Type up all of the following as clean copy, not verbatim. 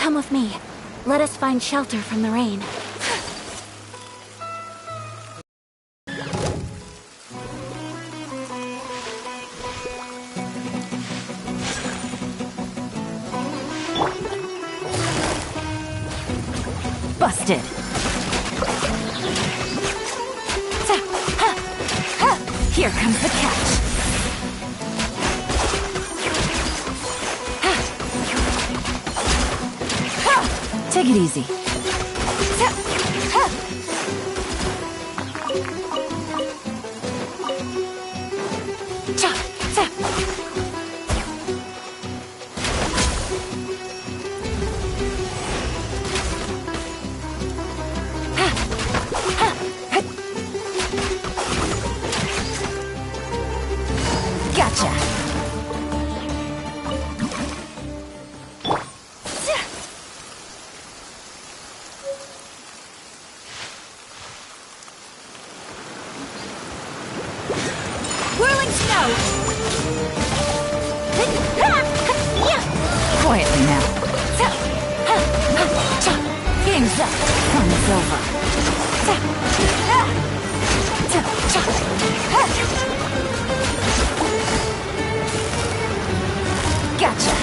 Come with me. Let us find shelter from the rain. Busted. Here comes the catch. Take it easy. Fun is over. Gotcha.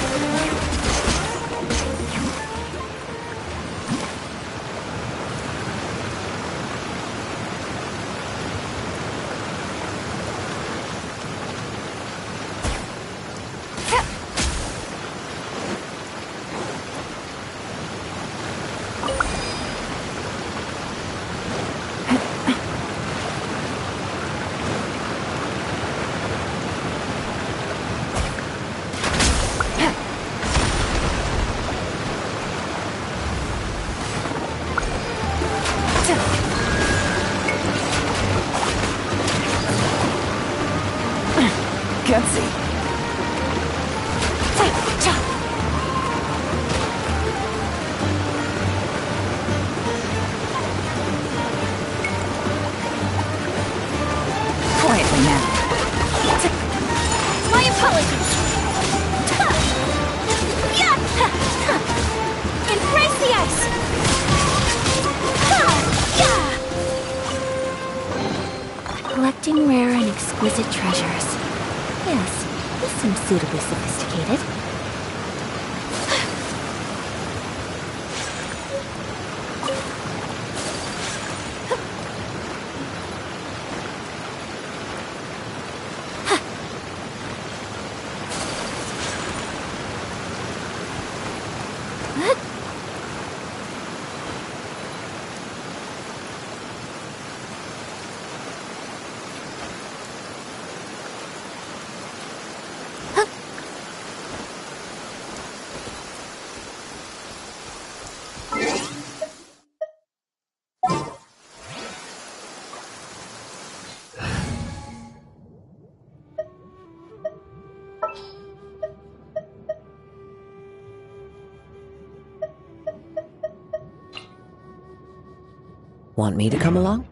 Gutsy. Quietly now. My apologies. Embrace the ice. Collecting rare and exquisite treasures. Yes, this seems suitably sophisticated. Want me to come along?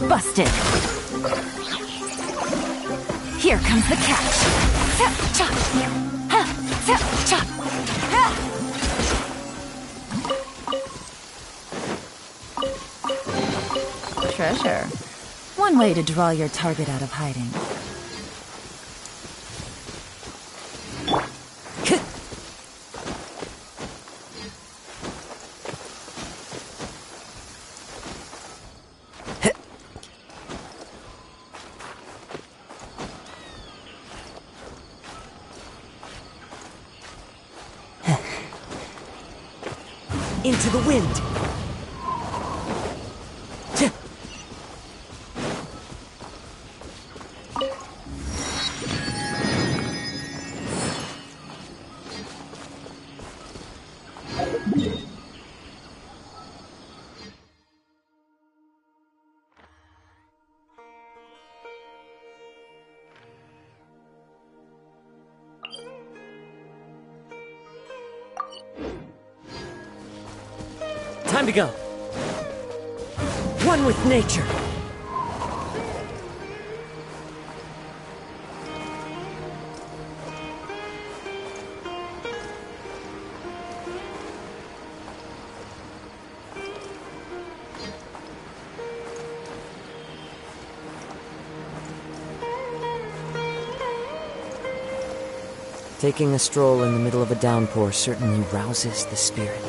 Busted. Here comes the catch. Treasure. One way to draw your target out of hiding. Into the wind. Time to go. One with nature. Taking a stroll in the middle of a downpour certainly rouses the spirit.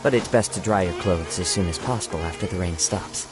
But it's best to dry your clothes as soon as possible after the rain stops.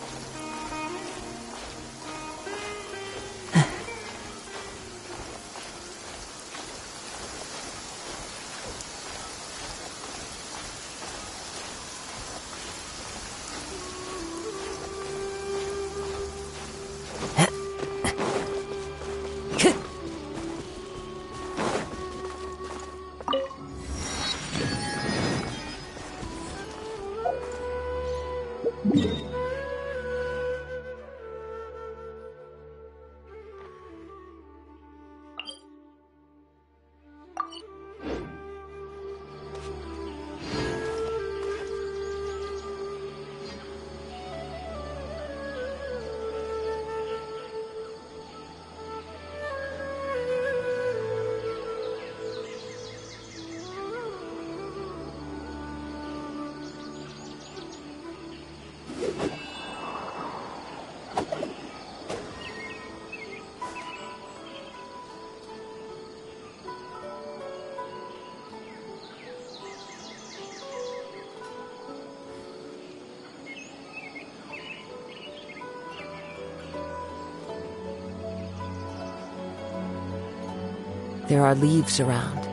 There are leaves around,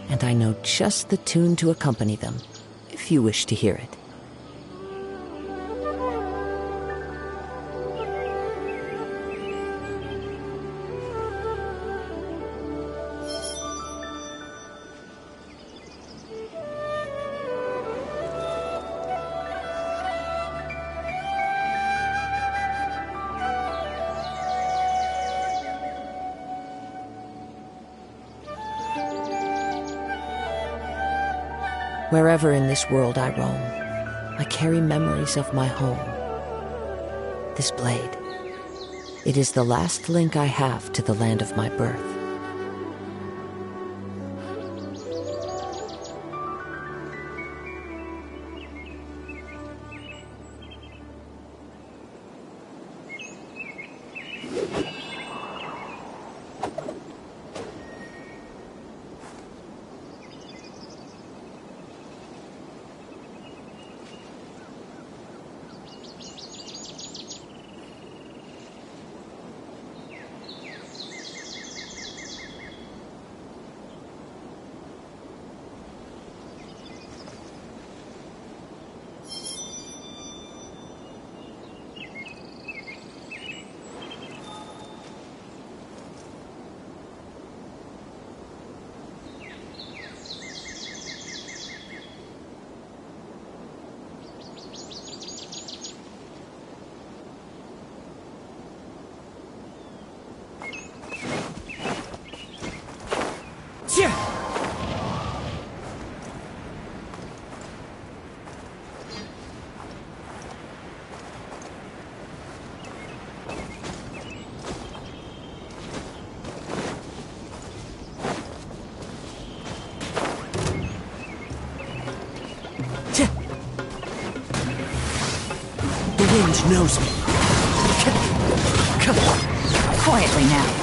and I know just the tune to accompany them, if you wish to hear it. Wherever in this world I roam, I carry memories of my home. This blade, it is the last link I have to the land of my birth. The wind knows me. Quietly now.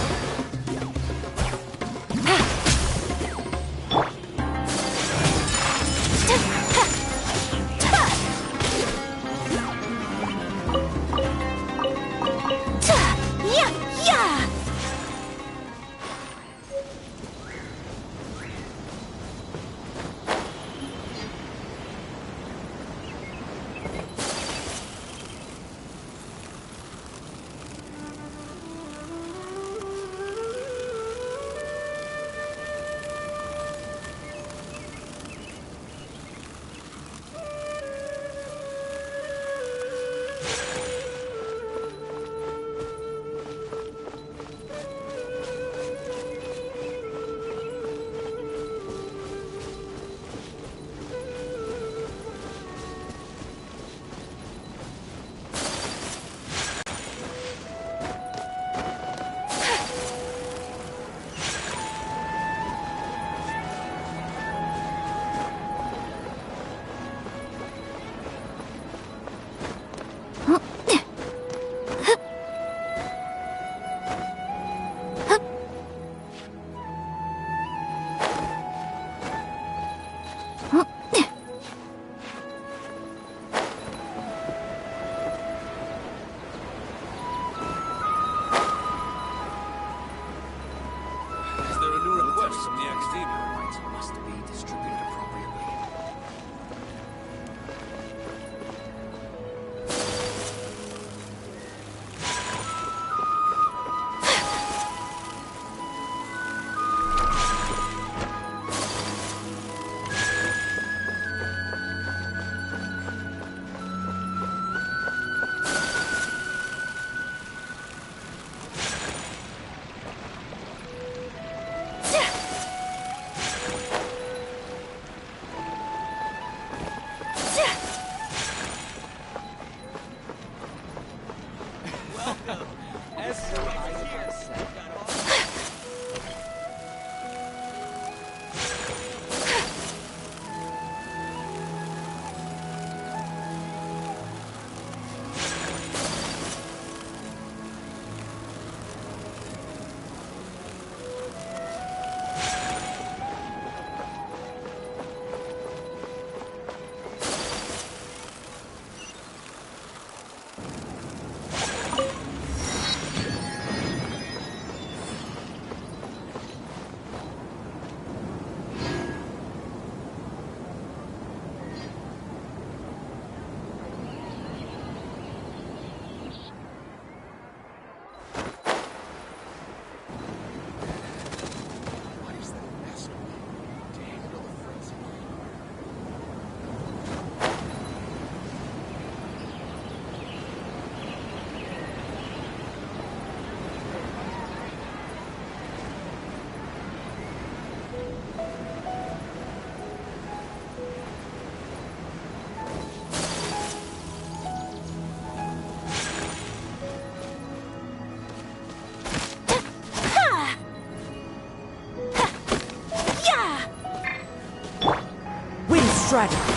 dragon.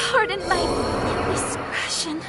Pardon my indiscretion.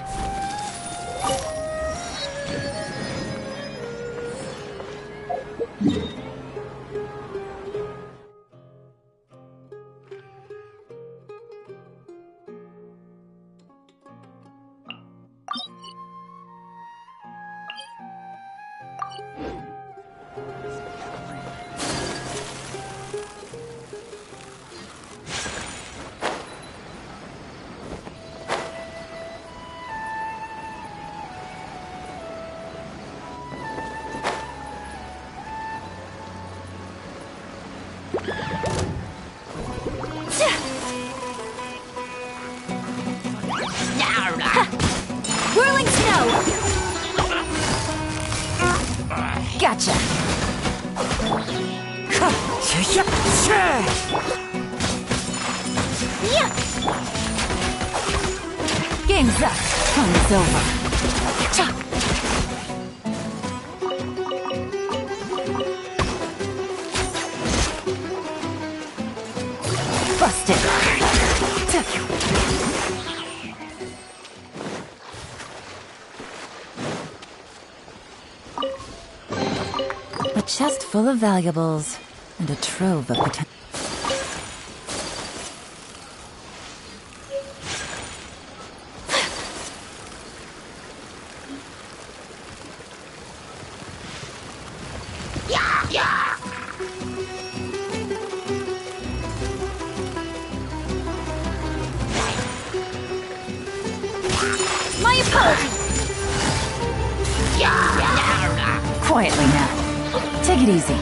Whirling snow! Gotcha! Yeah. Game's up. Fun's over. Busted! A chest full of valuables and a trove of potential. My apologies! Quietly now. Take it easy.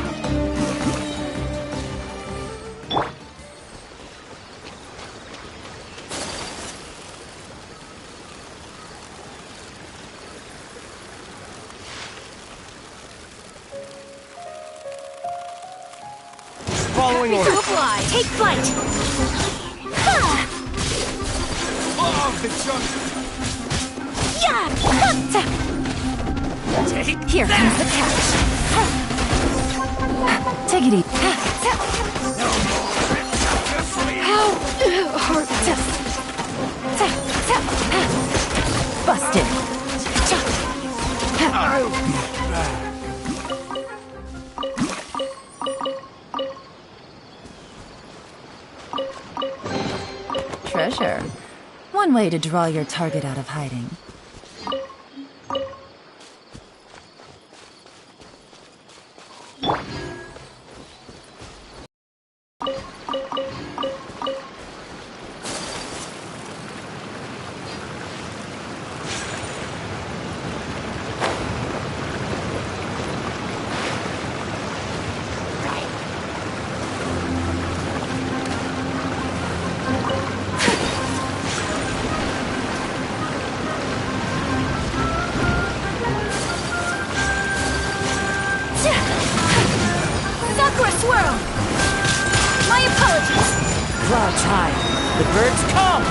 Following To orders. apply! Take flight! Oh, the junk. Yeah! Take Here comes the catch! Take it easy. How hard Busted. Treasure. One way to draw your target out of hiding. Sakura swirl! My apologies! Crouch high. The birds come.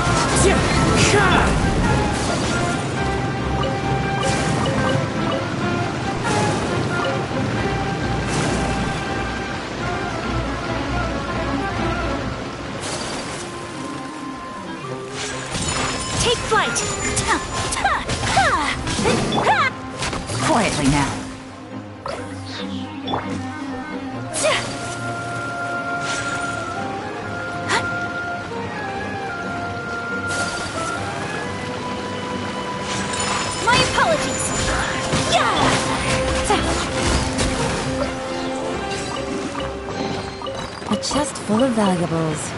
Take flight! Quietly now. My apologies! Yeah! A chest full of valuables.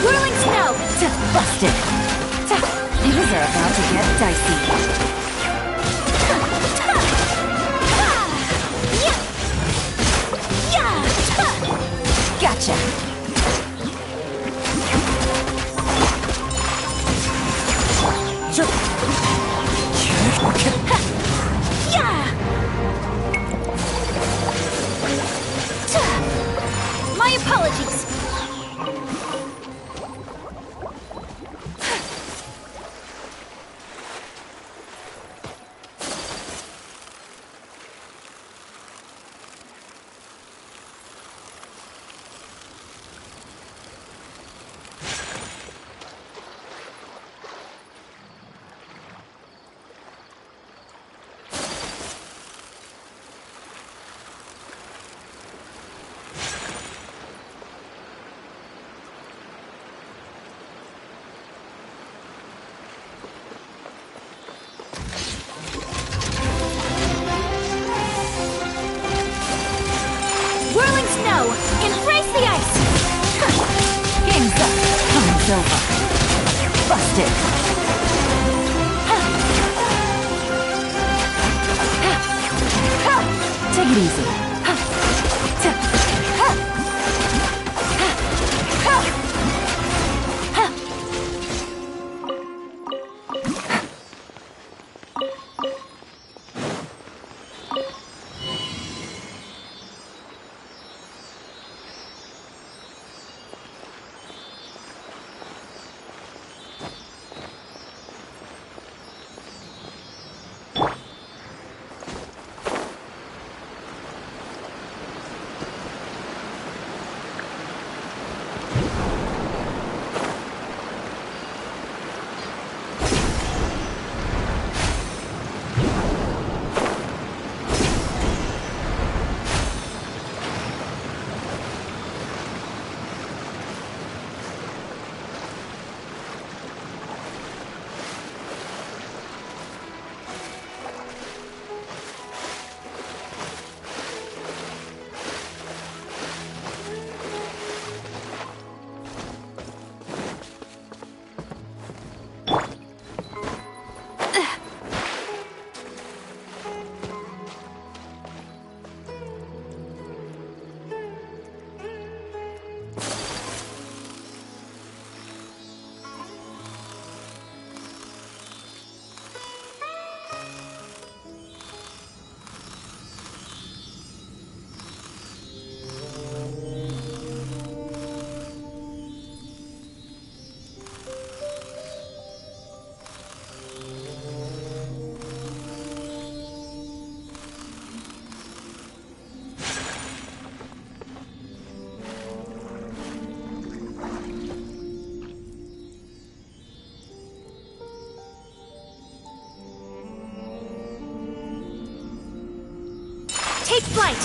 Whirling snow! Busted. Things are about to get dicey. Gotcha! Yeah! My apologies! Whirling snow! Embrace the ice! Game's up. Time's over. Busted. Take it easy. Take flight!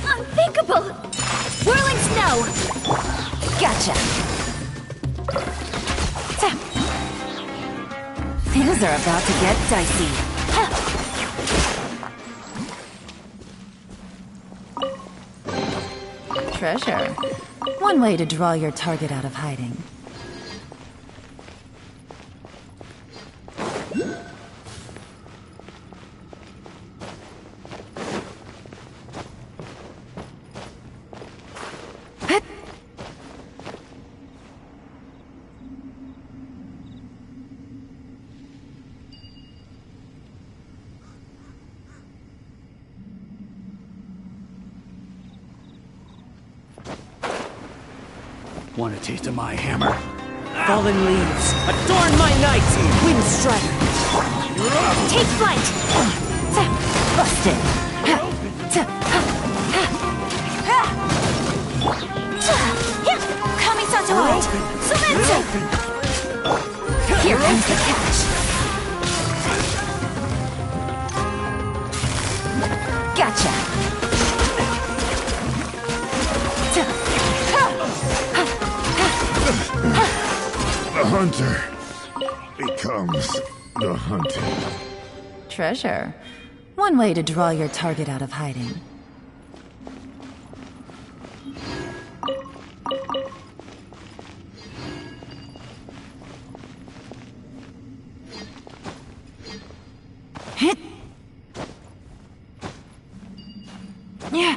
Unthinkable! Whirling snow! Gotcha. Things are about to get dicey. Treasure. One way to draw your target out of hiding. Want a taste of my hammer? Fallen leaves, adorn my night! Wind strider! Take flight! Busted. Kamisato art! SUMERU! Here comes the catch. Gotcha. The hunter becomes the hunted. Treasure. One way to draw your target out of hiding. Yeah.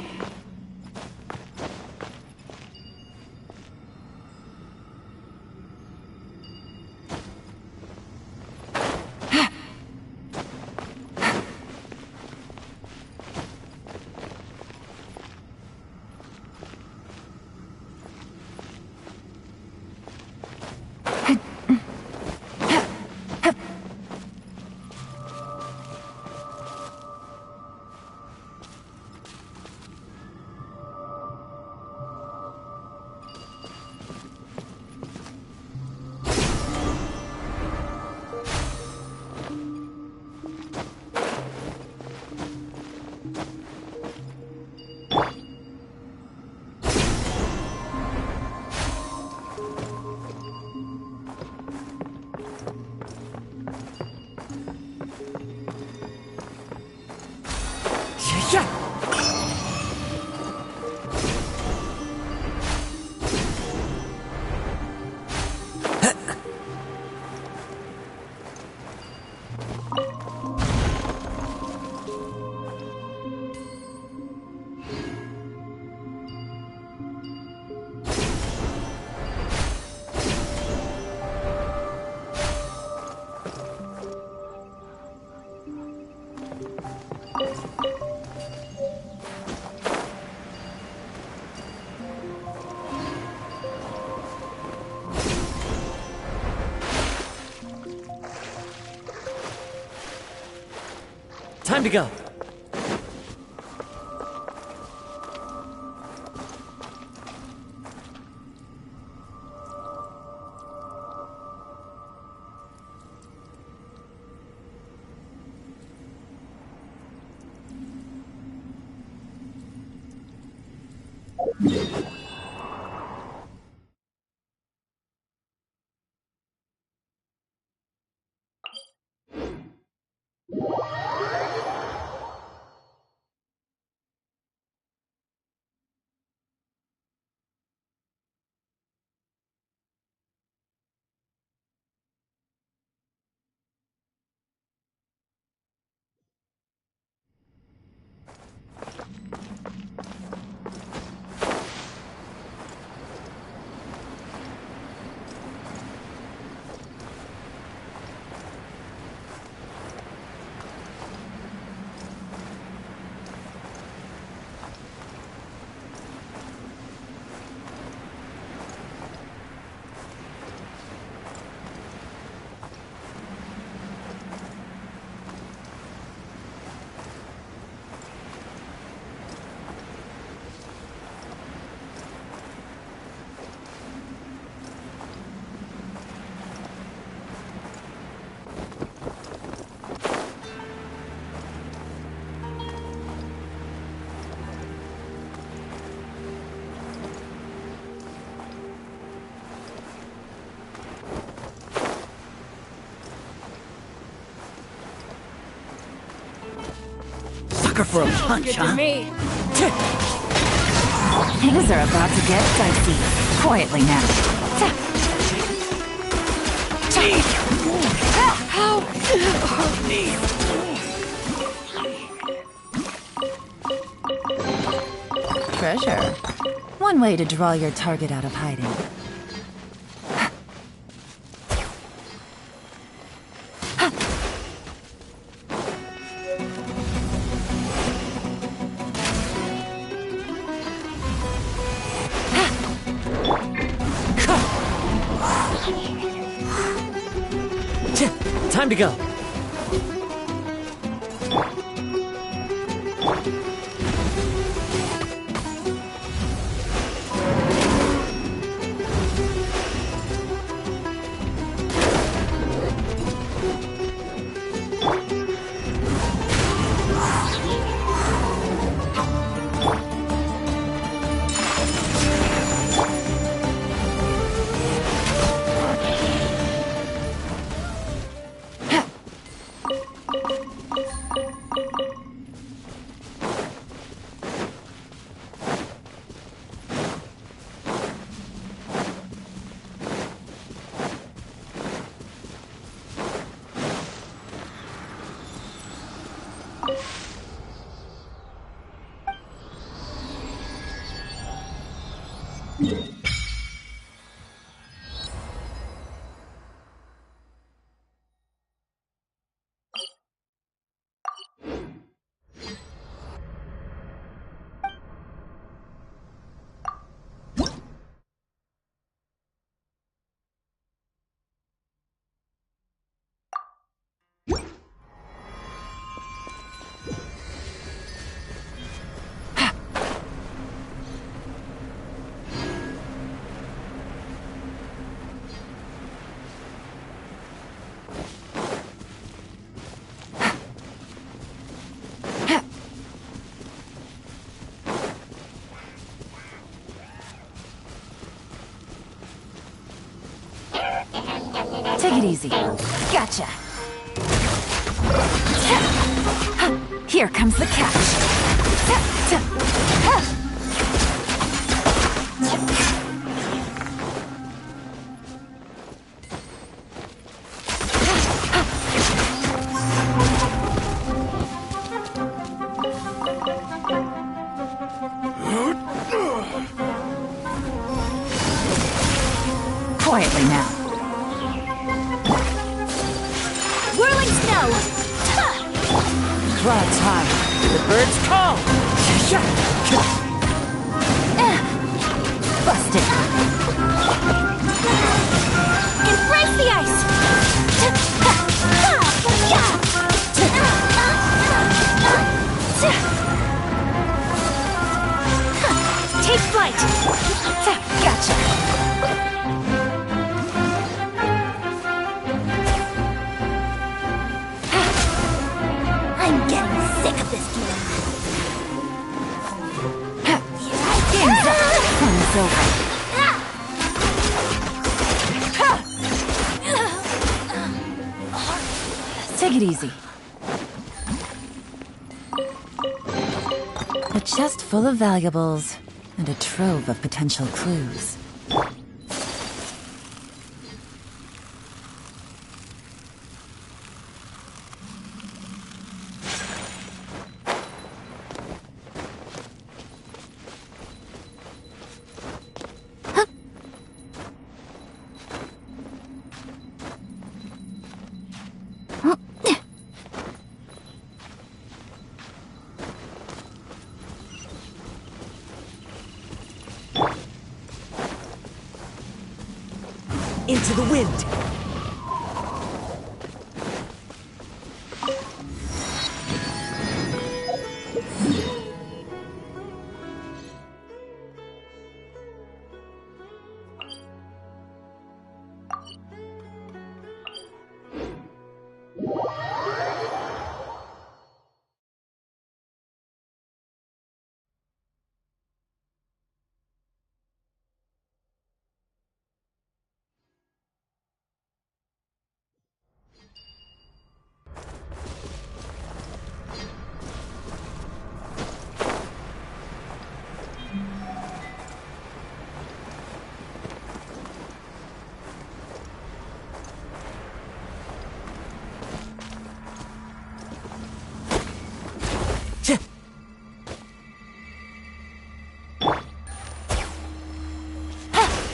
Time to go. Sucker for a punch, Good huh? to me. Things are about to get dicey. Quietly now. Treasure. One way to draw your target out of hiding. Time to go. Take it easy. Gotcha. Here comes the catch. Quietly now. Whirling snow! Clouds high. The birds call. Busted. Embrace the ice! Take flight! Gotcha. I'm getting sick of this game. Game's up. Fun's over. Take it easy. A chest full of valuables and a trove of potential clues. Into the wind.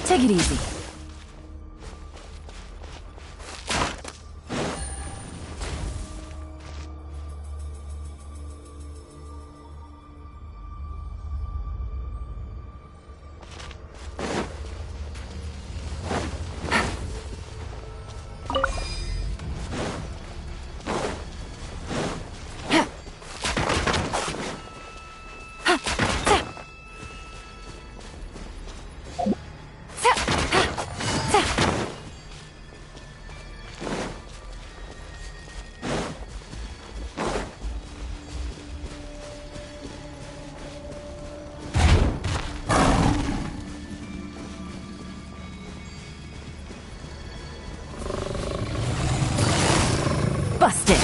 Take it easy. Busted.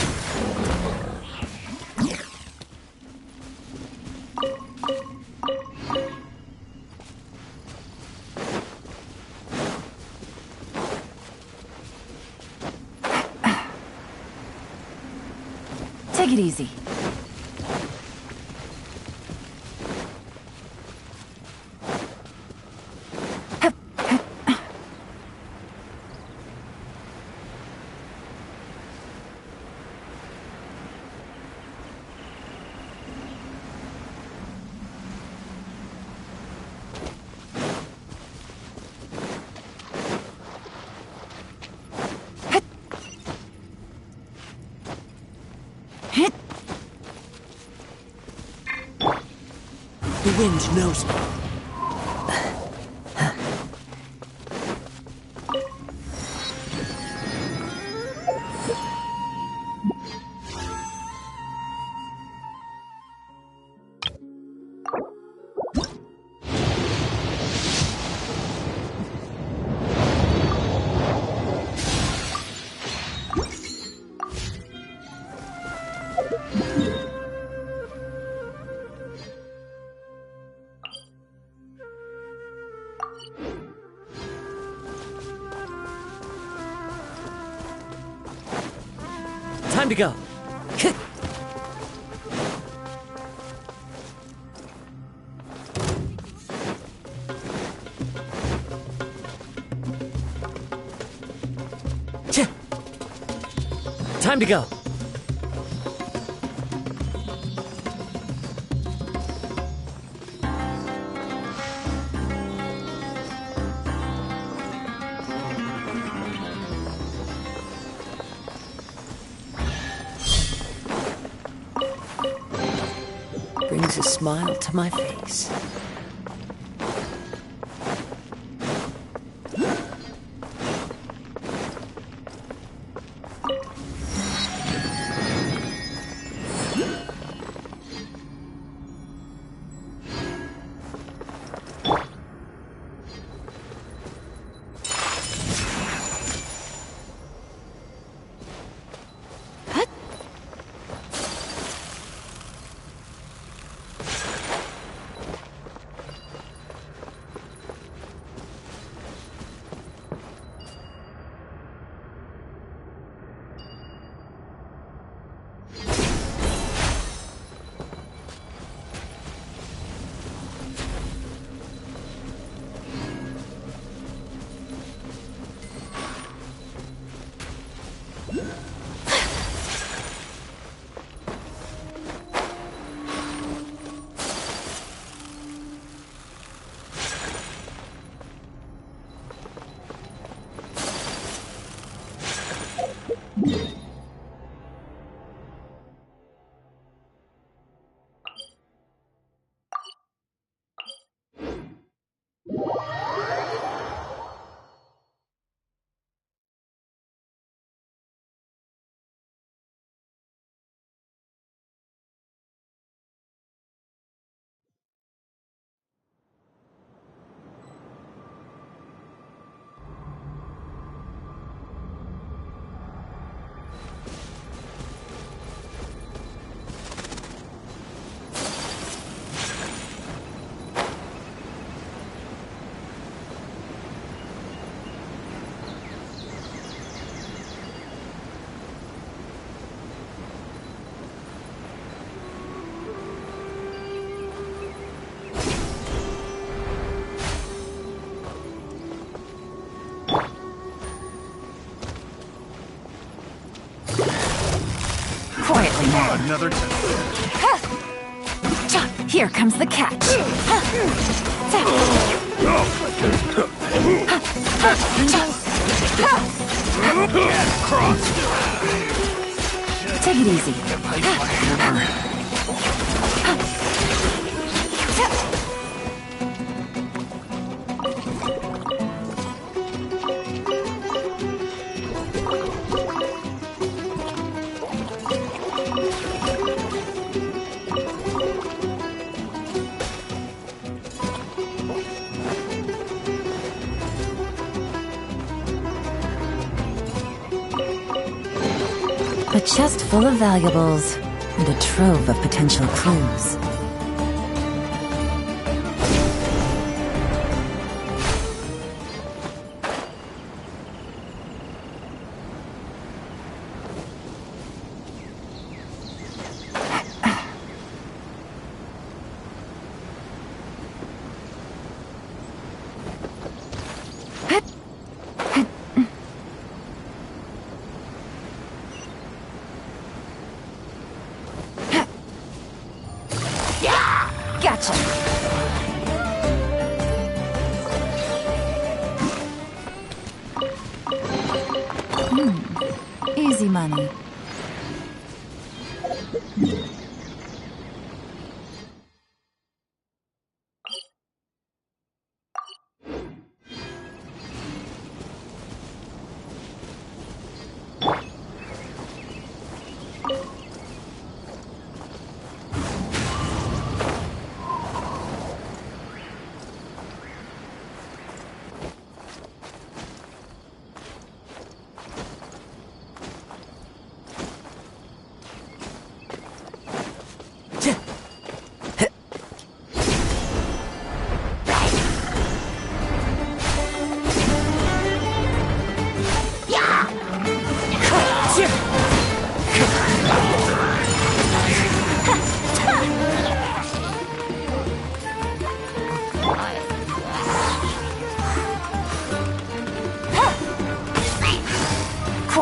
Take it easy. wind knows me. Time to go. Time to go. Brings a smile to my face. Quietly now. Another Here comes the catch. Take it easy. A chest full of valuables and a trove of potential clues. Gotcha. Easy money.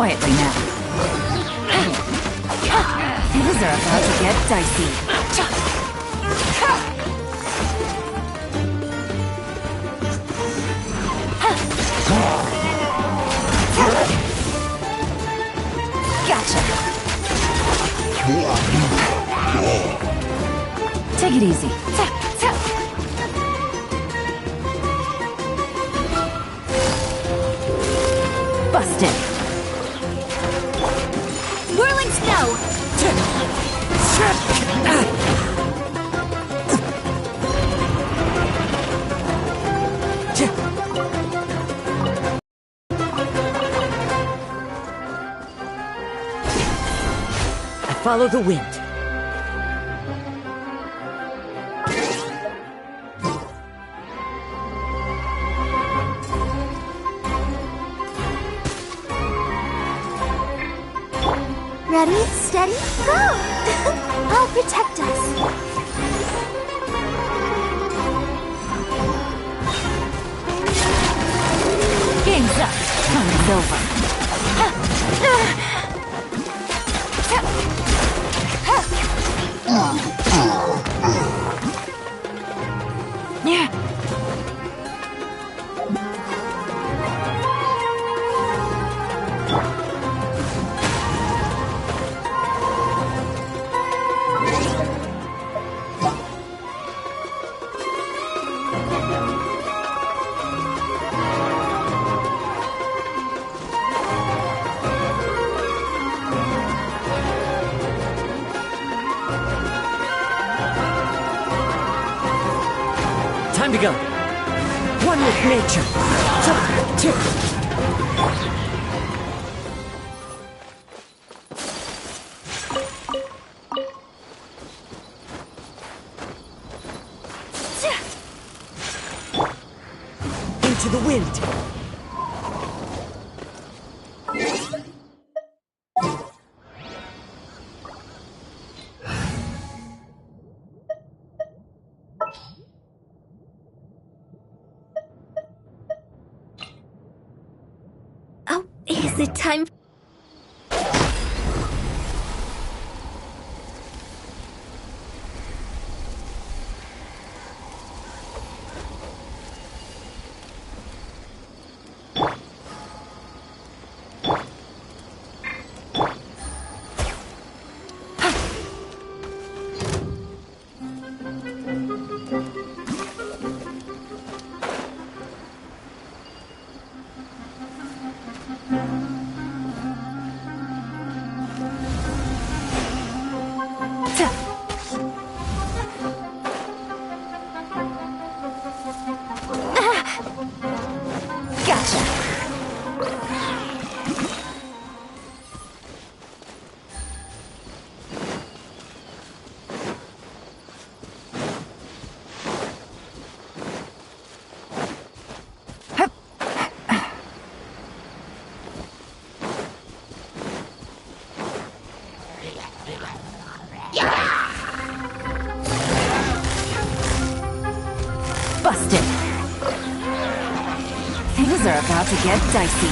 Quietly now. Things are about to get dicey. Gotcha. Take it easy. Busted. Whirling snow! I follow the wind. Ready, steady, go! I'll protect us. Game's up. Time's over. Yeah. Time to go. One with nature. Into the wind. Oh, is it time? Busted. Things are about to get dicey.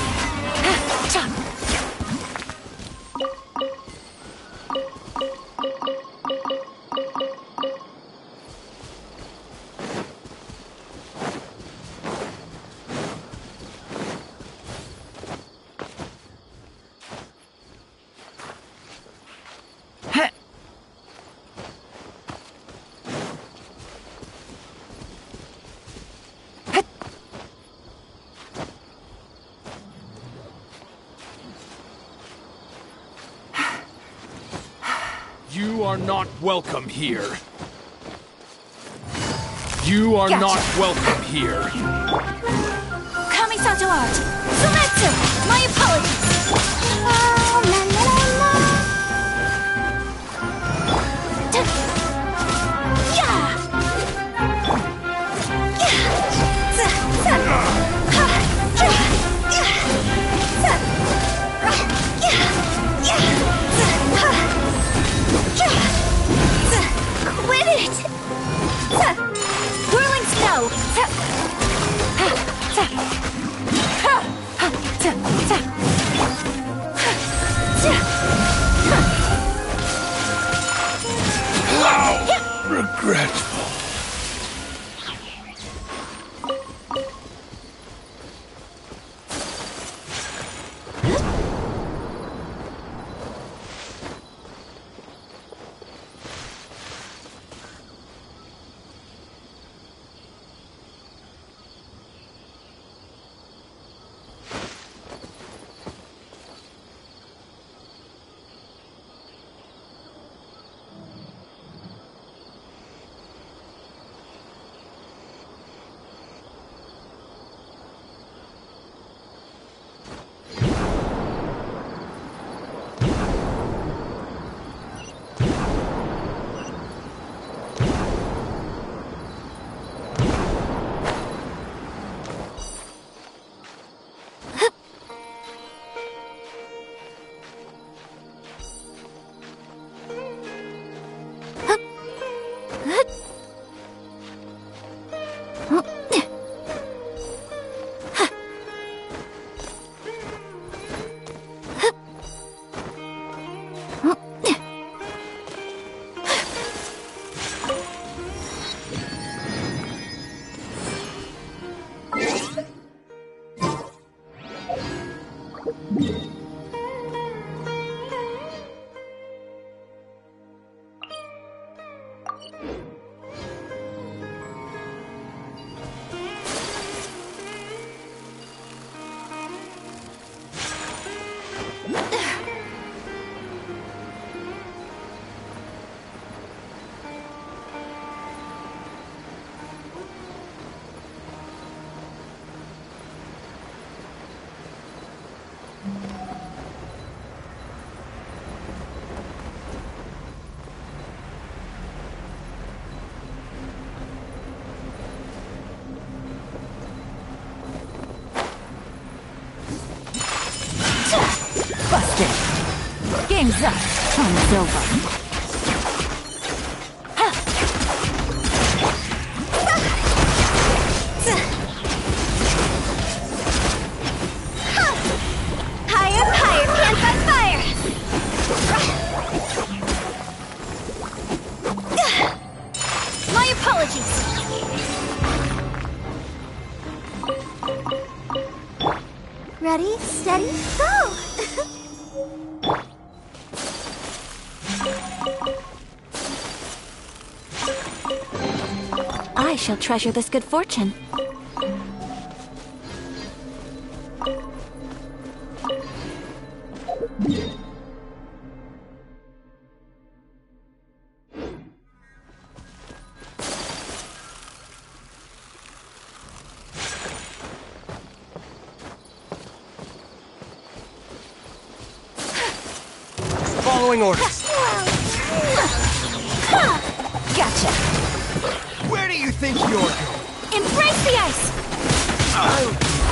You are not welcome here. You are not welcome here. Kamisato art! Sumetsu! My apologies! Oh, la la la la! Yeah! Quit it! Whirling snow! Busted. Game's up. Time's over. Higher, higher, pants on fire! My apologies! Ready, steady, go! I shall treasure this good fortune. Following orders. Gotcha. Where do you think you're going? Embrace the ice!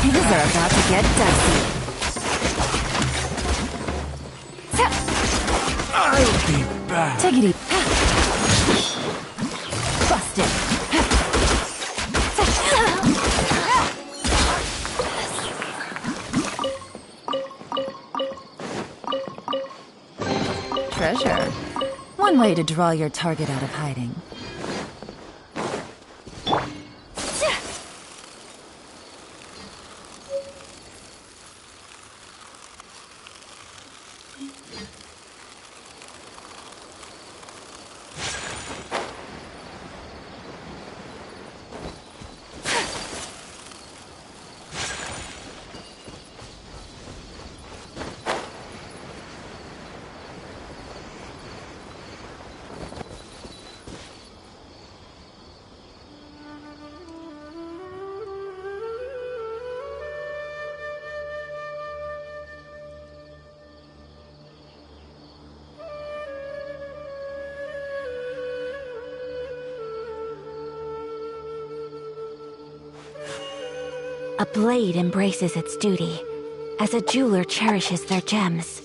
Things are about to get dicey. I'll be back. Take it easy. Busted. Treasure. One way to draw your target out of hiding. A blade embraces its duty, as a jeweler cherishes their gems.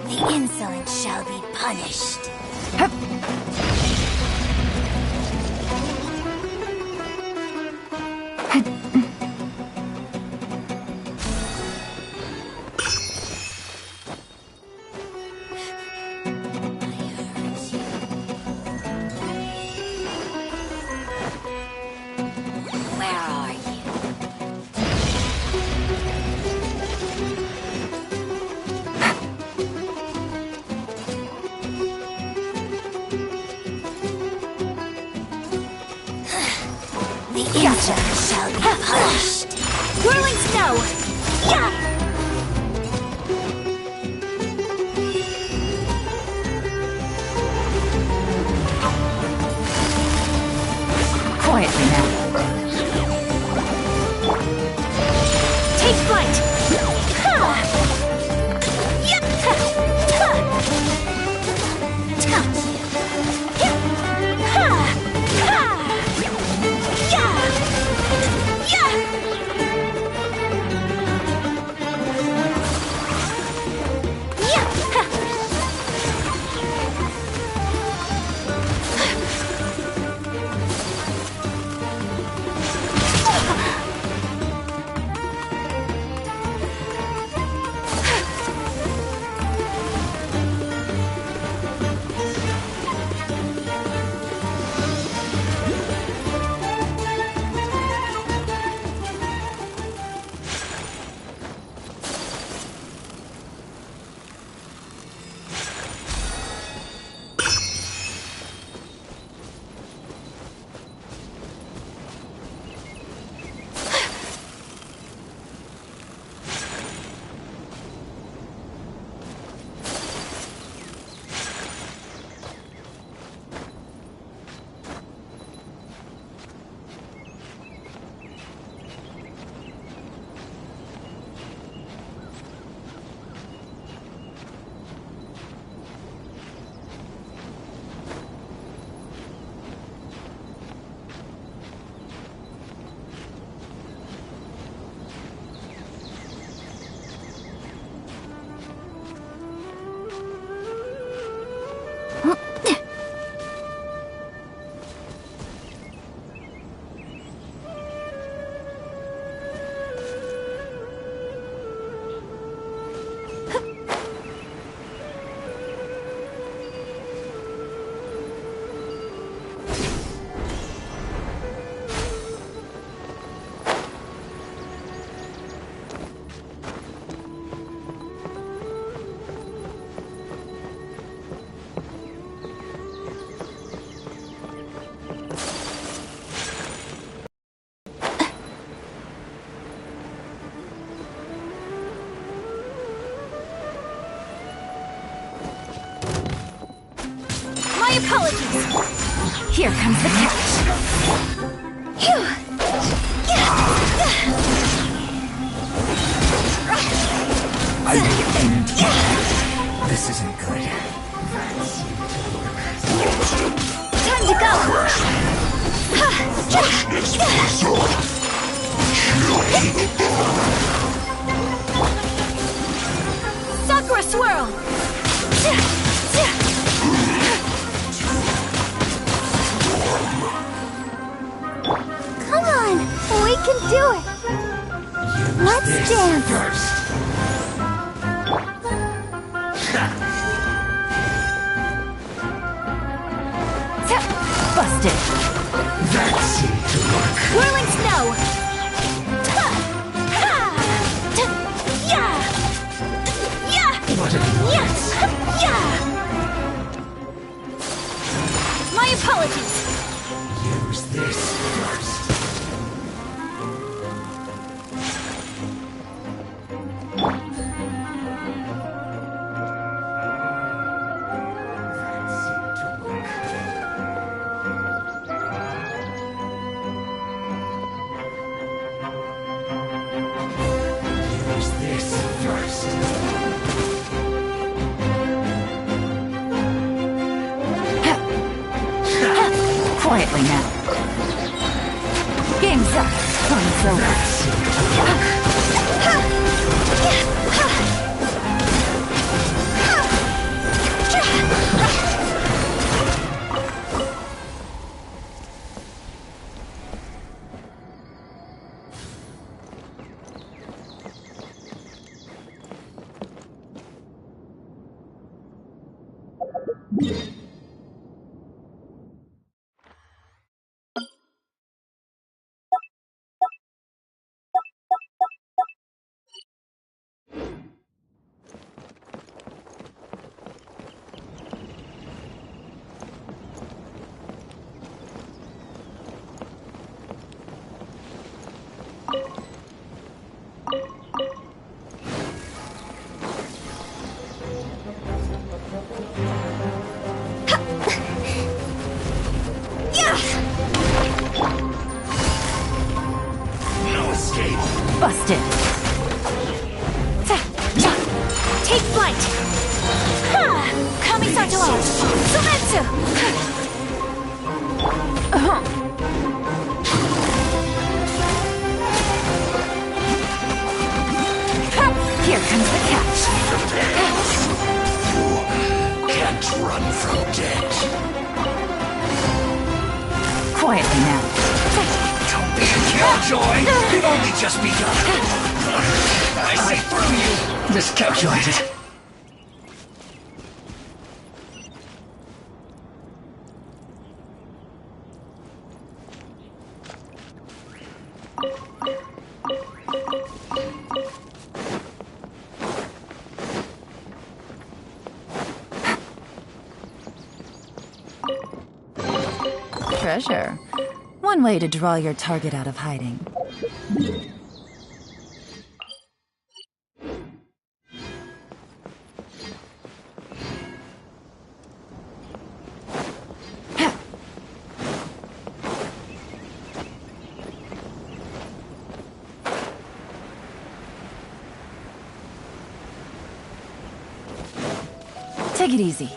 The insolent shall be punished. Where are you? The insolent shall be punished. Whirling snow! Yeah! Quietly now. My apologies. Here comes the catch. Phew. I will end you. This isn't good. Time to go. Sakura swirl. Come on, we can do it. Let's dance. First. Busted. That seemed to work. Whirling snow. Ha! Ha! Yeah! Yeah! What a Yes! Yeah! My apologies. use this first. That seemed to work. Use this first. Quietly now. Game's up. Fun's over. No escape. Busted. Take flight. Ha! Kamisato. Sumetsu. Here comes the catch. Can't run from death. Quietly now. Don't be a killjoy! We've only just begun! I see through you! Miscalculated. Treasure. One way to draw your target out of hiding. Take it easy.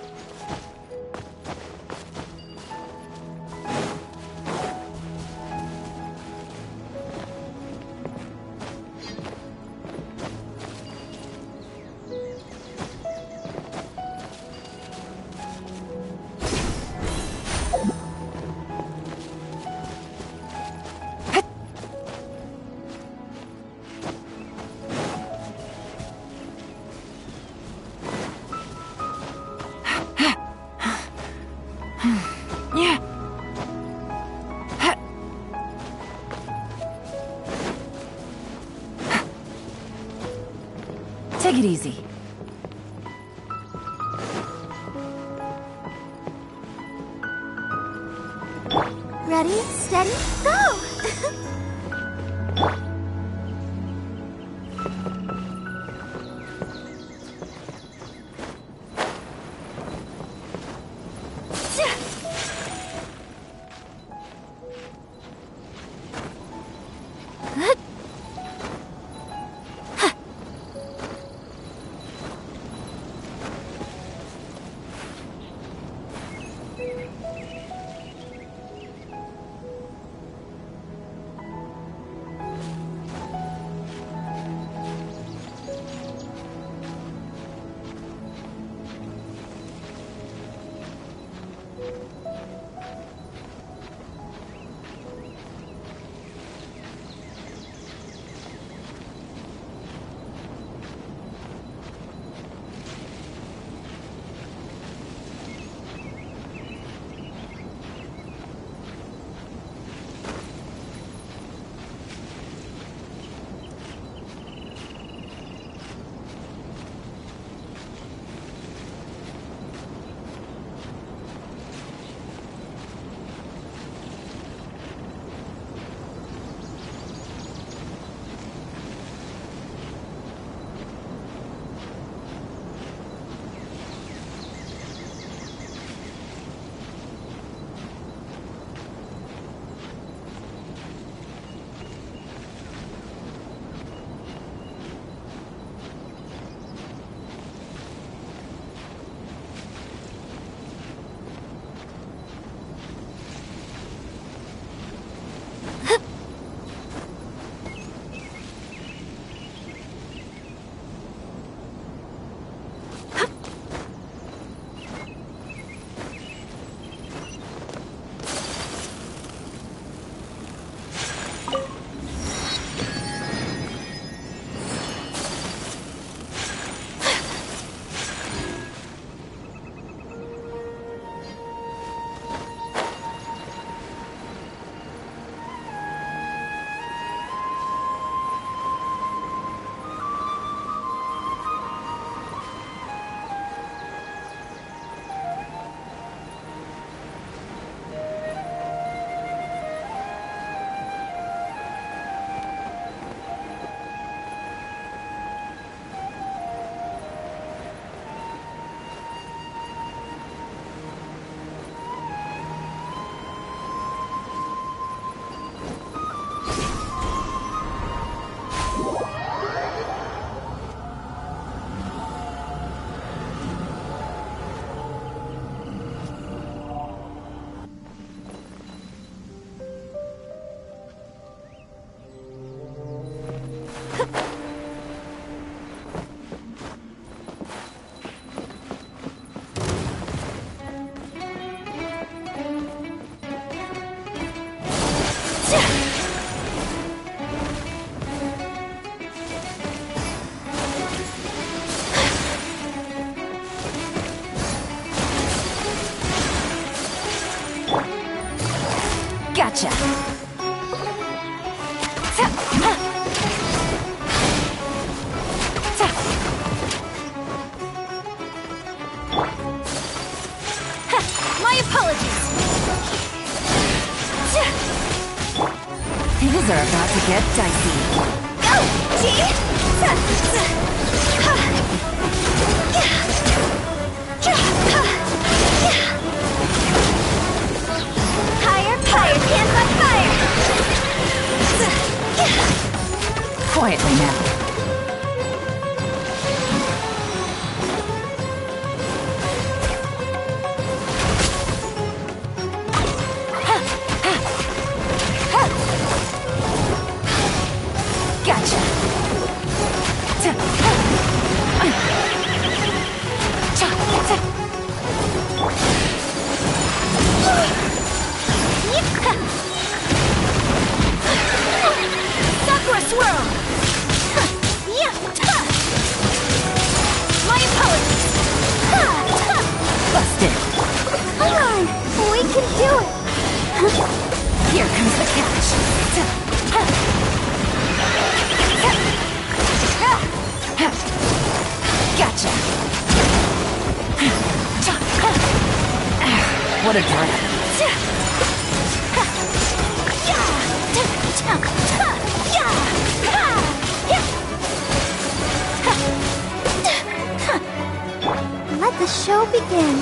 Yeah. Take it easy. Ready, steady, go! Gotcha. My apologies. Things are about to get dicey. Go, T. Higher, higher, hands on fire. Quietly now. Gotcha. Sakura swirl. My apologies. Busted. Come on, we can do it. Here comes the catch. Gotcha. What a drag. Let the show begin.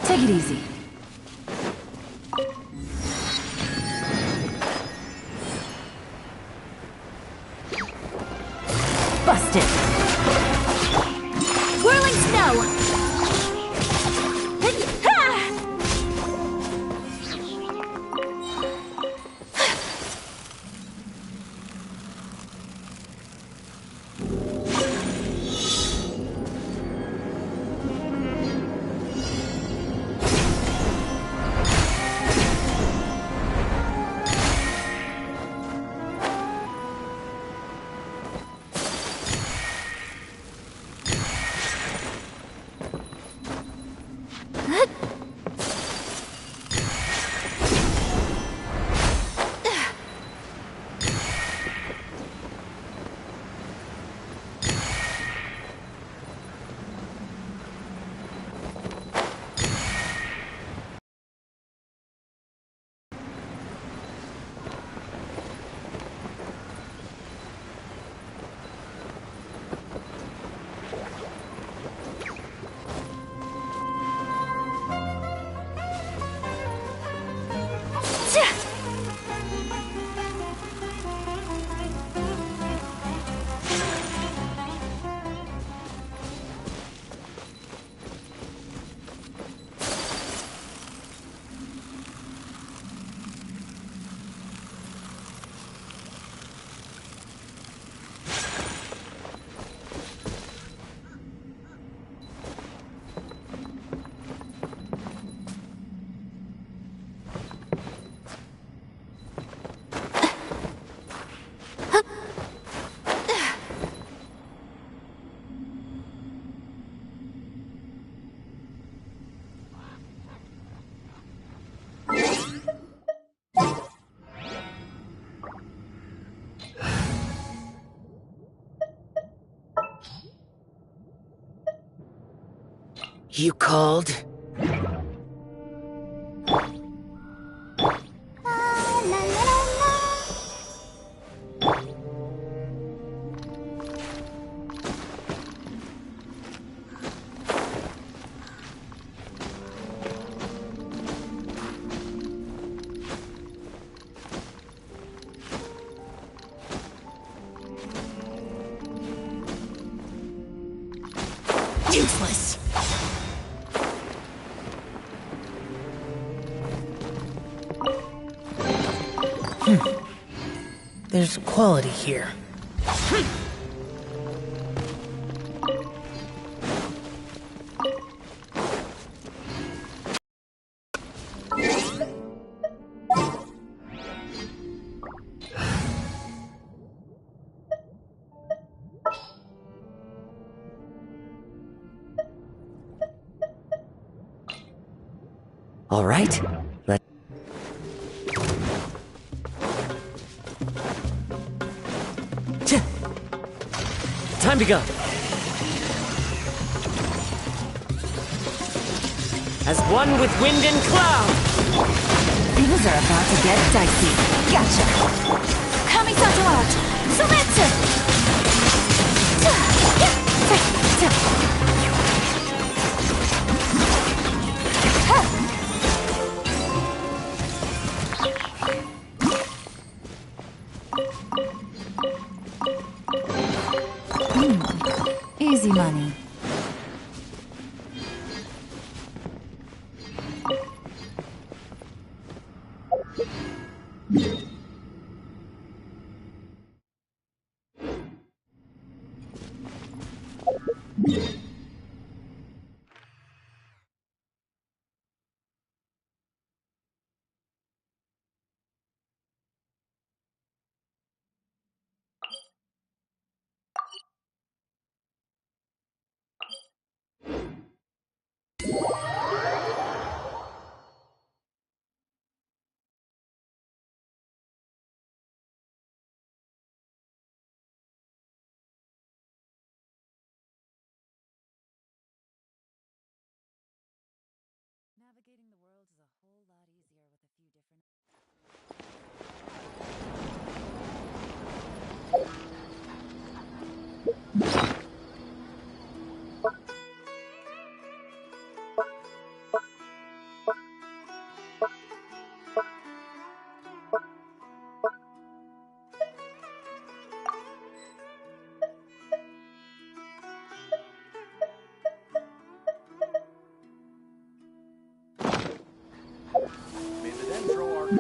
Take it easy. Busted. Whirling snow. You called? La, la, la, la. Useless. There's quality here. All right. Let. Time to go. As one with wind and cloud. Things are about to get dicey. Gotcha. Kami-sato out! Sumetsu! Easy money. Navigating the world is a whole lot easier with a few different... May the Dendro Archon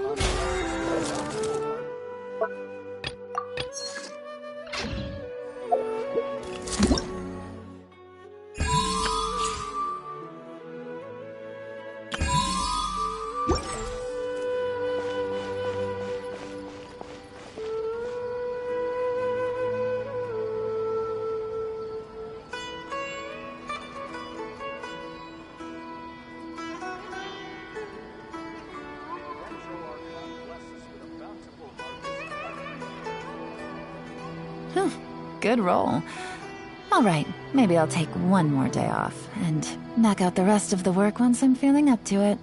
bless us with a bountiful Whew, good roll. All right, maybe I'll take one more day off and knock out the rest of the work once I'm feeling up to it.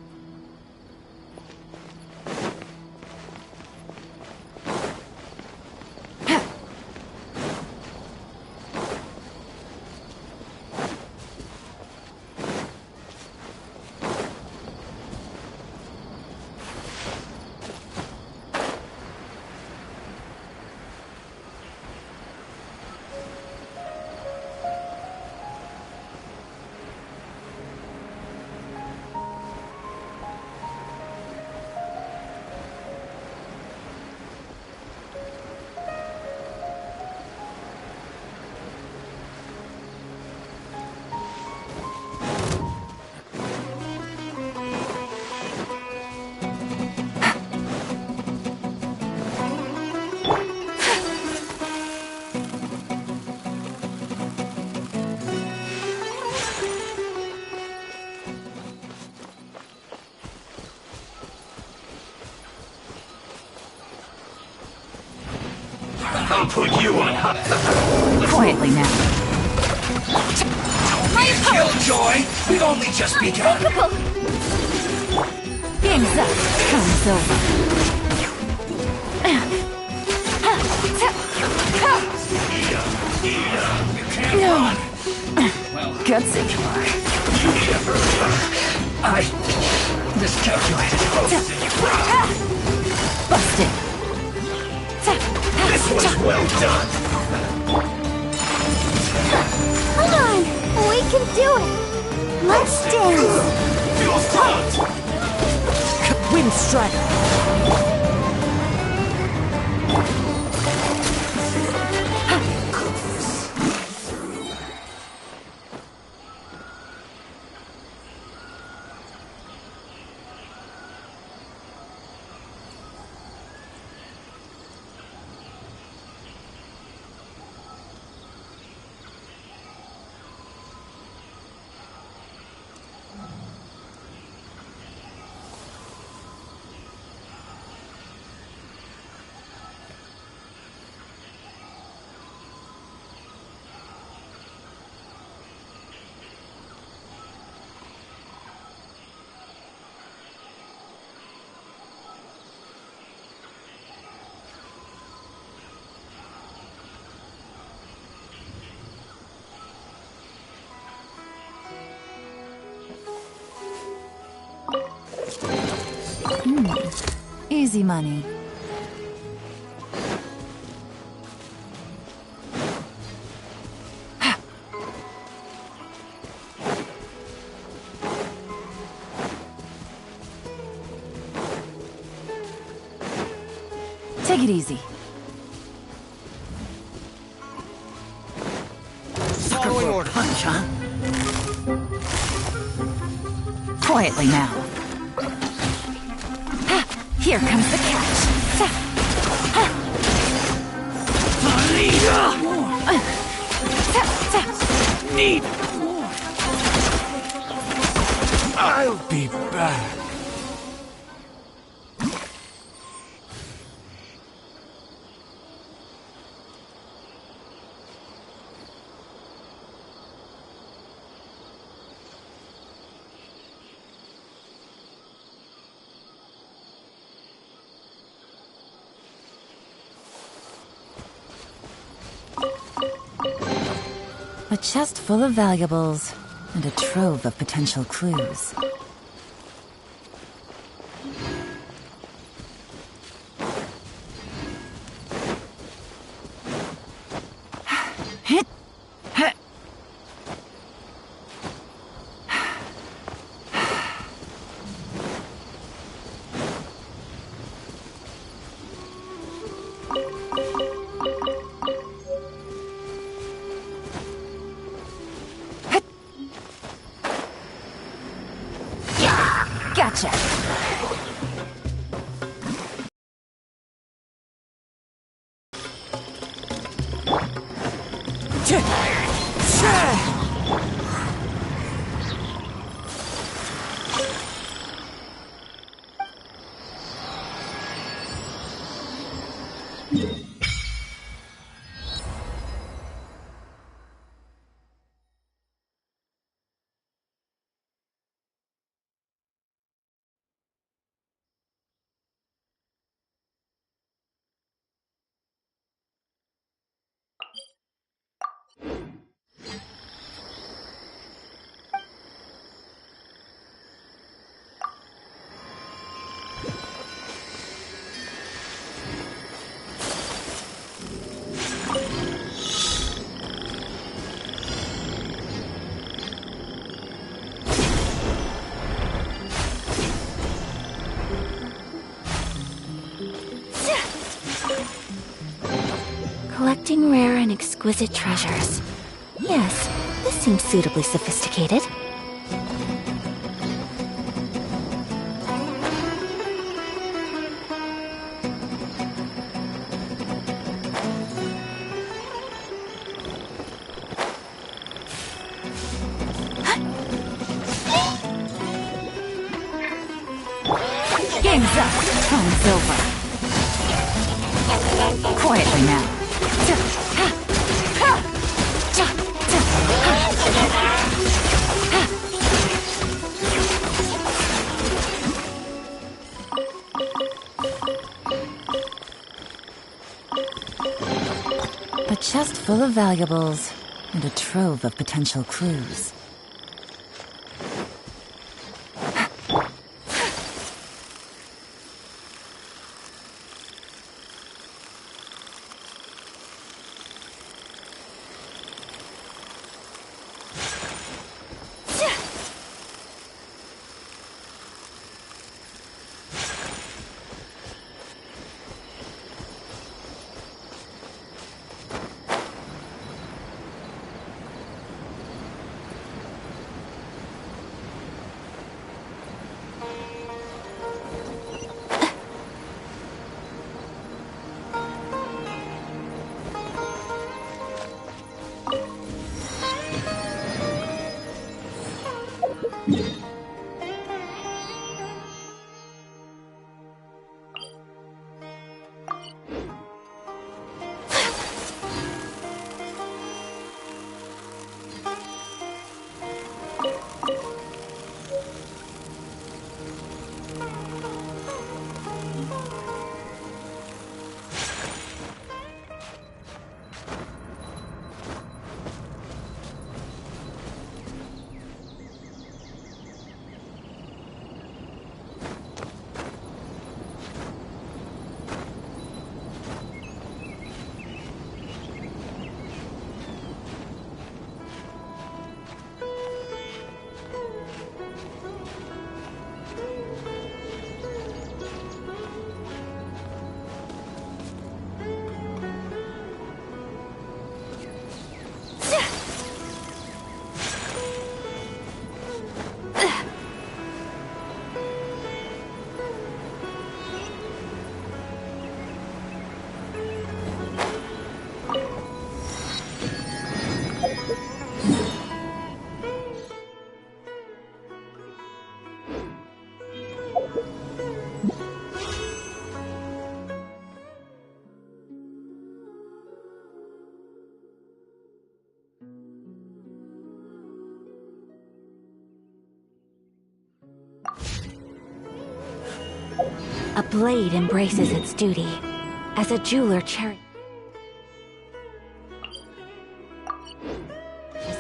I'll put you on hot. Quietly now. My My Killjoy! We've only just begun! Typical! Game's up. Time's over. You can't run! Well, Gutsy. I miscalculated. Busted. This was well done! Come on! We can do it! Let's dance! Feel front! Wind Strider! Easy money. Take it easy. Following order. Punch, huh? Quietly now. Here comes the catch. Need more. I'll be back. A chest full of valuables and a trove of potential clues. Gotcha. Collecting rare and exquisite treasures. Yes, this seems suitably sophisticated. Game's up. Time's over. Quietly now. A chest full of valuables, and a trove of potential clues. A blade embraces its duty, as a jeweler cherishes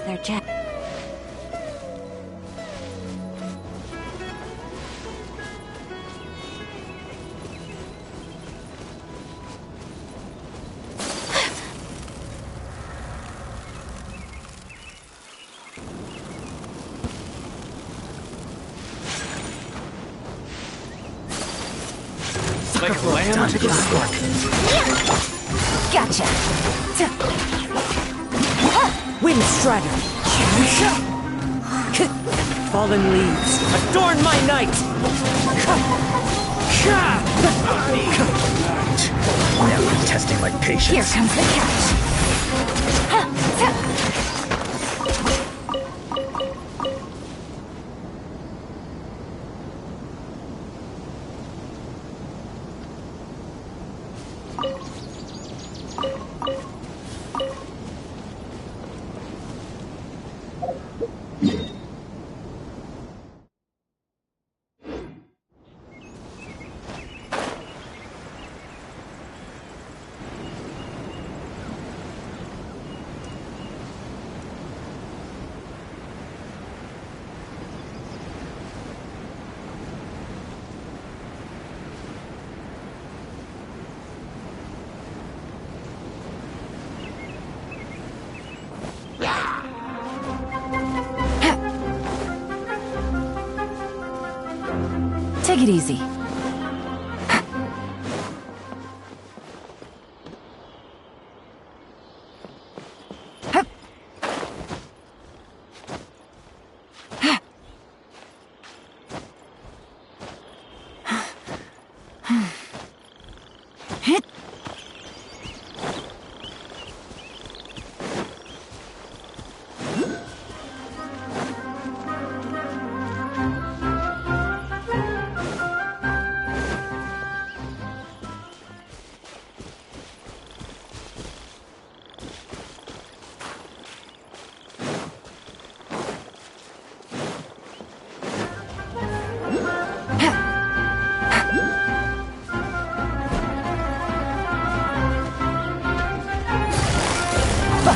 their gem. Like a lamb to the slaughter. Gotcha! Wind Strider! Fallen leaves, adorn my night! Never testing my patience. Here comes the catch! Take it easy.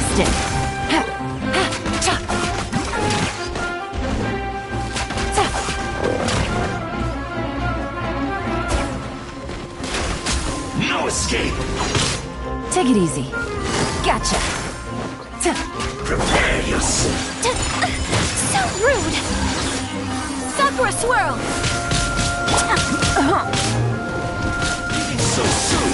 Busted! No escape! Take it easy. Gotcha! Prepare yourself! So rude! Sakura swirl! So soon!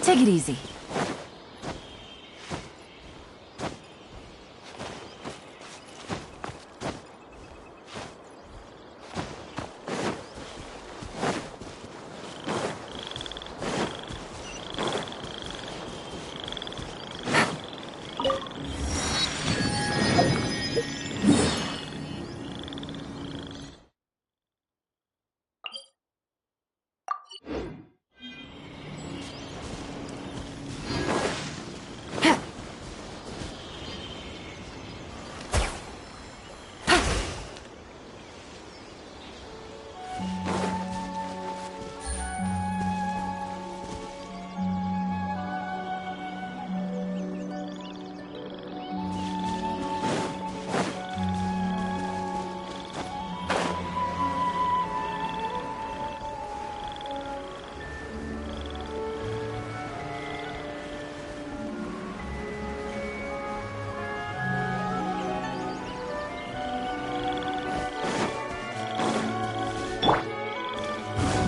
Take it easy.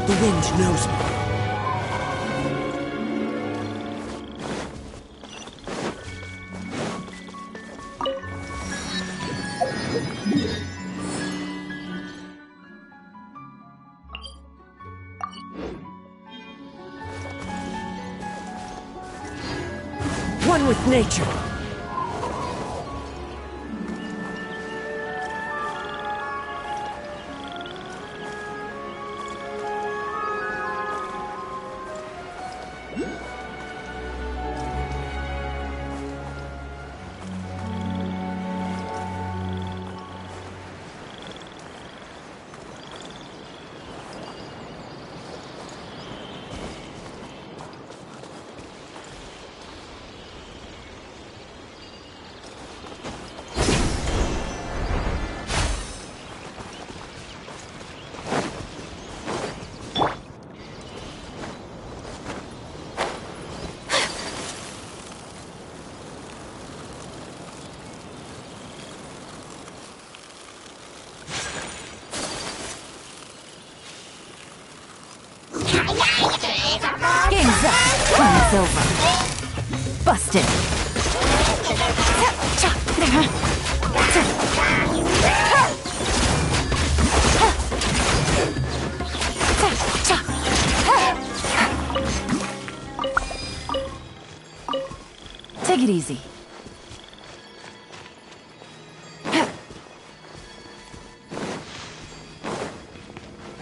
The wind knows me. One with nature. Game's up. Fun's over. Busted. Take it easy.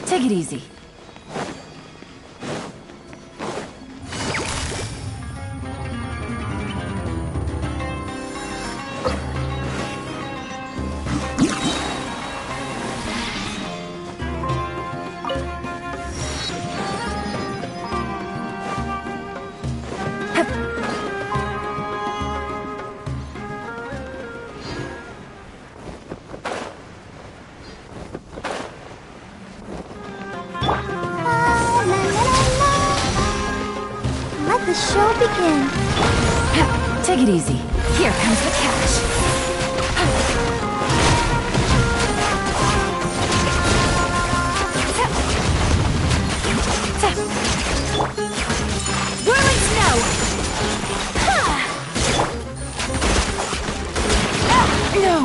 Take it easy. Let the show begin. Take it easy. Here comes the cash. Whirling snow! No!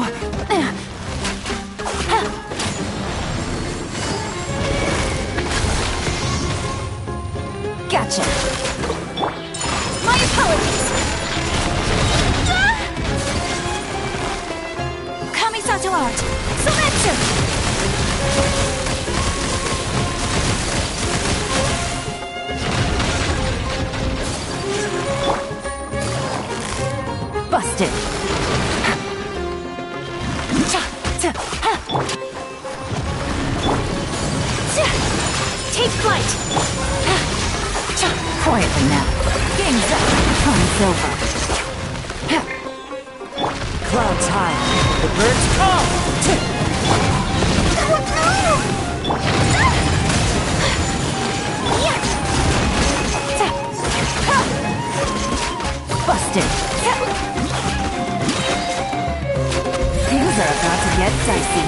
Gotcha! My apologies! Kamisato art! Sumetsu! Busted! flight! Quietly now. Game's up. Time's over. Clouds high, the birds call! Busted. Things are about to get dicey.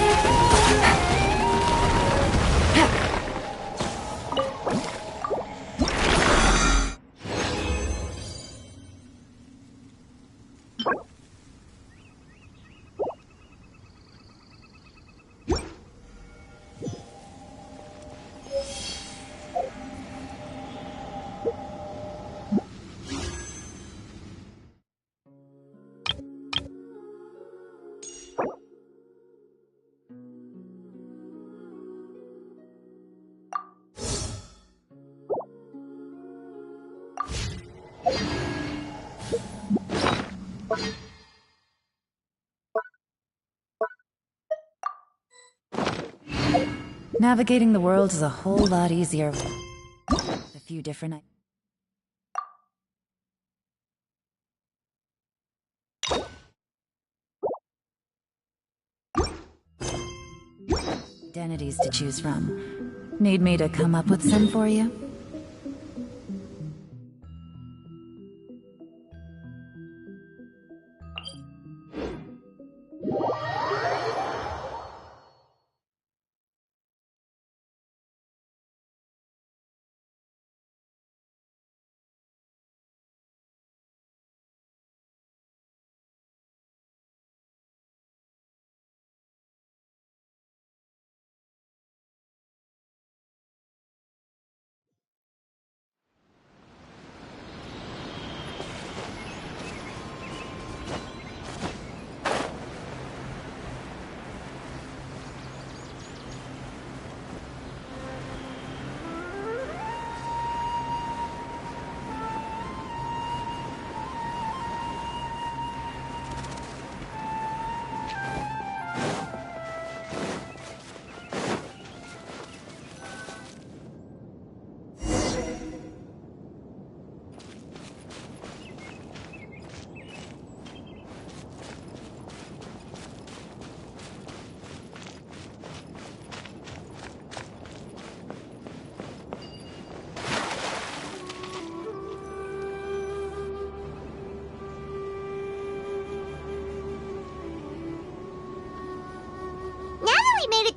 Navigating the world is a whole lot easier with a few different identities to choose from. Need me to come up with some for you?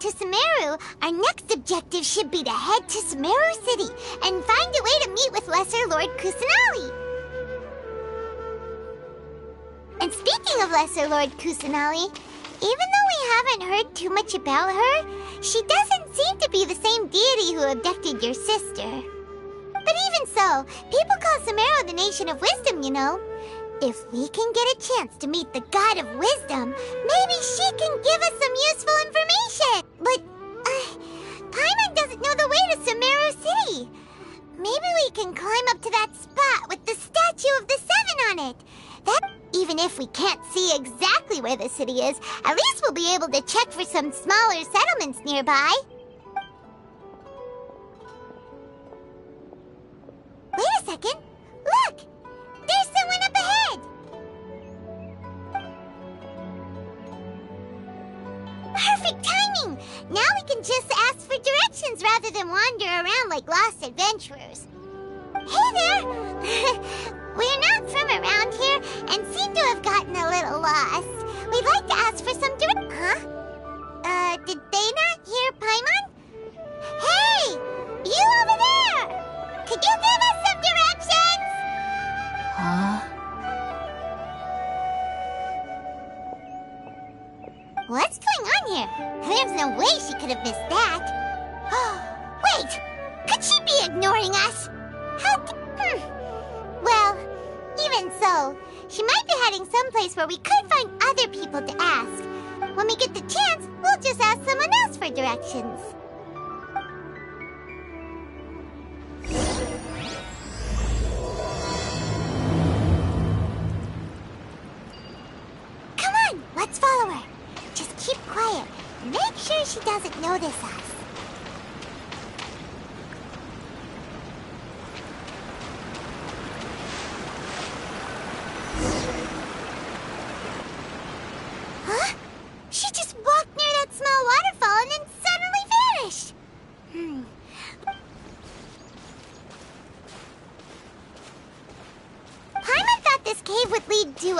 To SUMERU, our next objective should be to head to SUMERU City and find a way to meet with Lesser Lord Kusanali. And speaking of Lesser Lord Kusanali, even though we haven't heard too much about her, she doesn't seem to be the same deity who abducted your sister. But even so, people call SUMERU the Nation of Wisdom, you know. If we can get a chance to meet the God of Wisdom, maybe she can give us some useful information. But, Paimon doesn't know the way to SUMERU City. Maybe we can climb up to that spot with the statue of the Seven on it. Even if we can't see exactly where the city is, at least we'll be able to check for some smaller settlements nearby. Wait a second. Look! There's someone up ahead! Perfect timing! Now we can just ask for directions rather than wander around like lost adventurers. Hey there! We're not from around here and seem to have gotten a little lost. We'd like to ask for some Huh? Did they not hear Paimon? Hey! You over there! Could you give us some directions? Huh? What's going on here? There's no way she could have missed that. Wait! Could she be ignoring us? Well, even so, she might be heading someplace where we could find other people to ask. When we get the chance, we'll just ask someone else for directions. Come on, let's follow her. Just keep quiet. Make sure she doesn't notice us.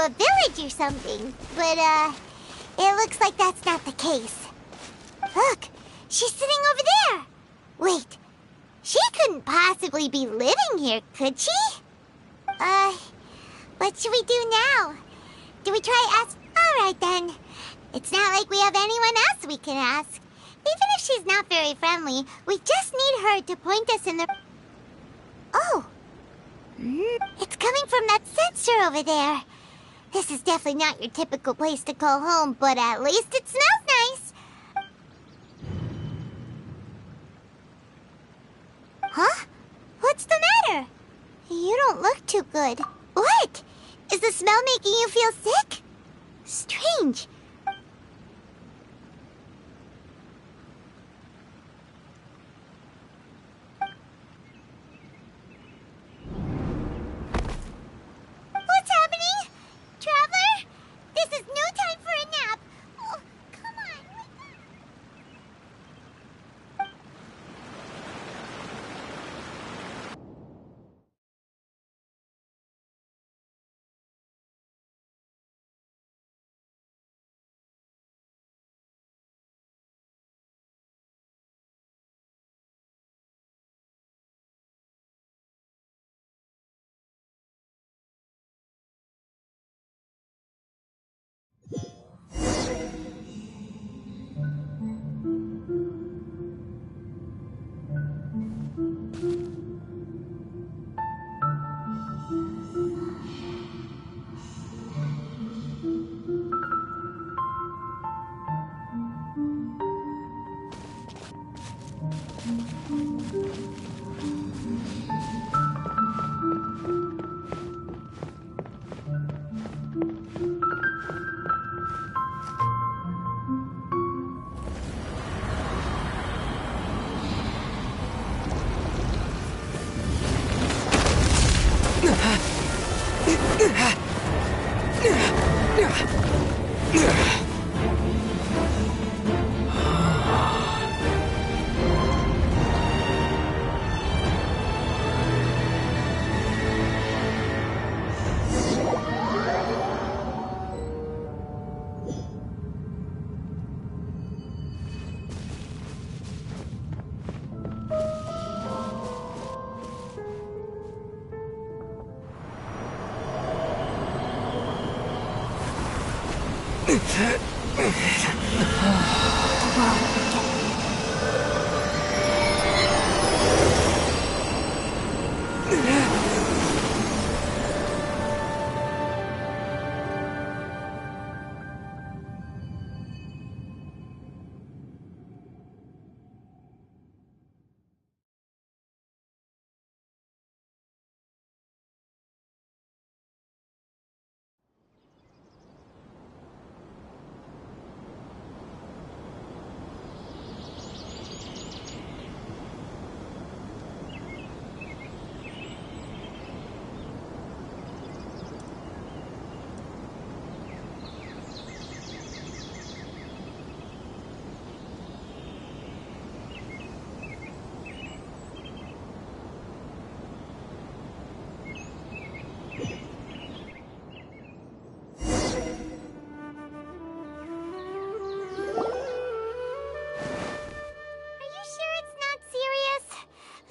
a village or something. But, it looks like that's not the case. Look, she's sitting over there. Wait, she couldn't possibly be living here, could she? What should we do now? Do we try ask? Alright then. It's not like we have anyone else we can ask. Even if she's not very friendly, we just need her to point us in the... Oh! It's coming from that sensor over there. This is definitely not your typical place to call home, but at least it smells nice. Huh? What's the matter? You don't look too good. What? Is the smell making you feel sick? Strange. What's happening? Traveler? This is no time for a nap. Oh, come on, wake up.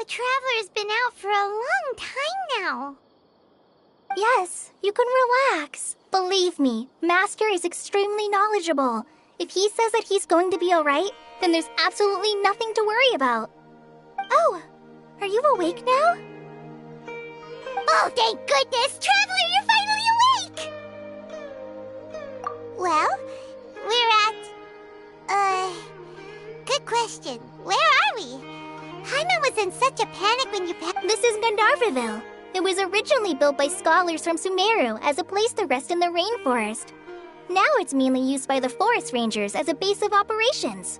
Traveler's been out for a long time now. Yes, you can relax. Believe me, Master is extremely knowledgeable. If he says that he's going to be alright, then there's absolutely nothing to worry about. Oh, are you awake now? Oh, thank goodness! Traveler, you're finally awake! Well, we're at... Good question. Where are we? Paimon was in such a panic when you packed... This is Gandharvaville. It was originally built by scholars from SUMERU as a place to rest in the rainforest. Now it's mainly used by the forest rangers as a base of operations.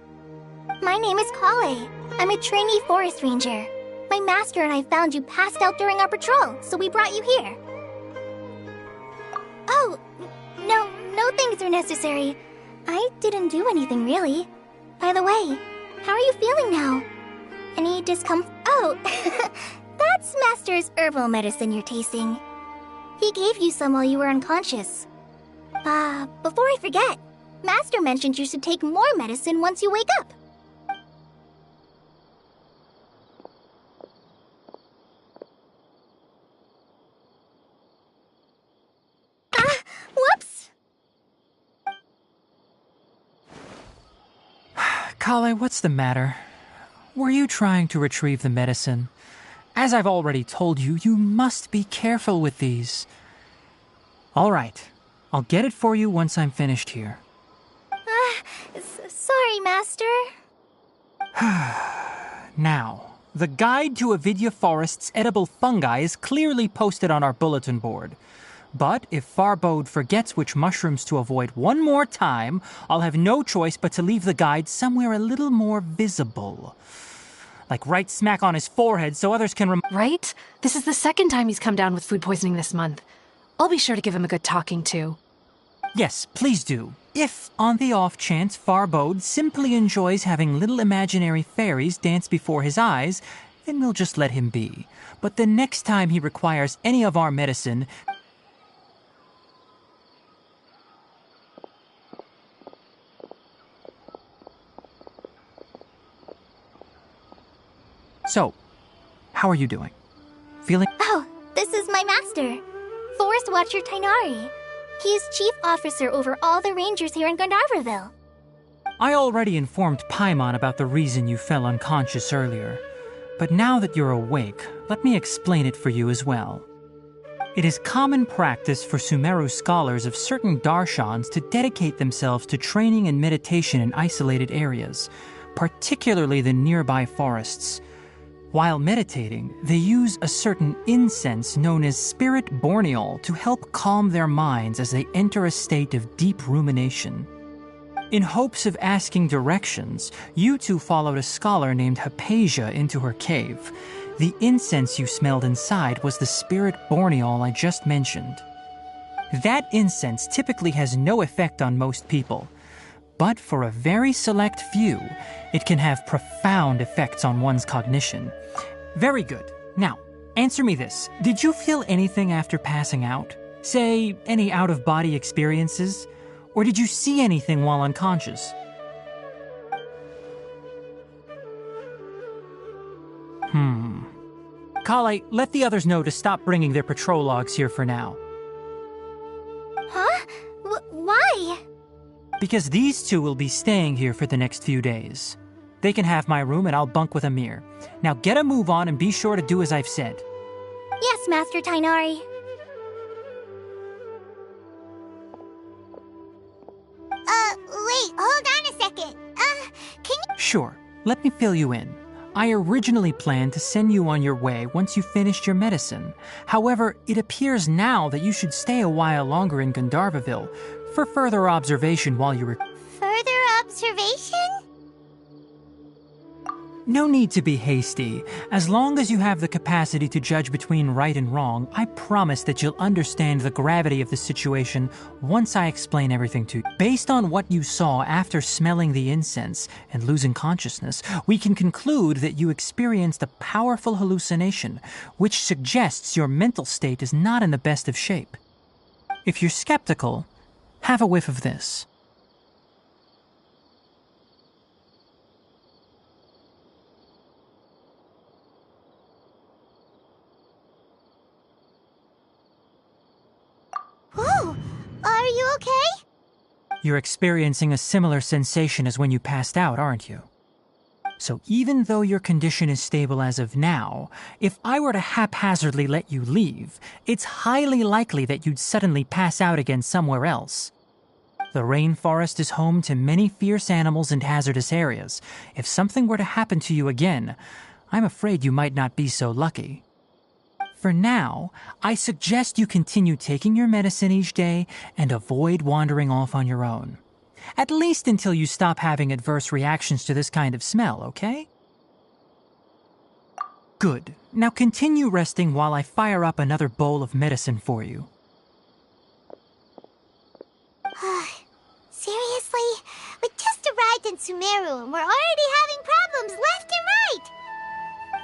My name is Kale. I'm a trainee forest ranger. My master and I found you passed out during our patrol, so we brought you here. Oh, no things are necessary. I didn't do anything really. By the way, how are you feeling now? Any discomfort? Oh, that's Master's herbal medicine you're tasting. He gave you some while you were unconscious. Before I forget, Master mentioned you should take more medicine once you wake up. Whoops! Kale, what's the matter? Were you trying to retrieve the medicine? As I've already told you, you must be careful with these. All right, I'll get it for you once I'm finished here. Sorry, Master. Now, the guide to Avidya Forest's edible fungi is clearly posted on our bulletin board. But if Farbode forgets which mushrooms to avoid one more time, I'll have no choice but to leave the guide somewhere a little more visible. Like right smack on his forehead so others can Right? This is the second time he's come down with food poisoning this month. I'll be sure to give him a good talking to. Yes, please do. If, on the off chance, Farbode simply enjoys having little imaginary fairies dance before his eyes, then we'll just let him be. But the next time he requires any of our medicine... So, how are you doing? Feeling... Oh, this is my master, Forest Watcher Tainari. He is chief officer over all the rangers here in Gandharvaville. I already informed Paimon about the reason you fell unconscious earlier. But now that you're awake, let me explain it for you as well. It is common practice for SUMERU scholars of certain darshans to dedicate themselves to training and meditation in isolated areas, particularly the nearby forests. While meditating, they use a certain incense known as spirit borneol to help calm their minds as they enter a state of deep rumination. In hopes of asking directions, you two followed a scholar named Hypatia into her cave. The incense you smelled inside was the spirit borneol I just mentioned. That incense typically has no effect on most people, but for a very select few, it can have profound effects on one's cognition. Very good. Now, answer me this. Did you feel anything after passing out? Say, any out-of-body experiences? Or did you see anything while unconscious? Kale, let the others know to stop bringing their patrol logs here for now. Huh? Why? Because these two will be staying here for the next few days. They can have my room and I'll bunk with Amir. Now get a move on and be sure to do as I've said. Yes, Master Tainari. Wait, hold on a second. Can you... Sure, let me fill you in. I originally planned to send you on your way once you finished your medicine. However, it appears now that you should stay a while longer in Gandharvaville for further observation while you Further observation? No need to be hasty. As long as you have the capacity to judge between right and wrong, I promise that you'll understand the gravity of the situation once I explain everything to you. Based on what you saw after smelling the incense and losing consciousness, we can conclude that you experienced a powerful hallucination, which suggests your mental state is not in the best of shape. If you're skeptical, have a whiff of this. Whoa! Are you okay? You're experiencing a similar sensation as when you passed out, aren't you? So even though your condition is stable as of now, if I were to haphazardly let you leave, it's highly likely that you'd suddenly pass out again somewhere else. The rainforest is home to many fierce animals and hazardous areas. If something were to happen to you again, I'm afraid you might not be so lucky. For now, I suggest you continue taking your medicine each day and avoid wandering off on your own. At least until you stop having adverse reactions to this kind of smell, okay? Good. Now continue resting while I fire up another bowl of medicine for you. Seriously? We just arrived in SUMERU and we're already having problems left and right!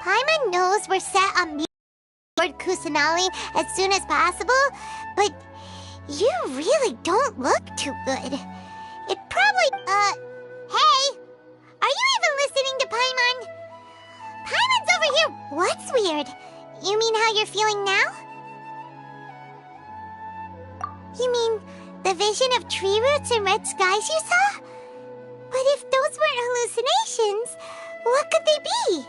Paimon knows we're set on Lord Kusanali as soon as possible, but You really don't look too good. It probably, hey! Are you even listening to Paimon? Paimon's over here. What's weird? You mean how you're feeling now? You mean the vision of tree roots and red skies you saw? But if those weren't hallucinations, what could they be?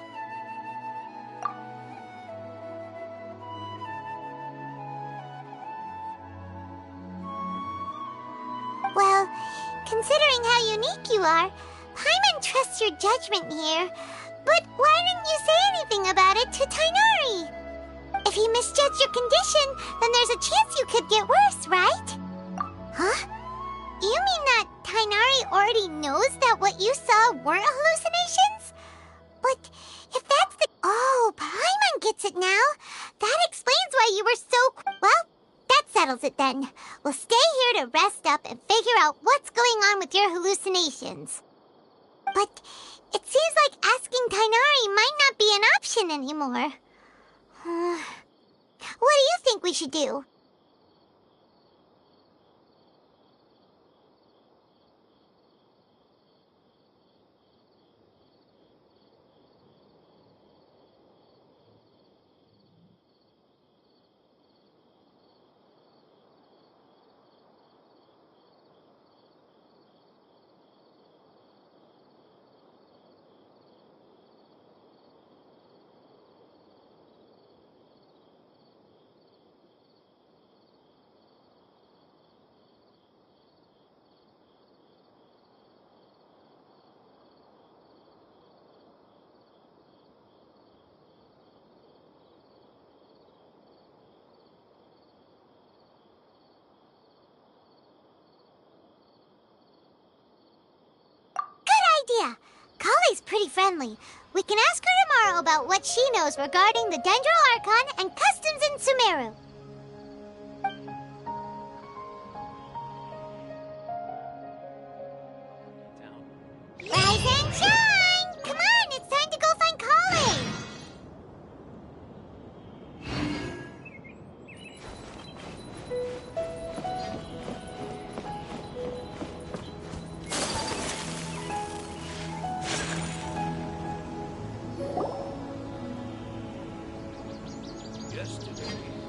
Well, considering how unique you are, Paimon trusts your judgment here. But why didn't you say anything about it to Tighnari? If he misjudged your condition, then there's a chance you could get worse, right? Huh? You mean that Tighnari already knows that what you saw weren't hallucinations? But if that's the... Oh, Paimon gets it now. That explains why you were so... Well, that settles it then. We'll stay here to rest up and figure out what's going on with your hallucinations. But it seems like asking Tighnari might not be an option anymore. What do you think we should do? Idea. Kale's pretty friendly. We can ask her tomorrow about what she knows regarding the Dendral Archon and customs in SUMERU. Rise and shine! Come on, it's time to go find Kale!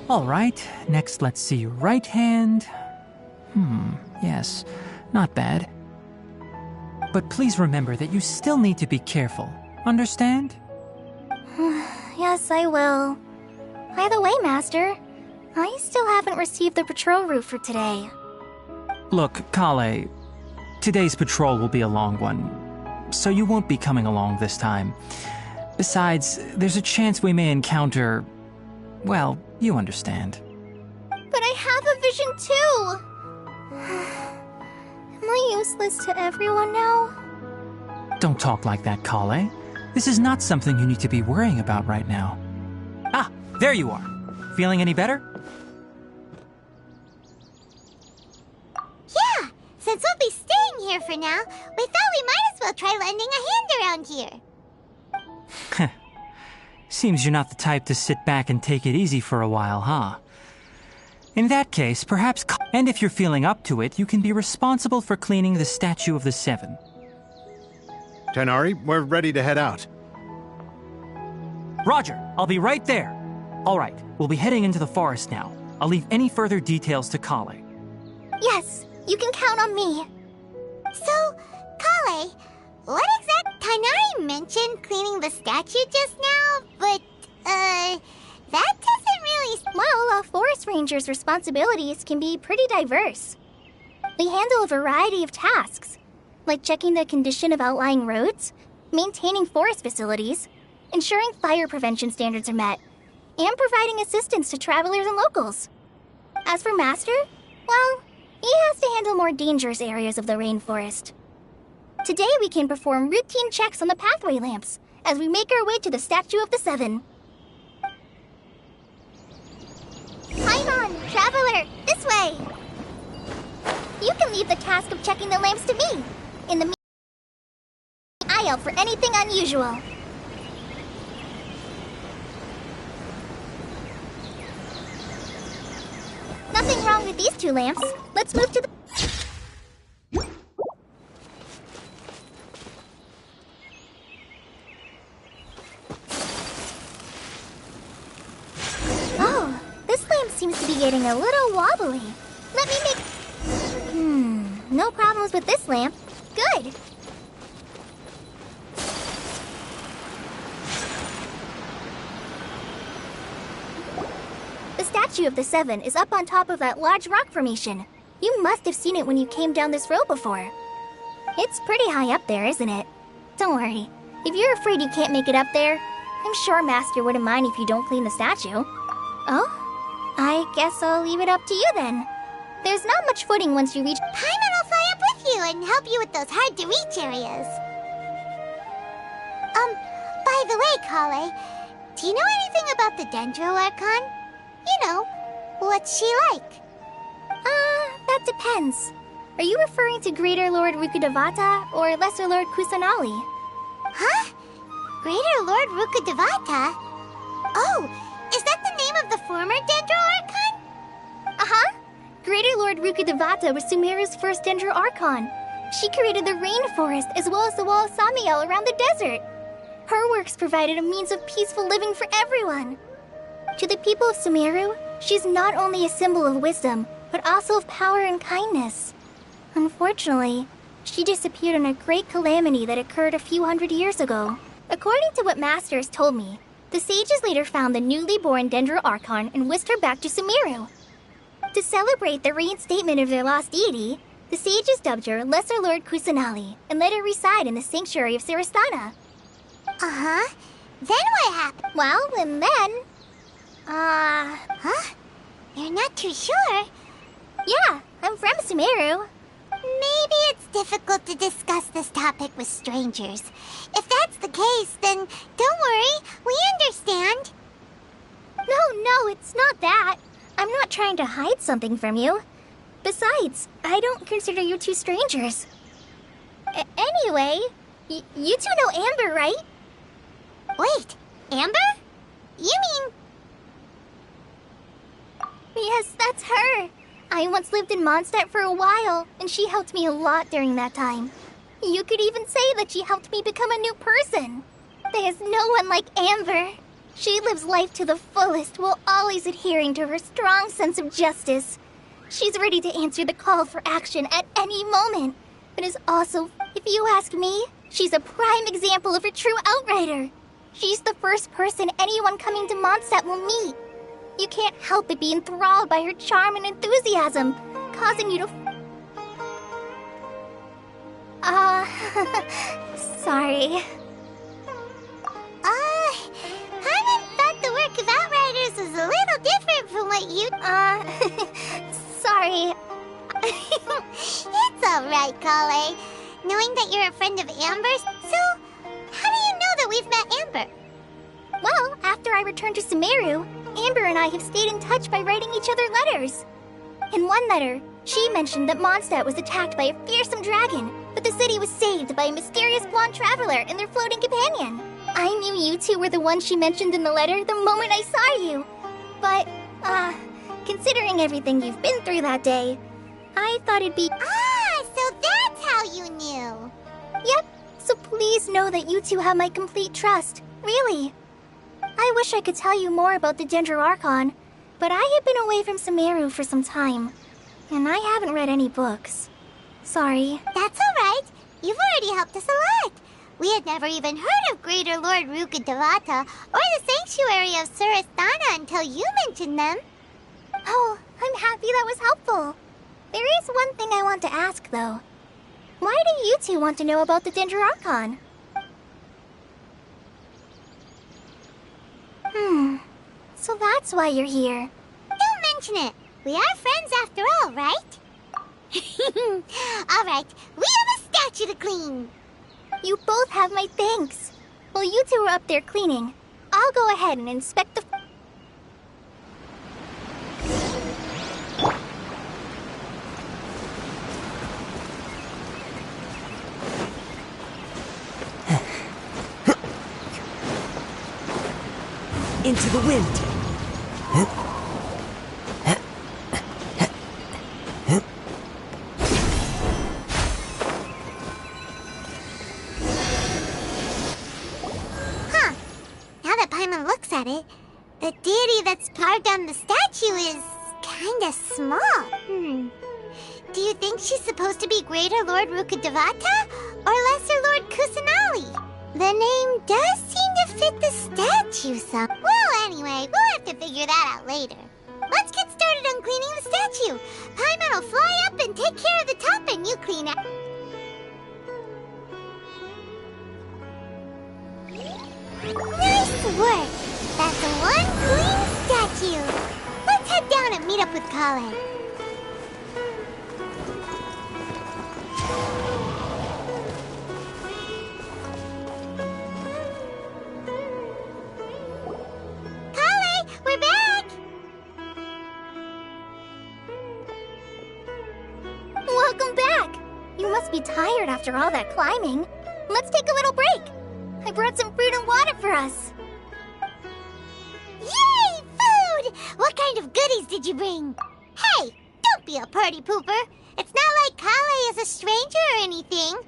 All right, next let's see your right hand. Yes, not bad. But please remember that you still need to be careful. Understand? Yes, I will. By the way, Master, I still haven't received the patrol route for today. Look, Kale, today's patrol will be a long one, so you won't be coming along this time. Besides, there's a chance we may encounter... well, you understand. But I have a vision too! Am I useless to everyone now? Don't talk like that, Kale. This is not something you need to be worrying about right now. Ah, there you are. Feeling any better? Yeah, since we'll be staying here for now, we thought we might as well try lending a hand around here. Seems you're not the type to sit back and take it easy for a while, huh? In that case, perhaps... And if you're feeling up to it, you can be responsible for cleaning the Statue of the Seven. Tighnari, we're ready to head out. Roger, I'll be right there. All right, we'll be heading into the forest now. I'll leave any further details to Kale. Yes, you can count on me. So, Kale, what exactly... Tighnari mentioned cleaning the statue just now, but, that doesn't really... Well, a forest ranger's responsibilities can be pretty diverse. They handle a variety of tasks, like checking the condition of outlying roads, maintaining forest facilities, ensuring fire prevention standards are met, and providing assistance to travelers and locals. As for Master, well, he has to handle more dangerous areas of the rainforest. Today we can perform routine checks on the pathway lamps as we make our way to the Statue of the Seven. Paimon, Traveler, this way! You can leave the task of checking the lamps to me. In the meantime, keep an eye out for anything unusual. Nothing wrong with these two lamps. Let's move to the... Oh, this lamp seems to be getting a little wobbly. Let me make... no problems with this lamp. Good. The statue of the Seven is up on top of that large rock formation. You must have seen it when you came down this road before. It's pretty high up there, isn't it? Don't worry. If you're afraid you can't make it up there, I'm sure Master wouldn't mind if you don't clean the statue. Oh? I guess I'll leave it up to you then. There's not much footing once you reach... Paimon will fly up with you and help you with those hard-to-reach areas. By the way, Kale, do you know anything about the Dendro Archon? You know, what's she like? That depends. Are you referring to Greater Lord Rukkhadevata or Lesser Lord Kusanali? Huh? Greater Lord Rukkhadevata? Oh, is that the name of the former Dendro Archon? Uh-huh. Greater Lord Rukkhadevata was Sumeru's first Dendro Archon. She created the rainforest as well as the wall of Samiel around the desert. Her works provided a means of peaceful living for everyone. To the people of Sumeru, she's not only a symbol of wisdom, but also of power and kindness. Unfortunately, she disappeared in a great calamity that occurred a few hundred years ago. According to what Master has told me, the sages later found the newly born Dendro Archon and whisked her back to Sumeru. To celebrate the reinstatement of their lost deity, the sages dubbed her Lesser Lord Kusanali and let her reside in the sanctuary of Sarastana. Uh-huh. Then what happened? Well, and then... Huh? You're not too sure? Yeah, I'm from Sumeru. Maybe it's difficult to discuss this topic with strangers. If that's the case, then don't worry, we understand. No, it's not that. I'm not trying to hide something from you. Besides, I don't consider you two strangers. Anyway, you two know Amber, right? Wait, Amber? You mean... Yes, that's her. I once lived in Mondstadt for a while, and she helped me a lot during that time. You could even say that she helped me become a new person. There's no one like Amber. She lives life to the fullest while always adhering to her strong sense of justice. She's ready to answer the call for action at any moment, but is also, if you ask me, she's a prime example of a true outrider. She's the first person anyone coming to Mondstadt will meet. You can't help but be enthralled by her charm and enthusiasm, causing you to... sorry. Paimon thought the work of Outriders was a little different from what you... sorry. It's alright, Kale. Knowing that you're a friend of Amber's, so how do you know that we've met Amber? Well, after I returned to Sumeru, Amber and I have stayed in touch by writing each other letters. In one letter, she mentioned that Mondstadt was attacked by a fearsome dragon, but the city was saved by a mysterious blonde traveler and their floating companion. I knew you two were the ones she mentioned in the letter the moment I saw you. But, considering everything you've been through that day, I thought it'd be... So that's how you knew. Yep, so please know that you two have my complete trust, really. I wish I could tell you more about the Dendro Archon, but I have been away from Sumeru for some time, and I haven't read any books. Sorry. That's alright. You've already helped us a lot. We had never even heard of Greater Lord Rukkhadevata or the Sanctuary of Sarastana until you mentioned them. Oh, I'm happy that was helpful. There is one thing I want to ask, though. Why do you two want to know about the Dendro Archon? So that's why you're here. Don't mention it. We are friends after all, right? Alright, we have a statue to clean. You both have my thanks. While you two are up there cleaning, I'll go ahead and inspect the... Into the wind. Paimon looks at it, the deity that's carved on the statue is kinda small. Do you think she's supposed to be Greater Lord Rukkhadevata or Lesser Lord Kusanali? The name does seem to fit the statue some. Well, anyway, we'll have to figure that out later. Let's get started on cleaning the statue. Paimon will fly up and take care of the top and you clean it. Nice work! That's one clean statue. Let's head down and meet up with Kale. Kale, we're back! Welcome back! You must be tired after all that climbing. Let's take a little break. I brought some fruit and water for us. Yay! Food! What kind of goodies did you bring? Hey, don't be a party pooper. It's not like Kale is a stranger or anything.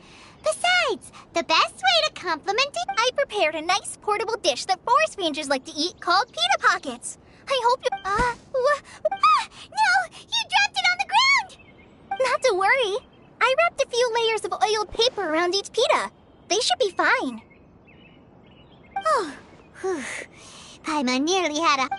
Besides, the best way to compliment it... I prepared a nice portable dish that forest rangers like to eat called pita pockets. I hope you... No! You dropped it on the ground! Not to worry. I wrapped a few layers of oiled paper around each pita. They should be fine. Oh, whew. Paimon nearly had a...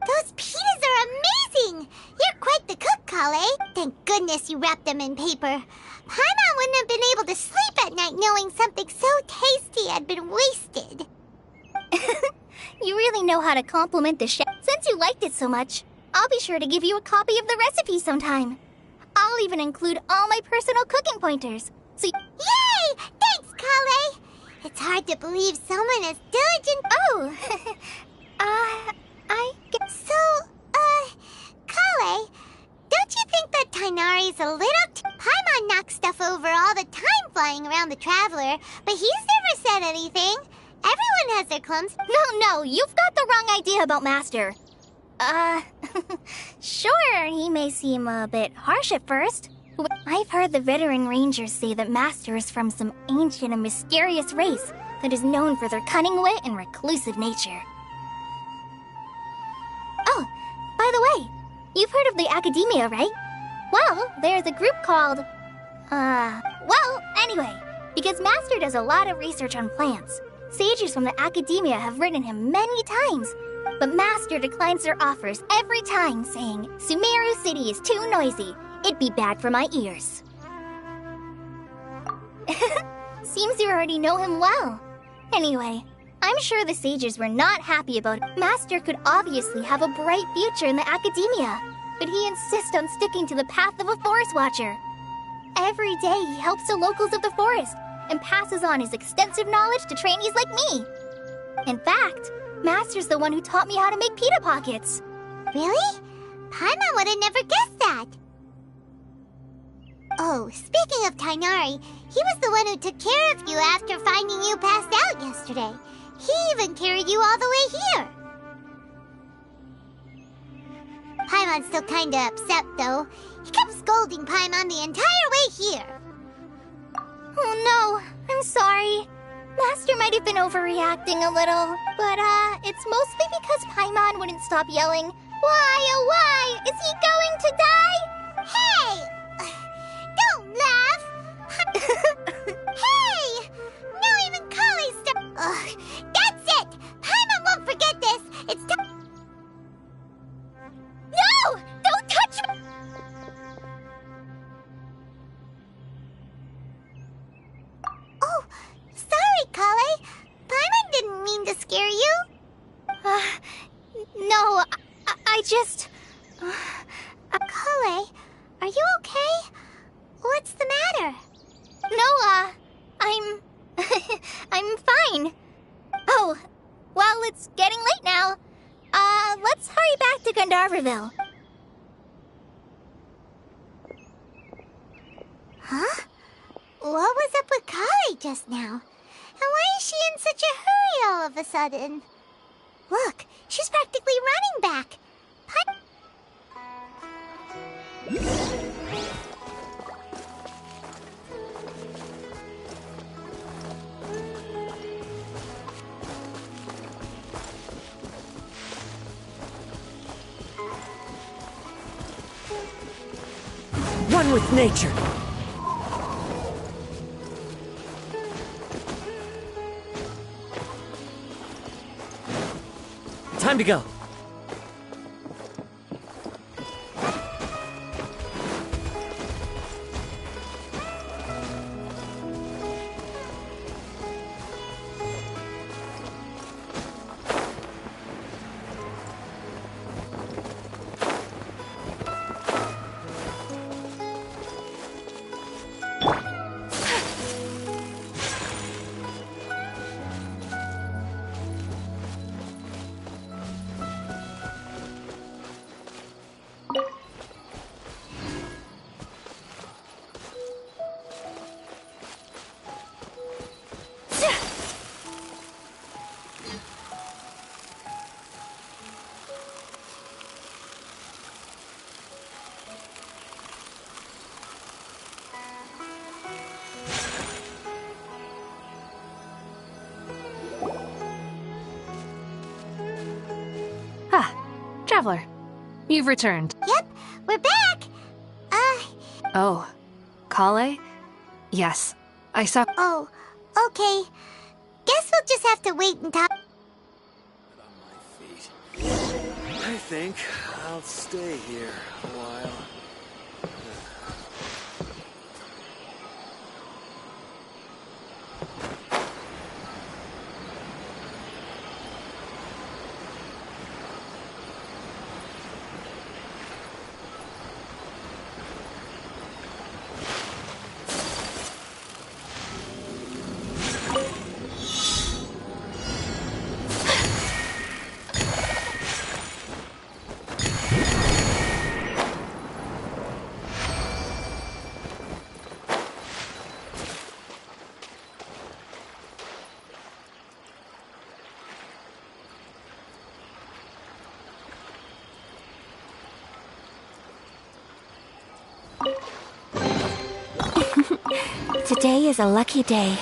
Those pitas are amazing! You're quite the cook, Kale. Thank goodness you wrapped them in paper. Paimon wouldn't have been able to sleep at night knowing something so tasty had been wasted. You really know how to compliment the chef. Since you liked it so much, I'll be sure to give you a copy of the recipe sometime. I'll even include all my personal cooking pointers. So Yay! Thanks, Kale! It's hard to believe someone as diligent... Oh! I guess... So, Kale, don't you think that Tighnari's a little... Paimon knocks stuff over all the time flying around the Traveler, but he's never said anything. Everyone has their clumps. No, you've got the wrong idea about Master. Sure, he may seem a bit harsh at first. I've heard the veteran rangers say that Master is from some ancient and mysterious race that is known for their cunning wit and reclusive nature. Oh, by the way, you've heard of the Academia, right? Well, there's a group called... Well, anyway, because Master does a lot of research on plants, sages from the Academia have written him many times, but Master declines their offers every time, saying, Sumeru City is too noisy. It'd be bad for my ears. Seems you already know him well. Anyway, I'm sure the sages were not happy about it. Master could obviously have a bright future in the Academia, but he insists on sticking to the path of a forest watcher. Every day he helps the locals of the forest and passes on his extensive knowledge to trainees like me. In fact, Master's the one who taught me how to make pita pockets. Really? Paimon would have never guessed that. Oh, speaking of Tighnari, he was the one who took care of you after finding you passed out yesterday. He even carried you all the way here. Paimon's still kinda upset, though. He kept scolding Paimon the entire way here. Oh no, I'm sorry. Master might have been overreacting a little, but it's mostly because Paimon wouldn't stop yelling, "Why, oh why? Is he going to die?" Hey! Don't laugh! Hey! Now even Kale's that's it! Paimon won't forget this! It's time... No! Don't touch me! Oh, sorry, Kale. Paimon didn't mean to scare you. No, I just... Kale, are you okay? What's the matter? No, I'm fine. Oh, well, it's getting late now. Let's hurry back to Gandharvaville. Huh? What was up with Kale just now? And why is she in such a hurry all of a sudden? Look, she's practically running back. One with nature. Time to go. Traveler, you've returned. Yep, we're back! Oh, Kale? Yes, I saw... Oh, okay. Guess we'll just have to wait and talk. On my feet. I think I'll stay here a while. Today is a lucky day.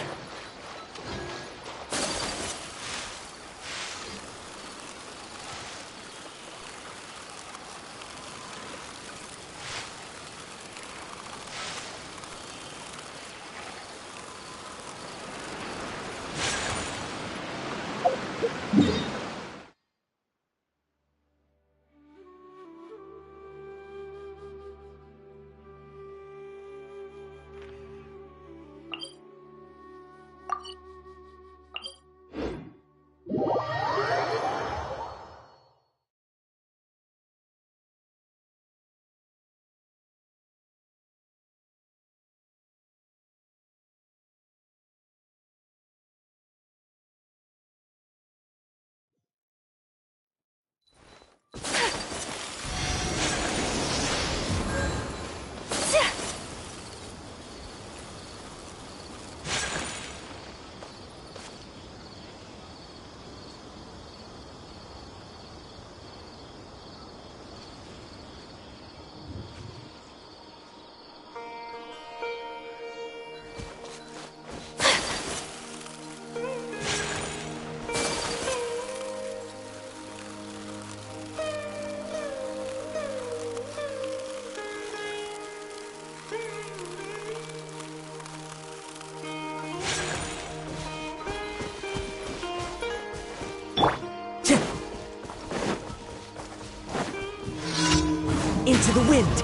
Into the wind.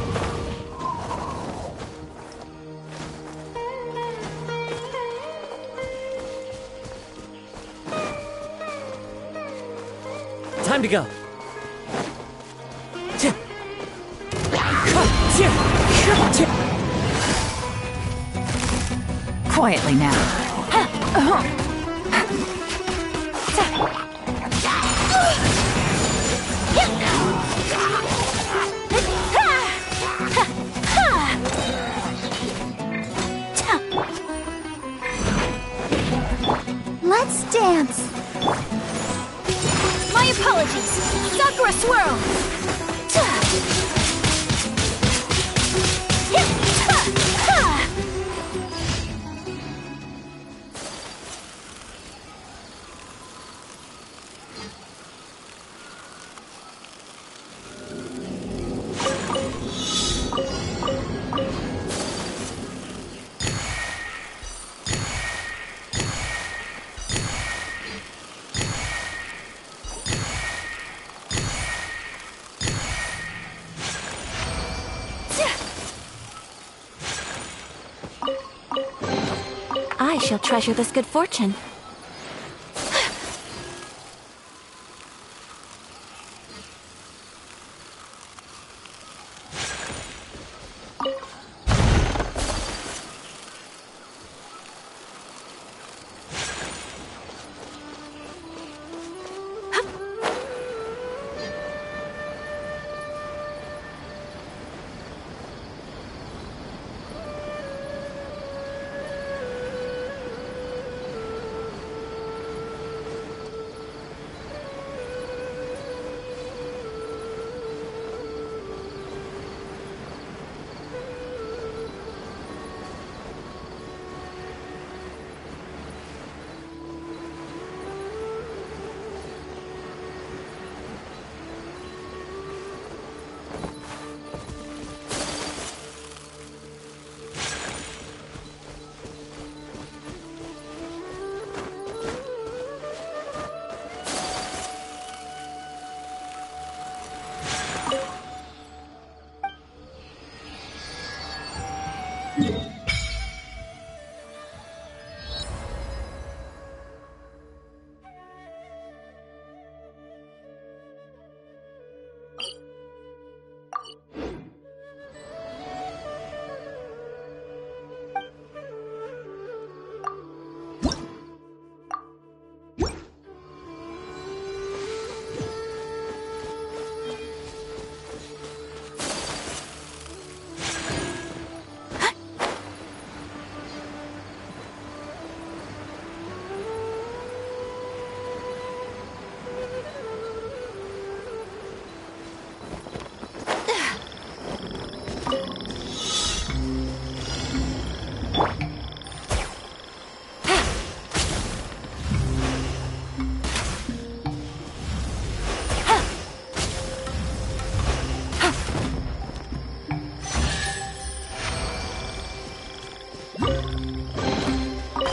Time to go. Quietly now. Let's dance. My apologies. Sakura swirl. I shall treasure this good fortune.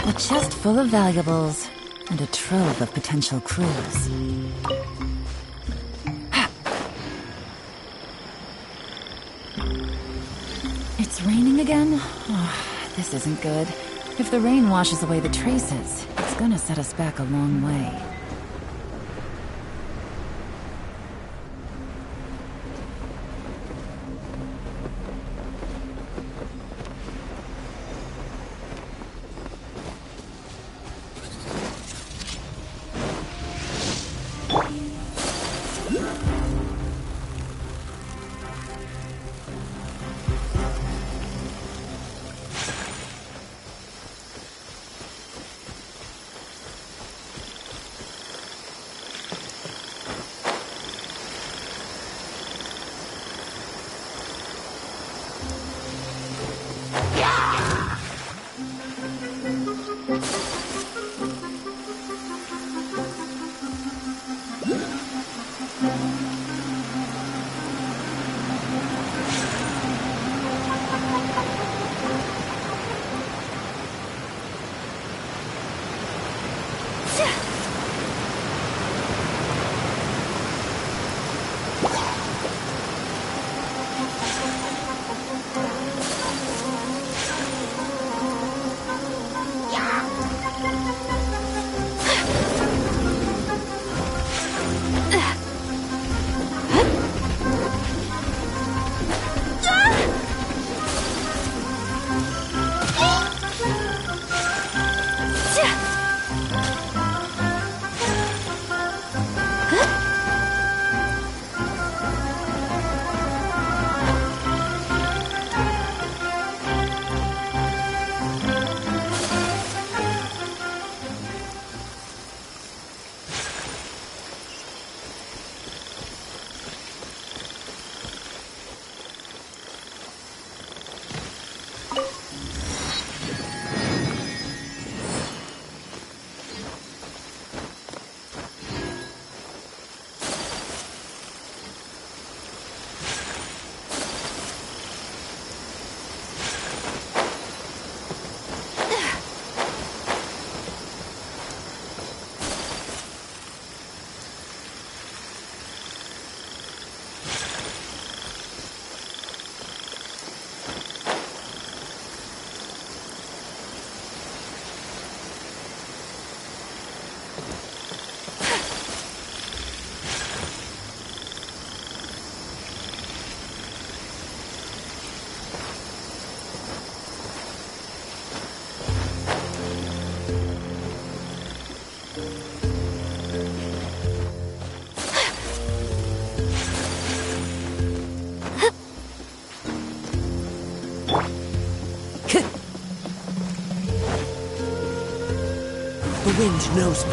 A chest full of valuables, and a trove of potential clues. It's raining again? Oh, this isn't good. If the rain washes away the traces, it's gonna set us back a long way. wind knows me.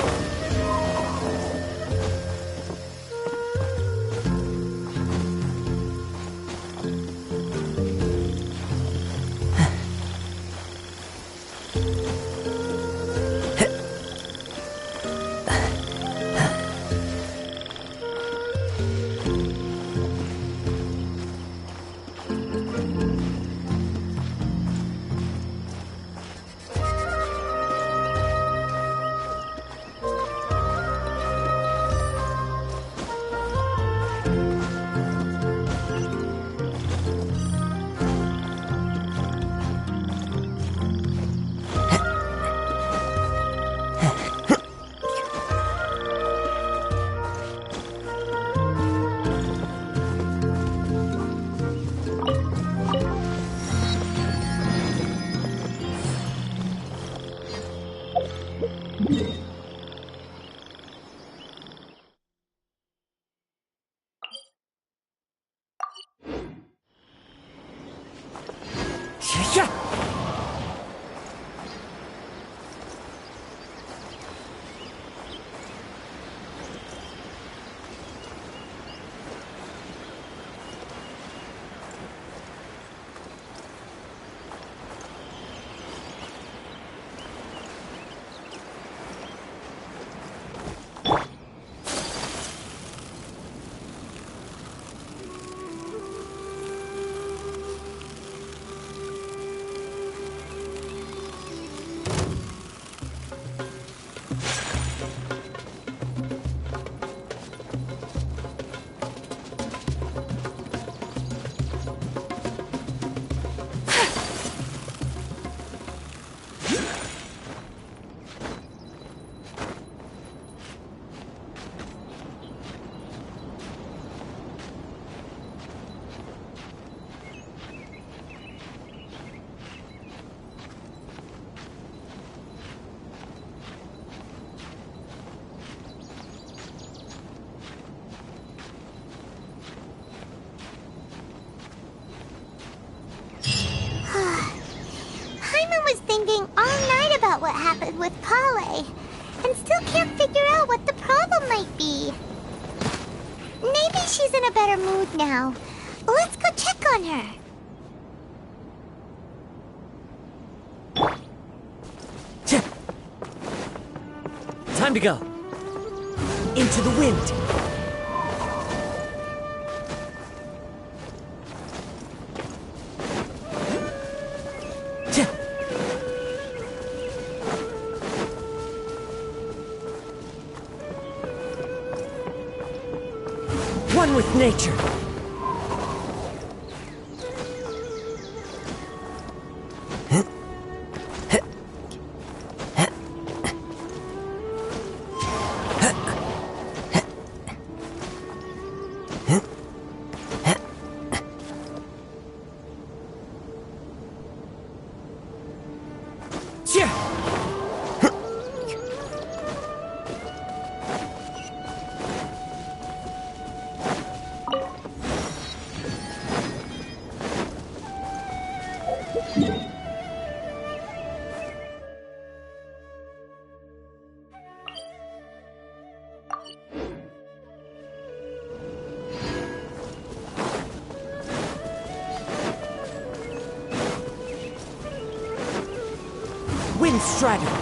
What happened with Pale, and still can't figure out what the problem might be. Maybe she's in a better mood now. Let's go check on her. Time to go. Into the wind. One with nature. Wind Strider.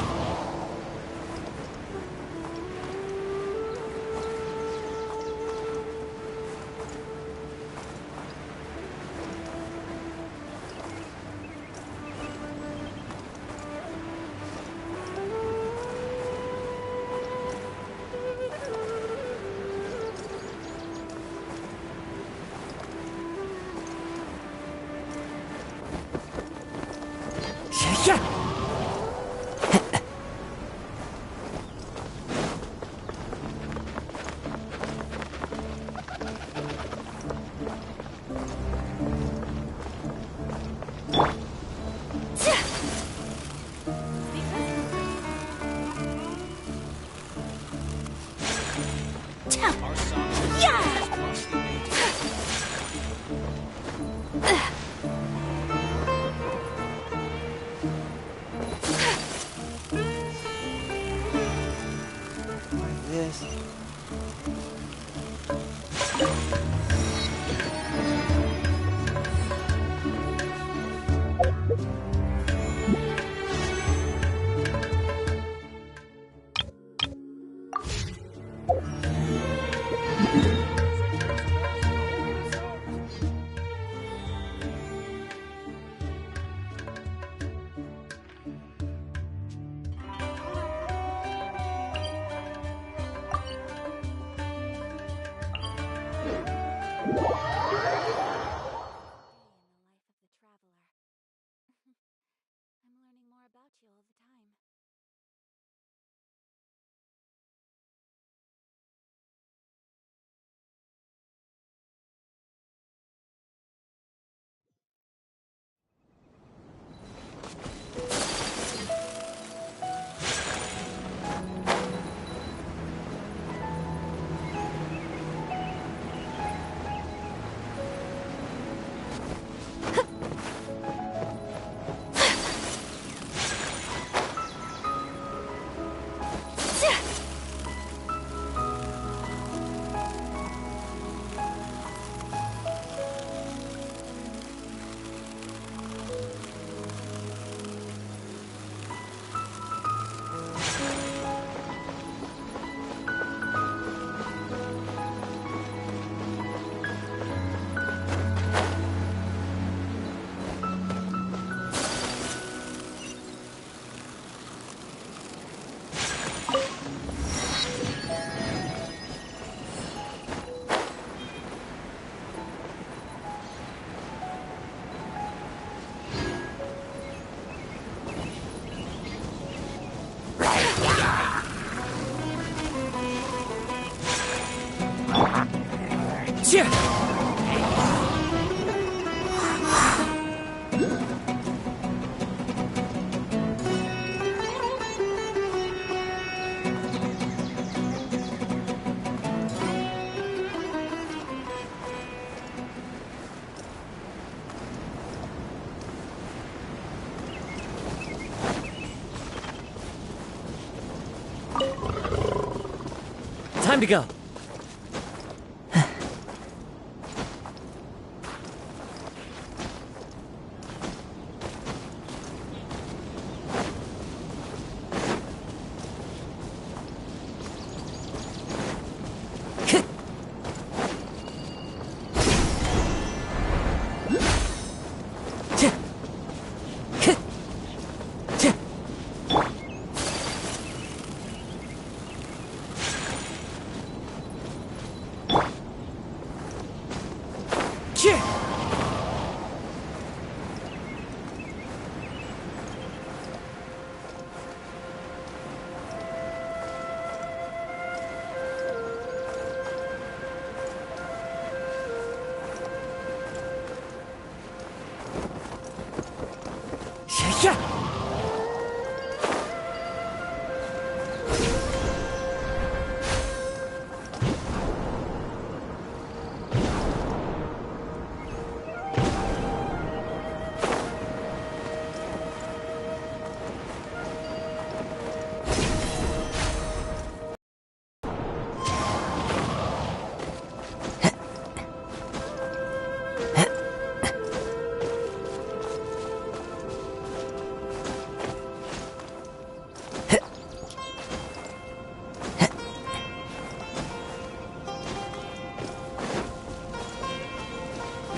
Time to go.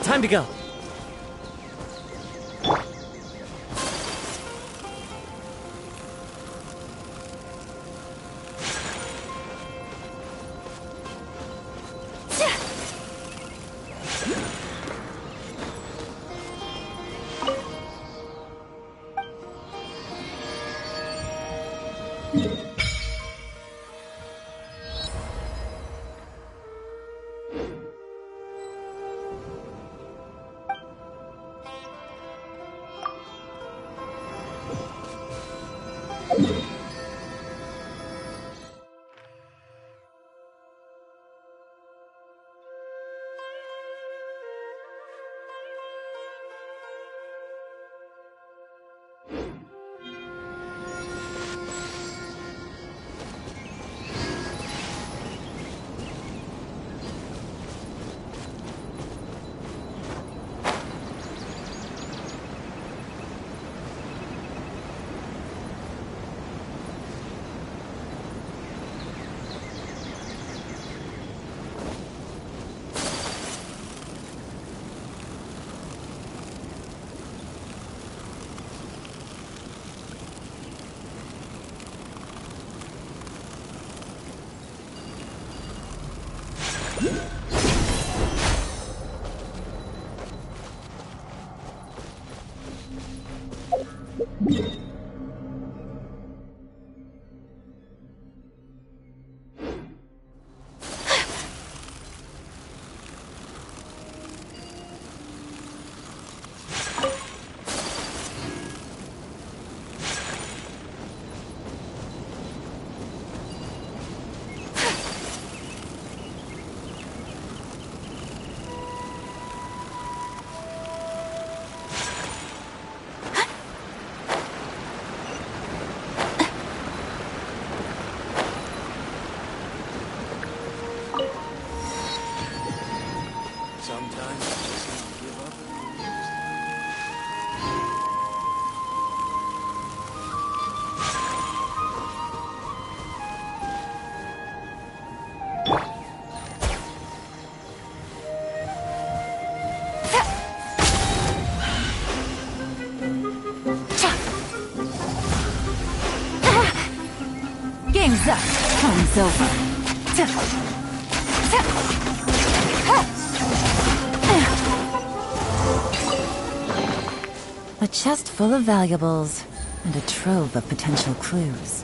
Time to go. Sometimes you just need to give up and be used. Game's up. Time's over. A chest full of valuables and a trove of potential clues.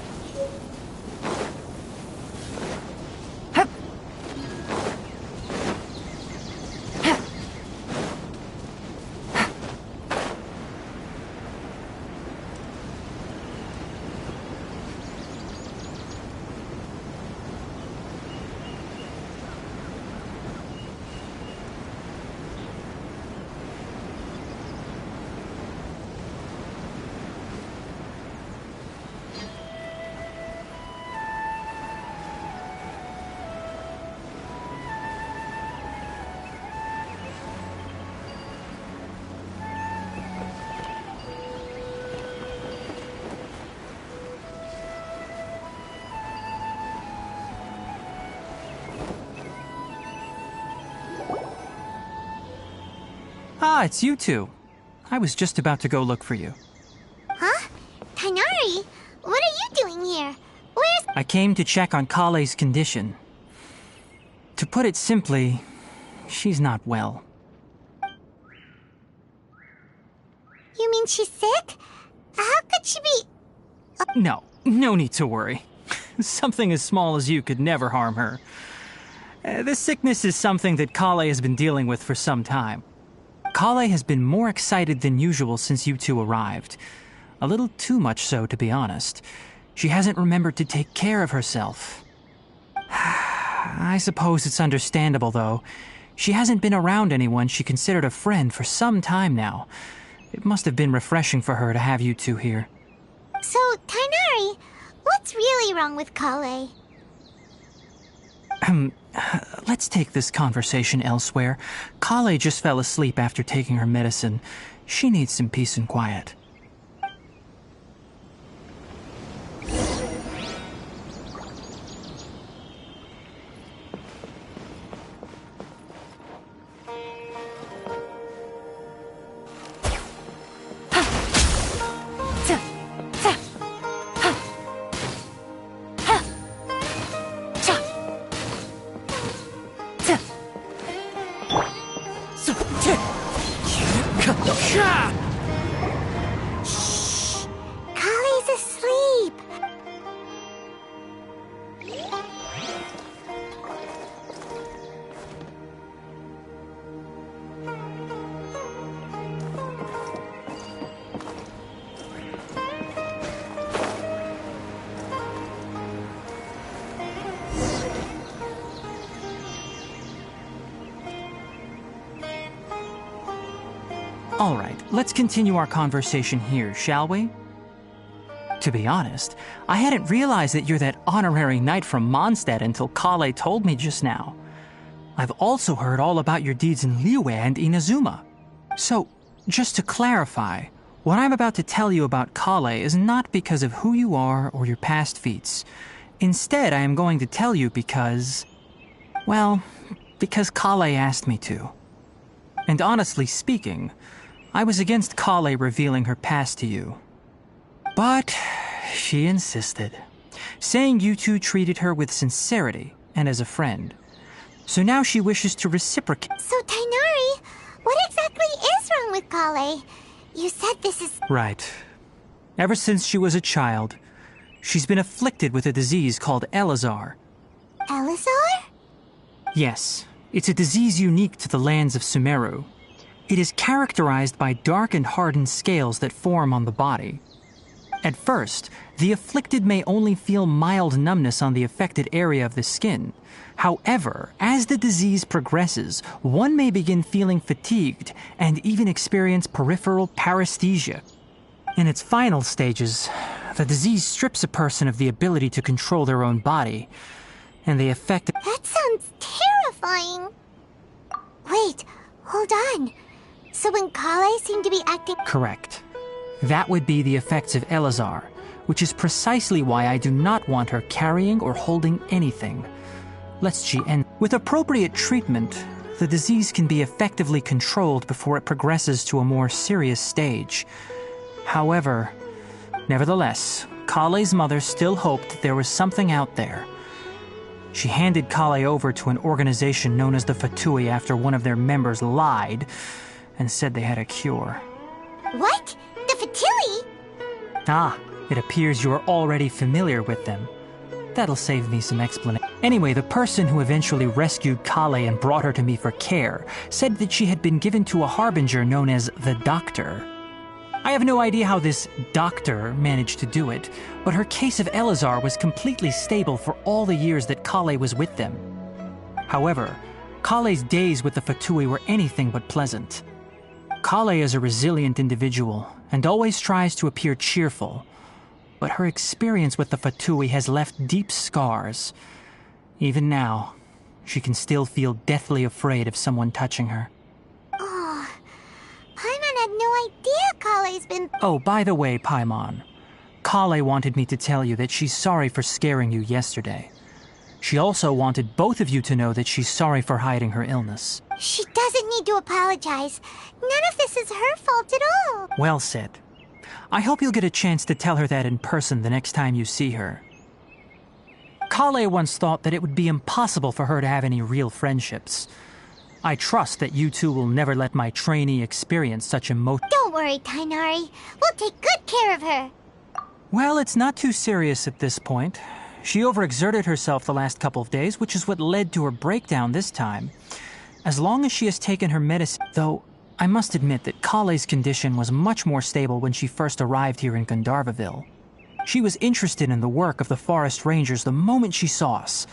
Ah, it's you two. I was just about to go look for you. Huh? Tighnari, what are you doing here? Where's... I came to check on Kale's condition. To put it simply, she's not well. You mean she's sick? How could she be... No need to worry. Something as small as you could never harm her. This sickness is something that Kale has been dealing with for some time. Kale has been more excited than usual since you two arrived. A little too much so, to be honest. She hasn't remembered to take care of herself. I suppose it's understandable, though. She hasn't been around anyone she considered a friend for some time now. It must have been refreshing for her to have you two here. So, Tighnari, what's really wrong with Kale? Let's take this conversation elsewhere. Kale just fell asleep after taking her medicine. She needs some peace and quiet. Shh! Kale's asleep! All right, let's continue our conversation here, shall we? To be honest, I hadn't realized that you're that honorary knight from Mondstadt until Kale told me just now. I've also heard all about your deeds in Liyue and Inazuma. So, just to clarify, what I'm about to tell you about Kale is not because of who you are or your past feats. Instead, I am going to tell you because... well, because Kale asked me to. And honestly speaking, I was against Kale revealing her past to you. But she insisted, saying you two treated her with sincerity and as a friend. So now she wishes to reciprocate. So, Tighnari, what exactly is wrong with Kale? You said this is... Right. Ever since she was a child, she's been afflicted with a disease called Elazar. Elazar? Yes, it's a disease unique to the lands of SUMERU. It is characterized by dark and hardened scales that form on the body. At first, the afflicted may only feel mild numbness on the affected area of the skin. However, as the disease progresses, one may begin feeling fatigued and even experience peripheral paresthesia. In its final stages, the disease strips a person of the ability to control their own body, and the effect... That sounds terrifying. Wait, hold on. So when Kale seemed to be acting... Correct. That would be the effects of Elazar, which is precisely why I do not want her carrying or holding anything. Lest she end... With appropriate treatment, the disease can be effectively controlled before it progresses to a more serious stage. However, nevertheless, Kale's mother still hoped there was something out there. She handed Kale over to an organization known as the Fatui after one of their members lied and said they had a cure. What? The Fatui? Ah, it appears you are already familiar with them. That'll save me some explanation. Anyway, the person who eventually rescued Kale and brought her to me for care said that she had been given to a harbinger known as the Doctor. I have no idea how this doctor managed to do it, but her case of Elazar was completely stable for all the years that Kale was with them. However, Kale's days with the Fatui were anything but pleasant. Kale is a resilient individual and always tries to appear cheerful, but her experience with the Fatui has left deep scars. Even now, she can still feel deathly afraid of someone touching her. Oh, Paimon had no idea Kale's been... Oh, by the way, Paimon, Kale wanted me to tell you that she's sorry for scaring you yesterday. She also wanted both of you to know that she's sorry for hiding her illness. She doesn't need to apologize. None of this is her fault at all. Well said. I hope you'll get a chance to tell her that in person the next time you see her. Kale once thought that it would be impossible for her to have any real friendships. I trust that you two will never let my trainee experience such emotion. Don't worry, Tainari. We'll take good care of her. Well, it's not too serious at this point. She overexerted herself the last couple of days, which is what led to her breakdown this time. As long as she has taken her medicine... Though, I must admit that Kale's condition was much more stable when she first arrived here in Gandharvaville. She was interested in the work of the forest rangers the moment she saw us.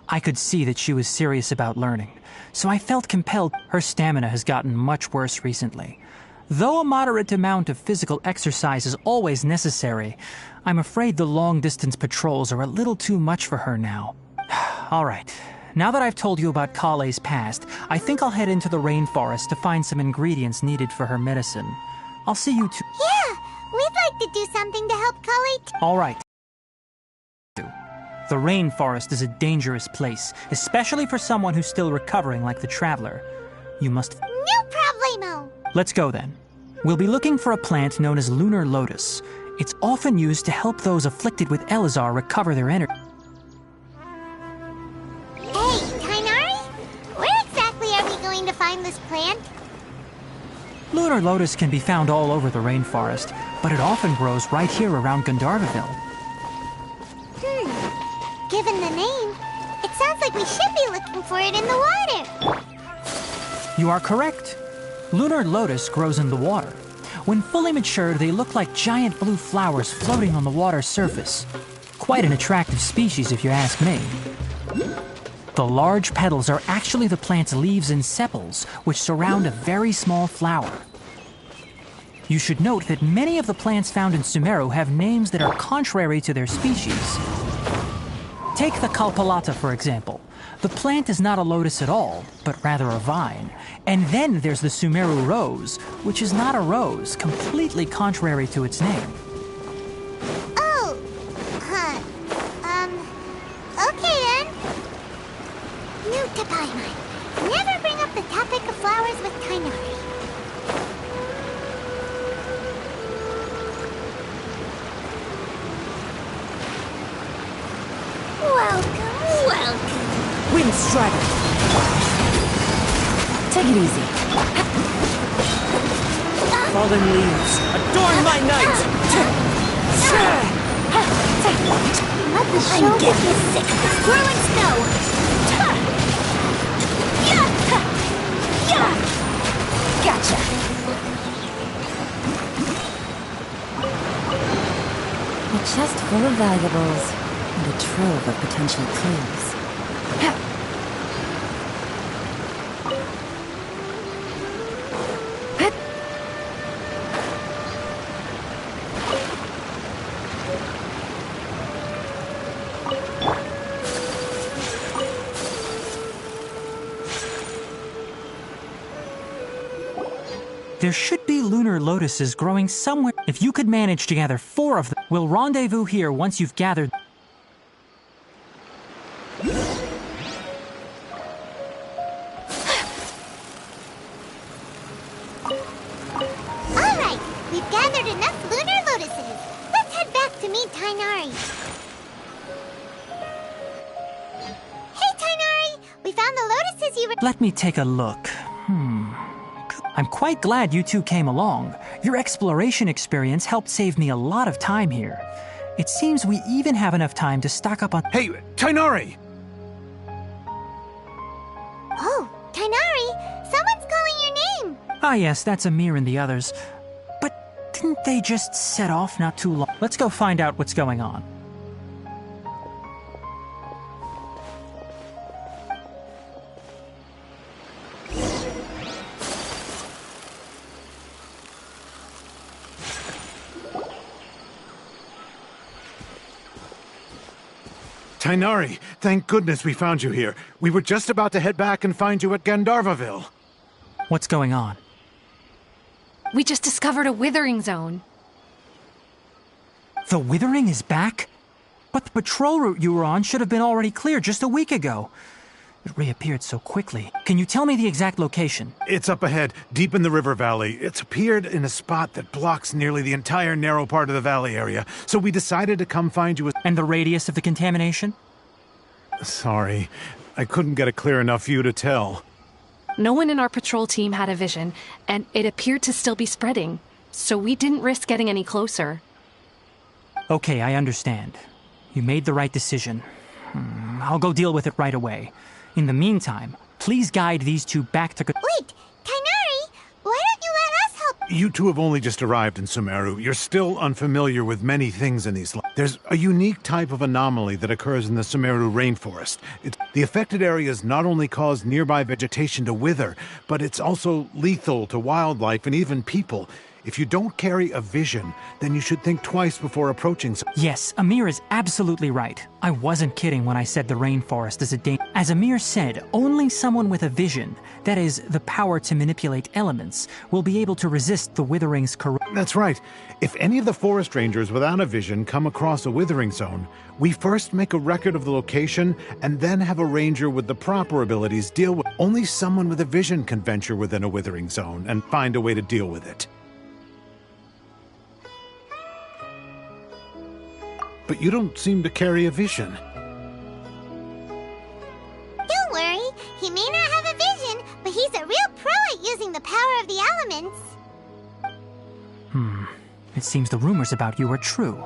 I could see that she was serious about learning, so I felt compelled. Her stamina has gotten much worse recently. Though a moderate amount of physical exercise is always necessary, I'm afraid the long-distance patrols are a little too much for her now. All right, now that I've told you about Kale's past, I think I'll head into the rainforest to find some ingredients needed for her medicine. I'll see you two. Yeah, we'd like to do something to help Kale. All right. The rainforest is a dangerous place, especially for someone who's still recovering like the Traveler. You must... No problemo! Let's go then. We'll be looking for a plant known as lunar lotus. It's often used to help those afflicted with Elazar recover their energy. Hey, Tainari? Where exactly are we going to find this plant? Lunar lotus can be found all over the rainforest, but it often grows right here around Gandharvaville. Given the name, it sounds like we should be looking for it in the water. You are correct. Lunar lotus grows in the water. When fully matured, they look like giant blue flowers floating on the water's surface. Quite an attractive species, if you ask me. The large petals are actually the plant's leaves and sepals, which surround a very small flower. You should note that many of the plants found in SUMERU have names that are contrary to their species. Take the Kalpalata, for example. The plant is not a lotus at all, but rather a vine. And then there's the SUMERU rose, which is not a rose, completely contrary to its name. Oh, okay then. Note to Paimon. Never bring up the topic of flowers with Tainari. Welcome. Wind Strider! Take it easy. Fallen leaves, adorn my night! You get me sick of this whirling snow! Gotcha. A chest full of valuables and a trove of potential clues. There should be lunar lotuses growing somewhere. If you could manage to gather 4 of them, we'll rendezvous here once you've gathered. Alright, we've gathered enough lunar lotuses. Let's head back to meet Tainari. Hey Tainari, we found the lotuses you were— Let me take a look. I'm quite glad you two came along. Your exploration experience helped save me a lot of time here. It seems we even have enough time to stock up on— Hey, Tainari! Oh, Tainari, someone's calling your name. Ah yes, that's Amir and the others. But didn't they just set off not too long? Let's go find out what's going on. Tainari, thank goodness we found you here. We were just about to head back and find you at Gandharvaville. What's going on? We just discovered a withering zone. The Withering is back? But the patrol route you were on should have been already clear just a week ago. It reappeared so quickly. Can you tell me the exact location? It's up ahead, deep in the river valley. It's appeared in a spot that blocks nearly the entire narrow part of the valley area, so we decided to come find you. And the radius of the contamination? Sorry, I couldn't get a clear enough view to tell. No one in our patrol team had a vision, and it appeared to still be spreading, so we didn't risk getting any closer. Okay, I understand. You made the right decision. I'll go deal with it right away. In the meantime, please guide these two back to— Wait, Tainari, why don't you let us help? You two have only just arrived in SUMERU. You're still unfamiliar with many things in these There's a unique type of anomaly that occurs in the SUMERU rainforest. The affected areas not only cause nearby vegetation to wither, but it's also lethal to wildlife and even people. If you don't carry a vision, then you should think twice before approaching. Yes, Amir is absolutely right. I wasn't kidding when I said the rainforest is a danger. As Amir said, only someone with a vision, that is, the power to manipulate elements, will be able to resist the Withering's corruption. That's right. If any of the forest rangers without a vision come across a withering zone, we first make a record of the location and then have a ranger with the proper abilities deal with. Only someone with a vision can venture within a withering zone and find a way to deal with it. But you don't seem to carry a vision. Don't worry, he may not have a vision, but he's a real pro at using the power of the elements. It seems the rumors about you are true.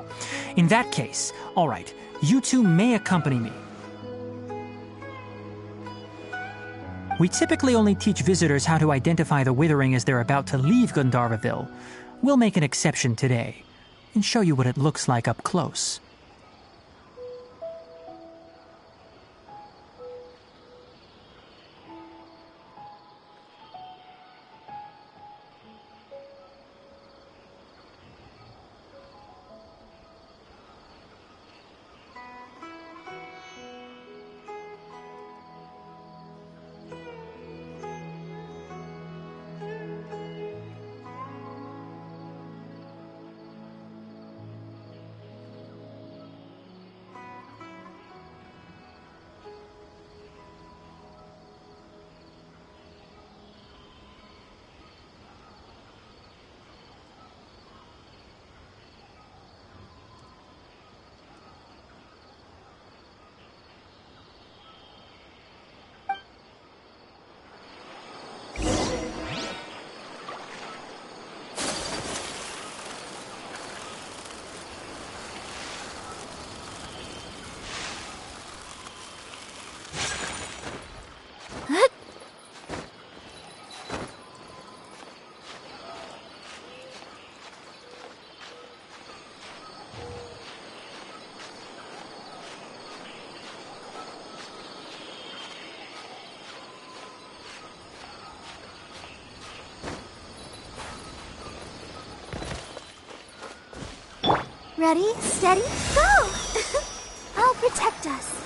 In that case, all right, you two may accompany me. We typically only teach visitors how to identify the Withering as they're about to leave Gandharvaville. We'll make an exception today and show you what it looks like up close. Ready, steady, go! I'll protect us.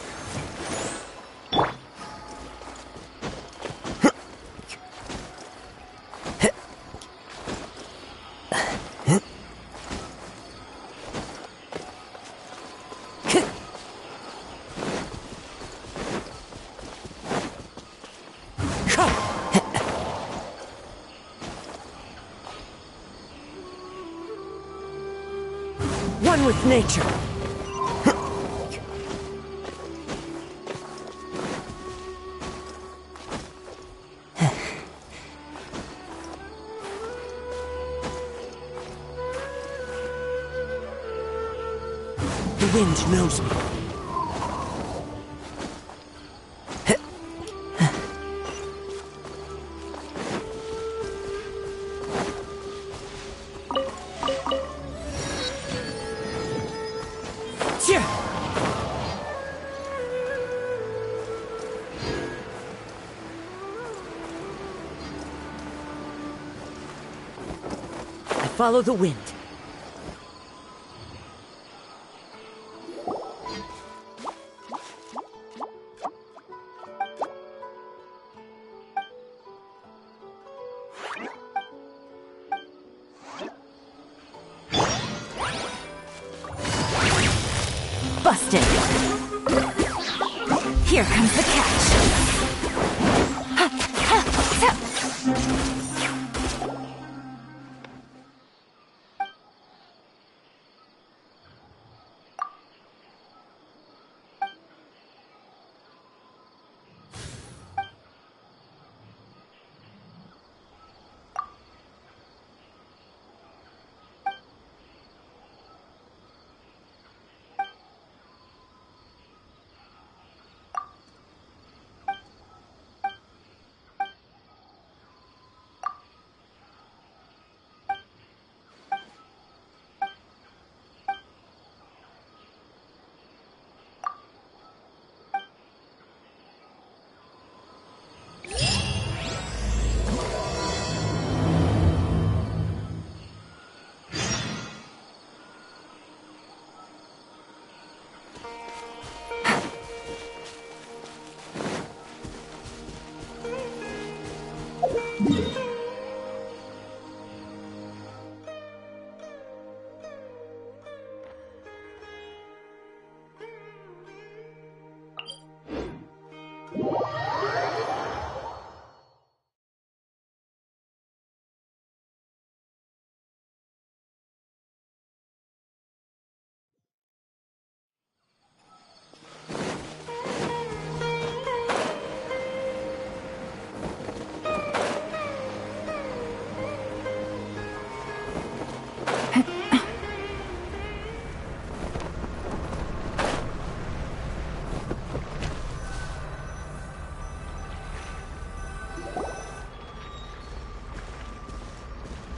One with nature. The wind knows me. Follow the wind. Busted. Here comes the catch.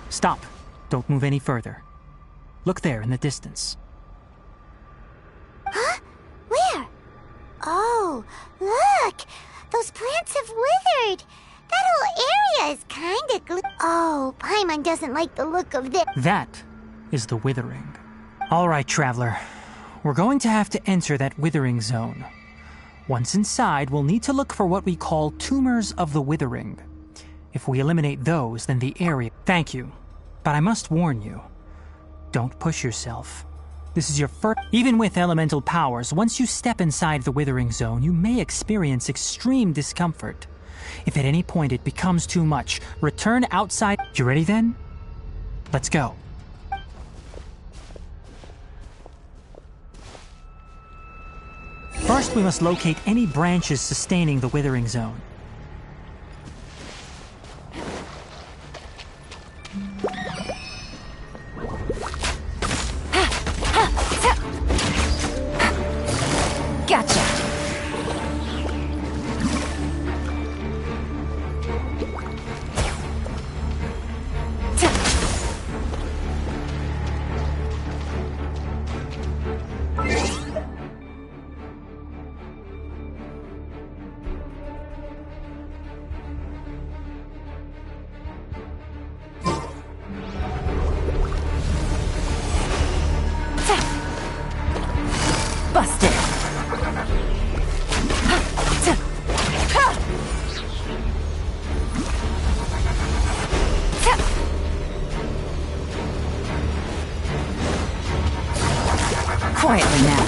Stop. Don't move any further. Look there in the distance. Huh? Where? Oh, look! Those plants have withered! That whole area is kinda Oh, Paimon doesn't like the look of this. That is the withering. All right, traveler. We're going to have to enter that withering zone. Once inside, we'll need to look for what we call tumors of the withering. If we eliminate those, then the area... Thank you. But I must warn you. Don't push yourself. This is your first... Even with elemental powers, once you step inside the withering zone, you may experience extreme discomfort. If at any point it becomes too much, return outside... You ready then? Let's go. First, we must locate any branches sustaining the withering zone. Gotcha. Quietly now.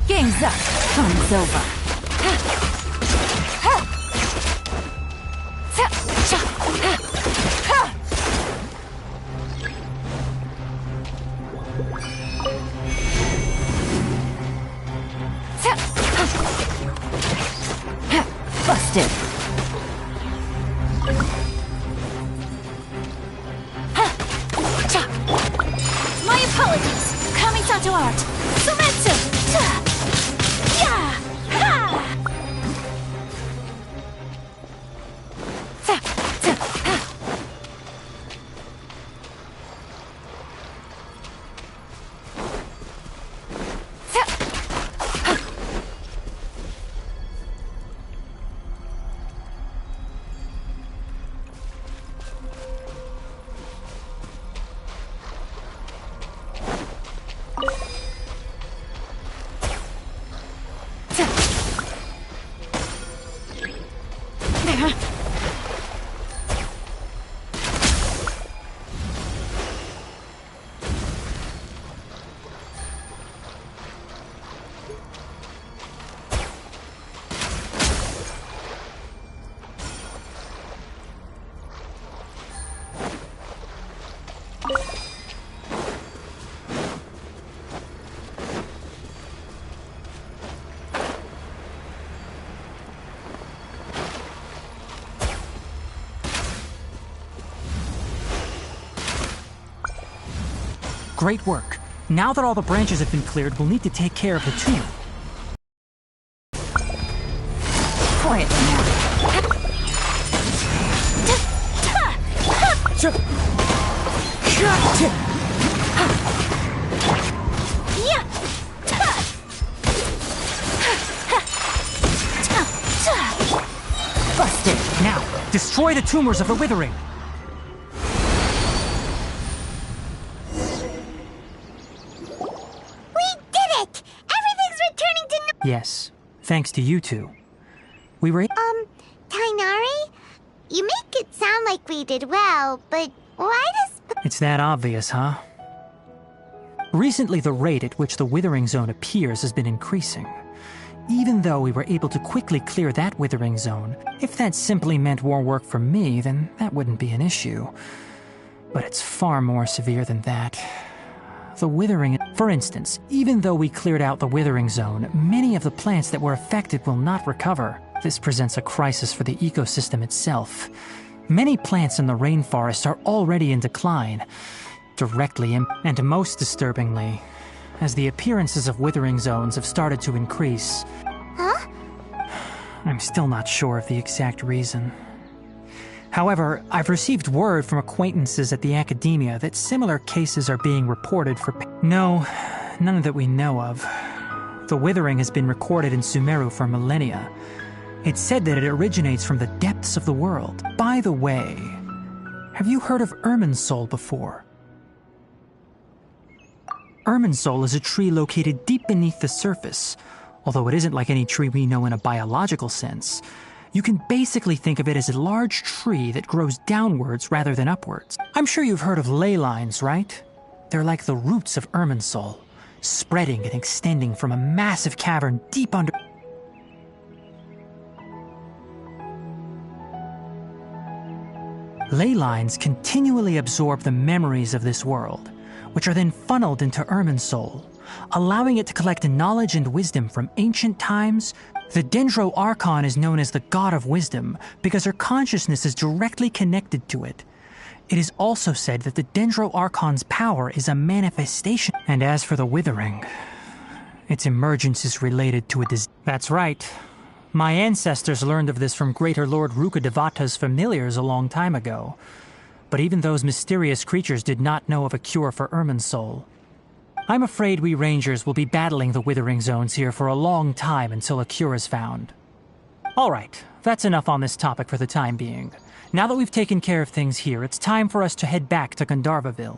Game's up. Fun's over. Busted. My apologies. Kamisato art. Sumetsu. Yeah. Great work. Now that all the branches have been cleared, we'll need to take care of the tomb. Quietly now. Busted! Now, destroy the tumors of the withering! Yes, thanks to you two. We were... Tainari? You make it sound like we did well, but why does... It's that obvious, huh? Recently, the rate at which the withering zone appears has been increasing. Even though we were able to quickly clear that withering zone, if that simply meant more work for me, then that wouldn't be an issue. But it's far more severe than that. The withering... For instance, even though we cleared out the withering zone, many of the plants that were affected will not recover. This presents a crisis for the ecosystem itself. Many plants in the rainforest are already in decline, and most disturbingly, as the appearances of withering zones have started to increase. Huh? I'm still not sure of the exact reason. However, I've received word from acquaintances at the academia that similar cases are being reported for... No, none that we know of. The withering has been recorded in SUMERU for millennia. It's said that it originates from the depths of the world. By the way, have you heard of Irminsul before? Irminsul is a tree located deep beneath the surface. Although it isn't like any tree we know in a biological sense. You can basically think of it as a large tree that grows downwards rather than upwards. I'm sure you've heard of ley lines, right? They're like the roots of Irminsul, spreading and extending from a massive cavern deep under... Ley lines continually absorb the memories of this world, which are then funneled into Irminsul, allowing it to collect knowledge and wisdom from ancient times. The Dendro Archon is known as the God of Wisdom because her consciousness is directly connected to it. It is also said that the Dendro Archon's power is a manifestation. And as for the Withering, its emergence is related to a disease. That's right. My ancestors learned of this from Greater Lord Rukadevata's familiars a long time ago. But even those mysterious creatures did not know of a cure for Irminsul. I'm afraid we Rangers will be battling the Withering Zones here for a long time until a cure is found. Alright, that's enough on this topic for the time being. Now that we've taken care of things here, it's time for us to head back to Gandharvaville.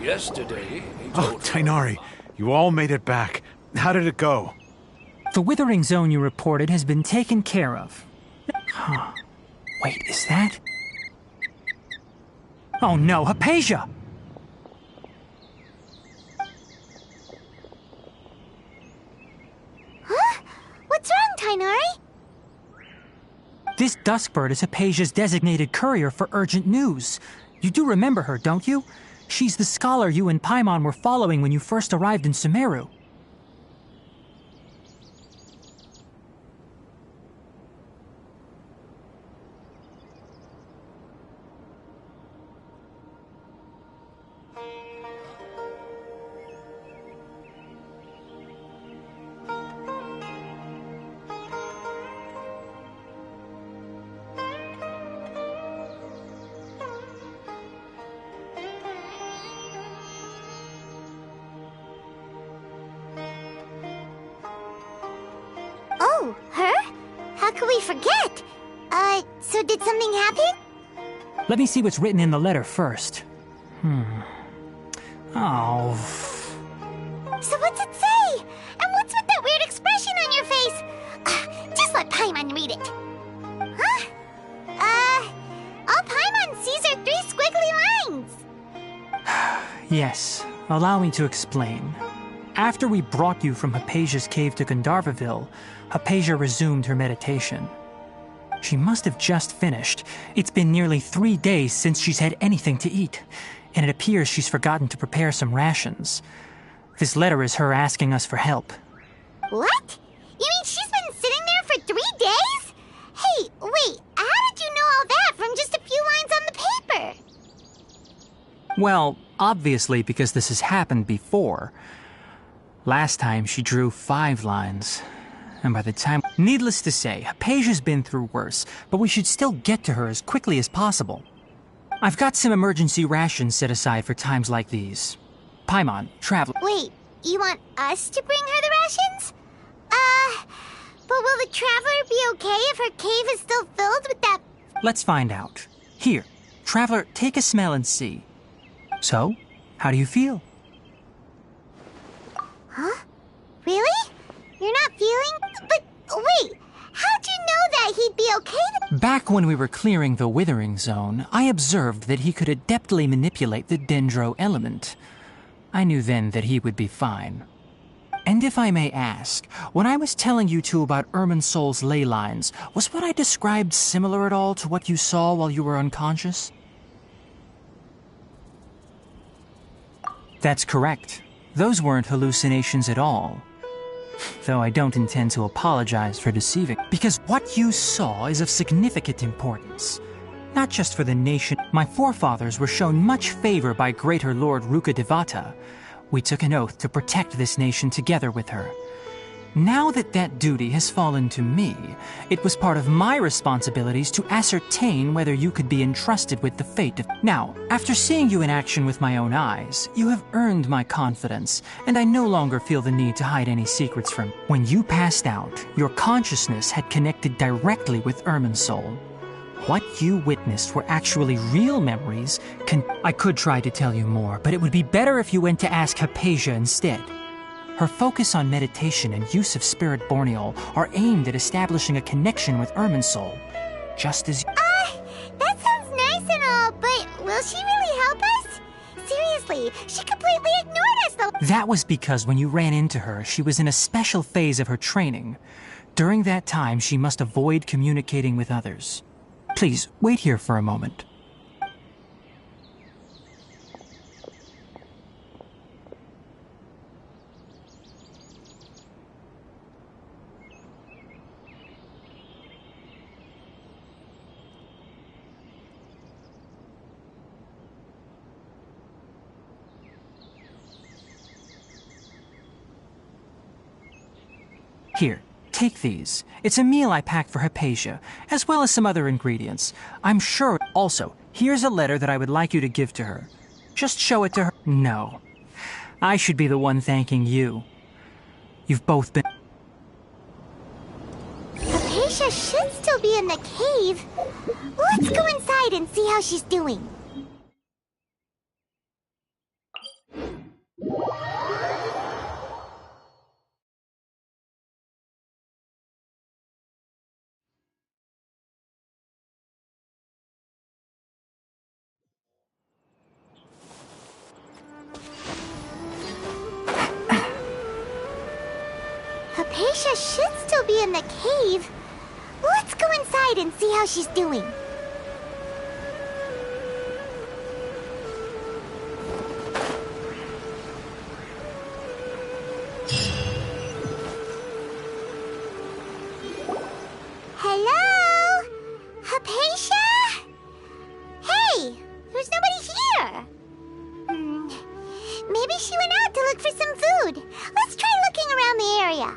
Yesterday, he Oh, told Tainari, you all made it back. How did it go? The withering zone you reported has been taken care of. Huh. Wait, is that? Oh no, Hypatia! Huh? What's wrong, Tainari? This Duskbird is Hypatia's designated courier for urgent news. You do remember her, don't you? She's the scholar you and Paimon were following when you first arrived in SUMERU. Oh, her? How could we forget? So did something happen? Let me see what's written in the letter first. Oh. So what's it say? And what's with that weird expression on your face? Just let Paimon read it. Huh? All Paimon sees are 3 squiggly lines. Yes, allow me to explain. After we brought you from Hypatia's cave to Gandharvaville, Hypatia resumed her meditation. She must have just finished. It's been nearly 3 days since she's had anything to eat, and it appears she's forgotten to prepare some rations. This letter is her asking us for help. What? You mean she's been sitting there for 3 days? Hey, wait, how did you know all that from just a few lines on the paper? Well, obviously because this has happened before. Last time she drew 5 lines. And by the time... Needless to say, Hypatia's been through worse, but we should still get to her as quickly as possible. I've got some emergency rations set aside for times like these. Paimon, travel... Wait, you want us to bring her the rations? But will the Traveler be okay if her cave is still filled with that... Let's find out. Here, Traveler, take a smell and see. So, how do you feel? Huh? Really? You're not feeling... But wait, how'd you know that he'd be okay to... Back when we were clearing the Withering Zone, I observed that he could adeptly manipulate the Dendro element. I knew then that he would be fine. And if I may ask, when I was telling you two about Irminsol's ley lines, was what I described similar at all to what you saw while you were unconscious? That's correct. Those weren't hallucinations at all. Though I don't intend to apologize for deceiving, because what you saw is of significant importance. Not just for the nation. My forefathers were shown much favor by Greater Lord Rukkhadevata. We took an oath to protect this nation together with her. Now that that duty has fallen to me, it was part of my responsibilities to ascertain whether you could be entrusted with the fate of... Now, after seeing you in action with my own eyes, you have earned my confidence, and I no longer feel the need to hide any secrets from... When you passed out, your consciousness had connected directly with Irminsul. What you witnessed were actually real memories. I could try to tell you more, but it would be better if you went to ask Hypatia instead. Her focus on meditation and use of Spirit Borneol are aimed at establishing a connection with Irminsul, just as... that sounds nice and all, but will she really help us? Seriously, she completely ignored us though. That was because when you ran into her, she was in a special phase of her training. During that time, she must avoid communicating with others. Please, wait here for a moment. Here, take these. It's a meal I packed for Hypatia, as well as some other ingredients. I'm sure. Also, here's a letter that I would like you to give to her. Just show it to her. No. I should be the one thanking you. You've both been... Hypatia should still be in the cave. Let's go inside and see how she's doing. Hypatia should still be in the cave. Let's go inside and see how she's doing. Hello? Hypatia? Hey, there's nobody here. Maybe she went out to look for some food. Let's try looking around the area.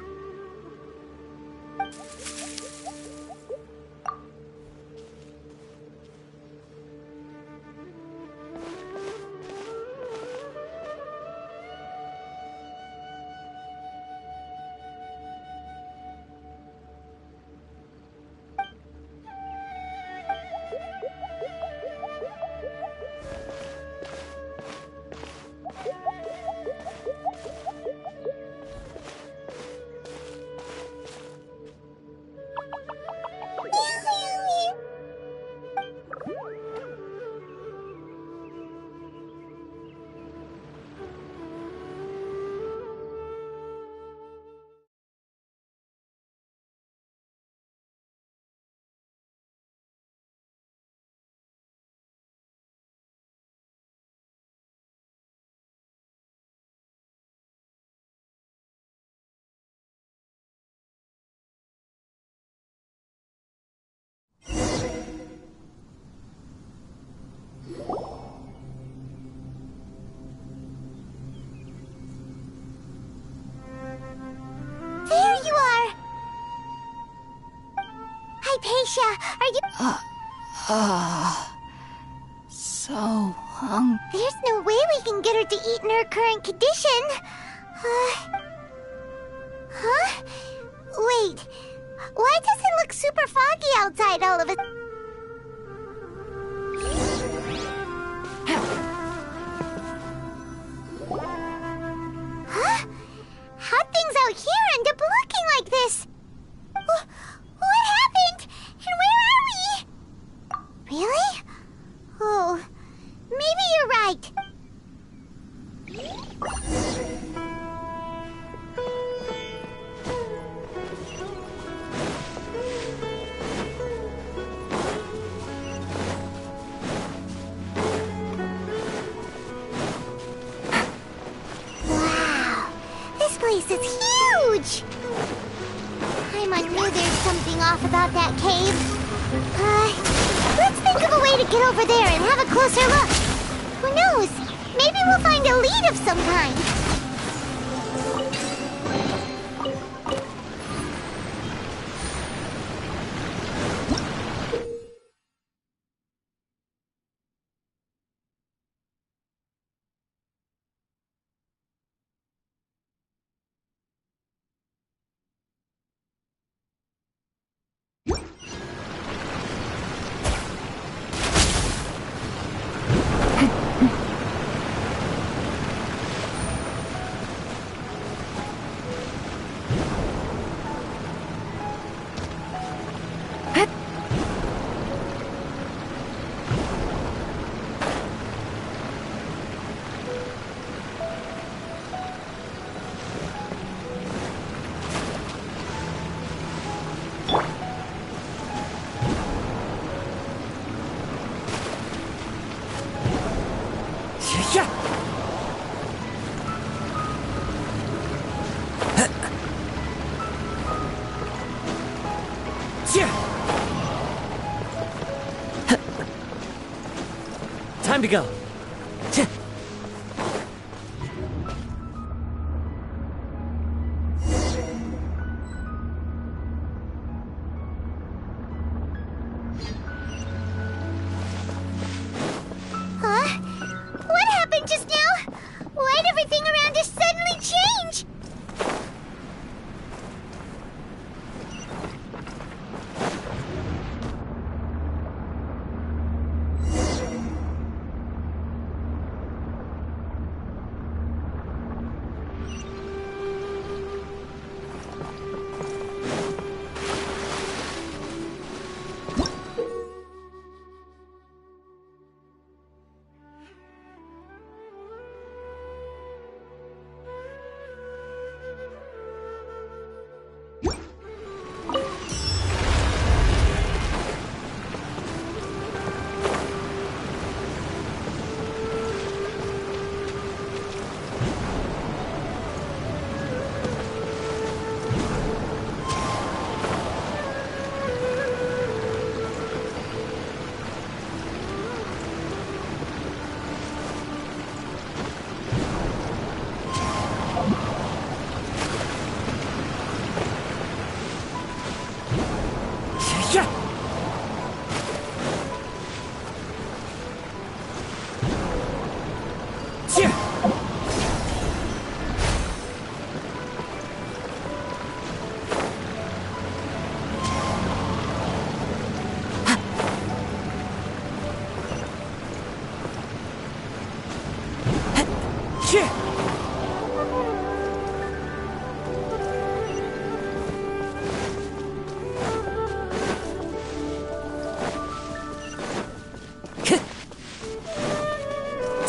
Hypatia, are you... So hungry. There's no way we can get her to eat in her current condition. Huh? Wait. Why does it look super foggy outside all of a... Huh? How'd things out here end up looking like this? What happened? And where are we? Really? Oh, maybe you're right. Wow, this place is huge. I knew there's something off about that cave. Let's think of a way to get over there and have a closer look. Who knows? Maybe we'll find a lead of some kind. Time to go.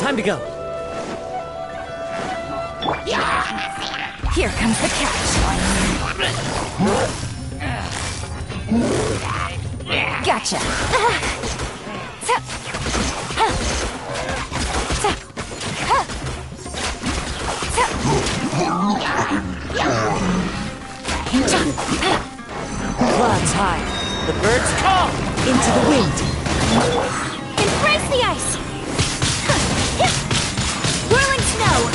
Time to go. Here comes the catch. Gotcha. Clouds high. The birds call. Into the wind. Embrace the ice. Whirling snow.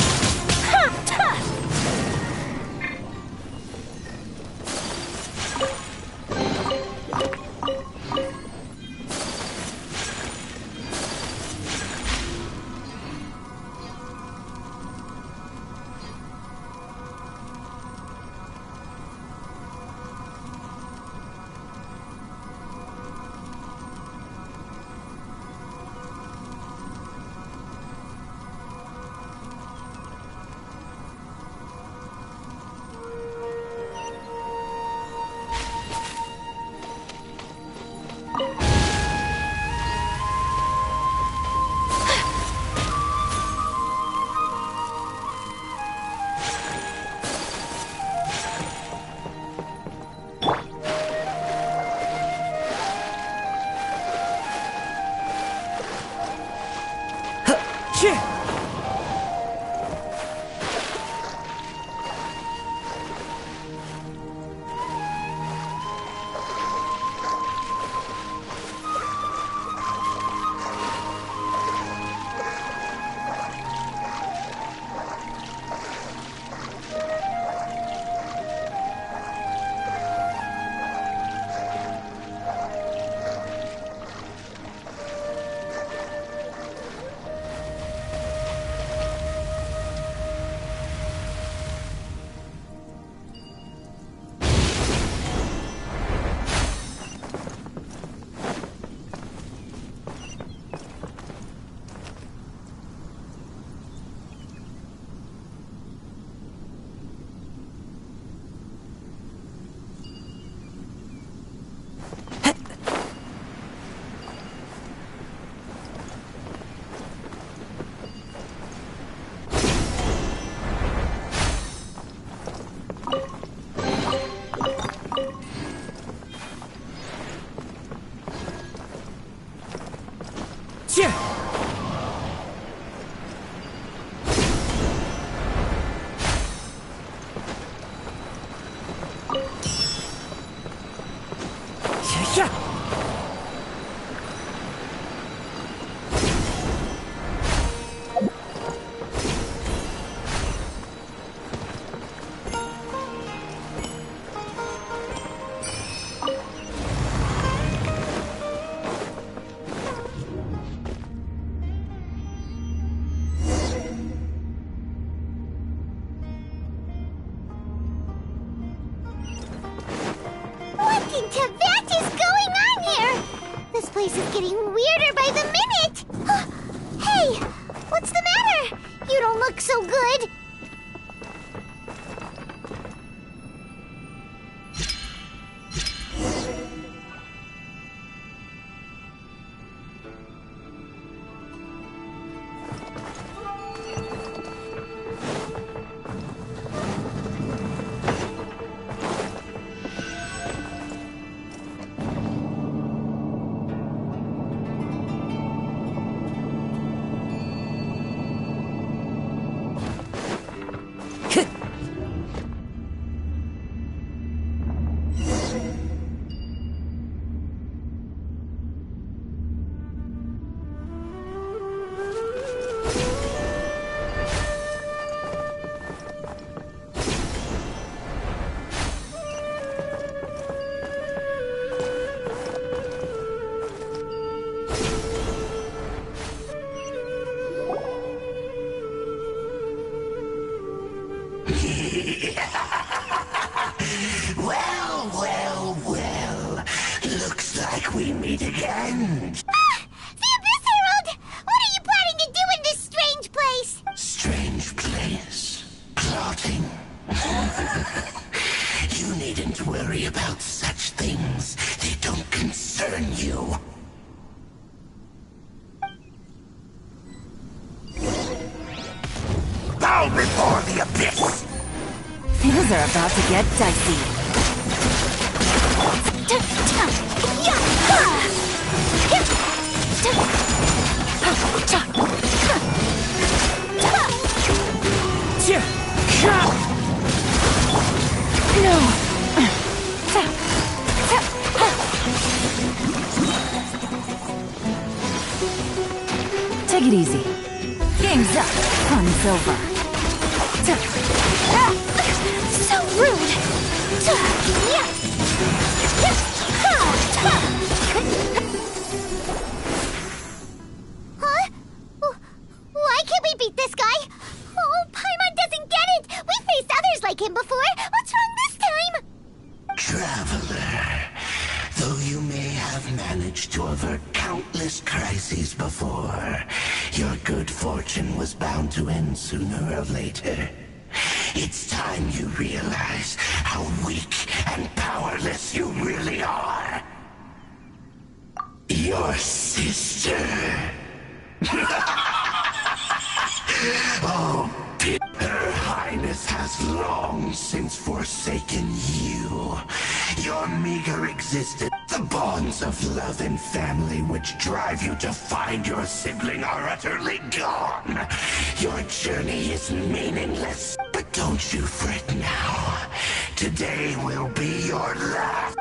This is getting weirder by the minute! Hey! What's the matter? You don't look so good! Well. Looks like we meet again. Ah! The Abyss Herald! What are you planning to do in this strange place? Strange place? Plotting? You needn't worry about such things. They don't concern you. Things are about to get dicey. No! Take it easy. Game's up. Fun's over. So rude! Huh? Why can't we beat this guy? Oh, Paimon doesn't get it! We faced others like him before! What's wrong this time? Traveler, though you may have managed to avert countless crises before, your good fortune was bound to end sooner or later. It's time you realize how weak and powerless you really are. Your sister. Oh, Her Highness has long since forsaken you. Your meager existence, the bonds of love and family which drive you to find your sibling are utterly gone. Your journey is meaningless. But don't you fret now. Today will be your last.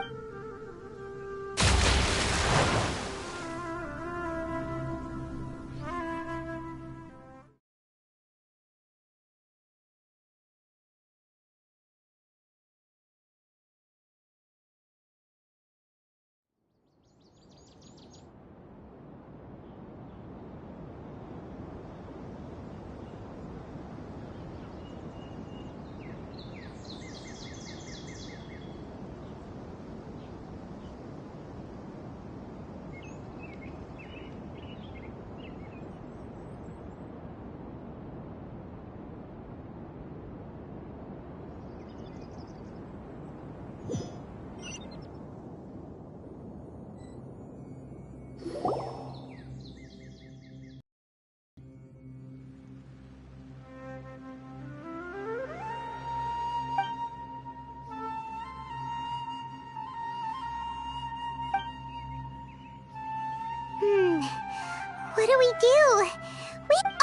What do we do?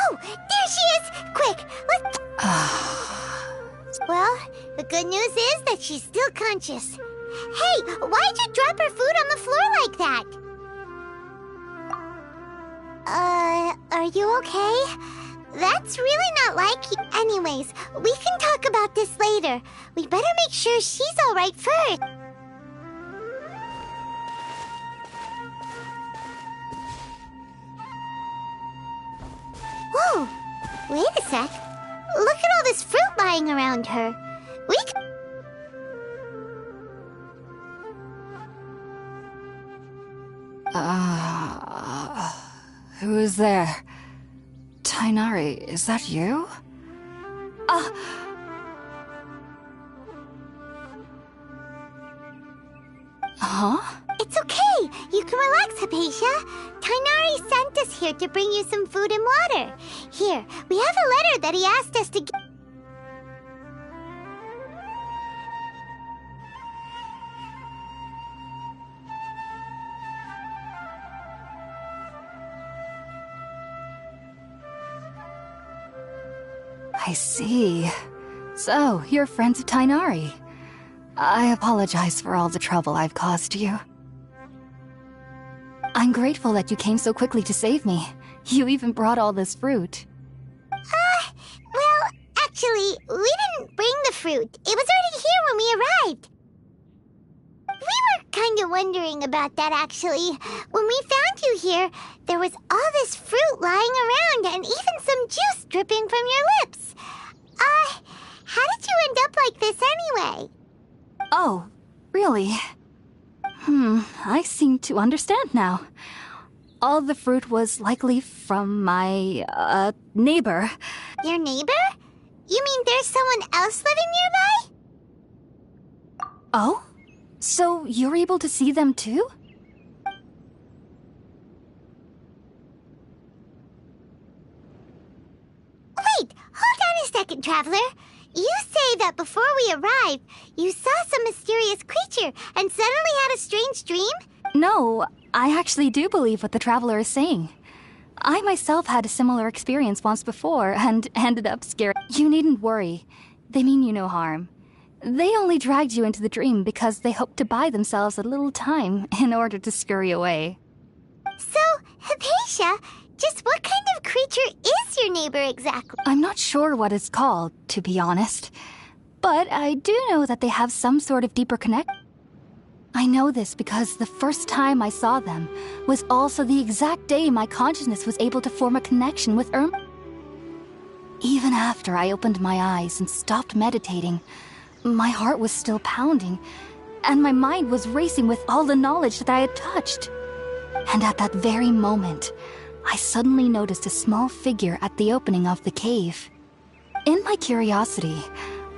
Oh, there she is! Quick, let's... Well, the good news is that she's still conscious. Hey, why'd you drop her food on the floor like that? Are you okay? That's really not like you. Anyways, we can talk about this later. We better make sure she's alright first. Whoa! Wait a sec. Look at all this fruit lying around her. We can... Who is there? Tainari, is that you? Huh? It's okay. You can relax, Hypatia. Tainari sent us here to bring you some food and water. Here, we have a letter that he asked us to get. I see. So, you're friends of Tainari. I apologize for all the trouble I've caused you. I'm grateful that you came so quickly to save me. You even brought all this fruit. Well, actually, we didn't bring the fruit. It was already here when we arrived. We were kind of wondering about that, actually. When we found you here, there was all this fruit lying around and even some juice dripping from your lips. How did you end up like this anyway? Oh, really? I seem to understand now. All the fruit was likely from my, neighbor. Your neighbor? You mean there's someone else living nearby? Oh? So you're able to see them too? Wait, hold on a second, Traveler. You say that before we arrived, you saw some mysterious creature and suddenly had a strange dream? No, I actually do believe what the traveler is saying. I myself had a similar experience once before and ended up scared. You needn't worry. They mean you no harm. They only dragged you into the dream because they hoped to buy themselves a little time in order to scurry away. So, Hypatia, just what kind of creature is your neighbor exactly? I'm not sure what it's called, to be honest. But I do know that they have some sort of deeper connection. I know this because the first time I saw them was also the exact day my consciousness was able to form a connection with Even after I opened my eyes and stopped meditating, my heart was still pounding, and my mind was racing with all the knowledge that I had touched. And at that very moment, I suddenly noticed a small figure at the opening of the cave. In my curiosity,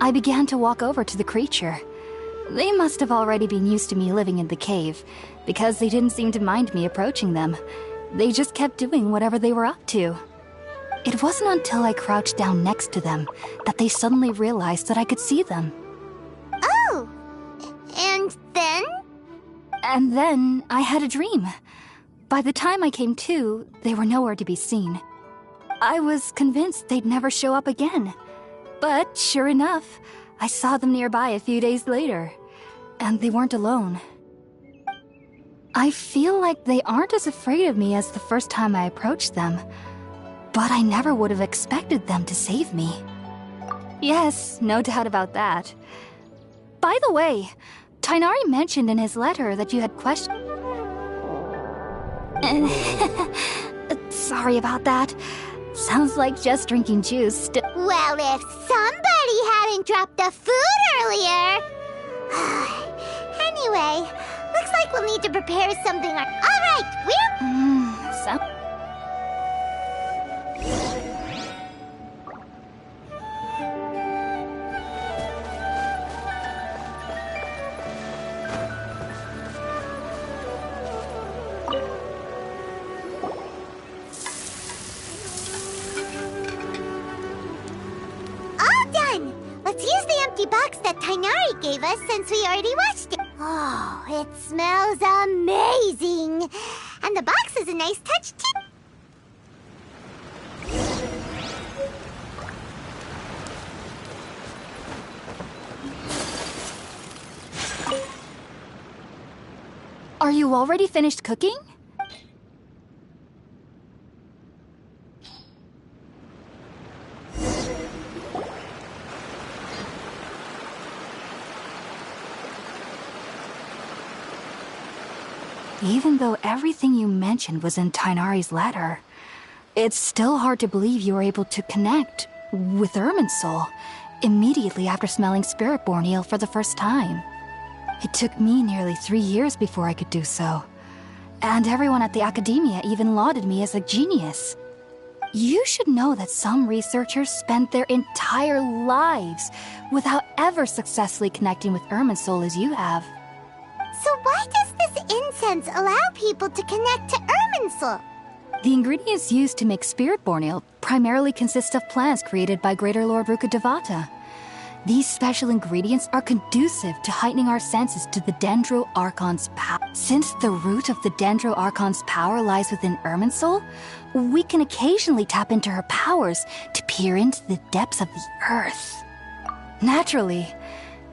I began to walk over to the creature. They must have already been used to me living in the cave, because they didn't seem to mind me approaching them. They just kept doing whatever they were up to. It wasn't until I crouched down next to them that they suddenly realized that I could see them. Oh! And then? And then I had a dream. By the time I came to, they were nowhere to be seen. I was convinced they'd never show up again. But sure enough, I saw them nearby a few days later. And they weren't alone. I feel like they aren't as afraid of me as the first time I approached them. But I never would have expected them to save me. Yes, no doubt about that. By the way, Tighnari mentioned in his letter that you had questioned... Sorry about that. Sounds like just drinking juice. Well, if somebody hadn't dropped the food earlier... Anyway, looks like we'll need to prepare something. Alright, we're... Let's use the empty box that Tighnari gave us since we already washed it. Oh, it smells amazing. And the box is a nice touch too. Are you already finished cooking? Even though everything you mentioned was in Tighnari's letter, it's still hard to believe you were able to connect with Irminsul immediately after smelling Spiritborn eel for the first time. It took me nearly 3 years before I could do so, and everyone at the Academia even lauded me as a genius. You should know that some researchers spend their entire lives without ever successfully connecting with Irminsul as you have. So why does this incense allow people to connect to Irminsul? The ingredients used to make Spiritborn ale primarily consist of plants created by Greater Lord Rukkhadevata. These special ingredients are conducive to heightening our senses to the Dendro Archon's power. Since the root of the Dendro Archon's power lies within Irminsul, we can occasionally tap into her powers to peer into the depths of the earth. Naturally,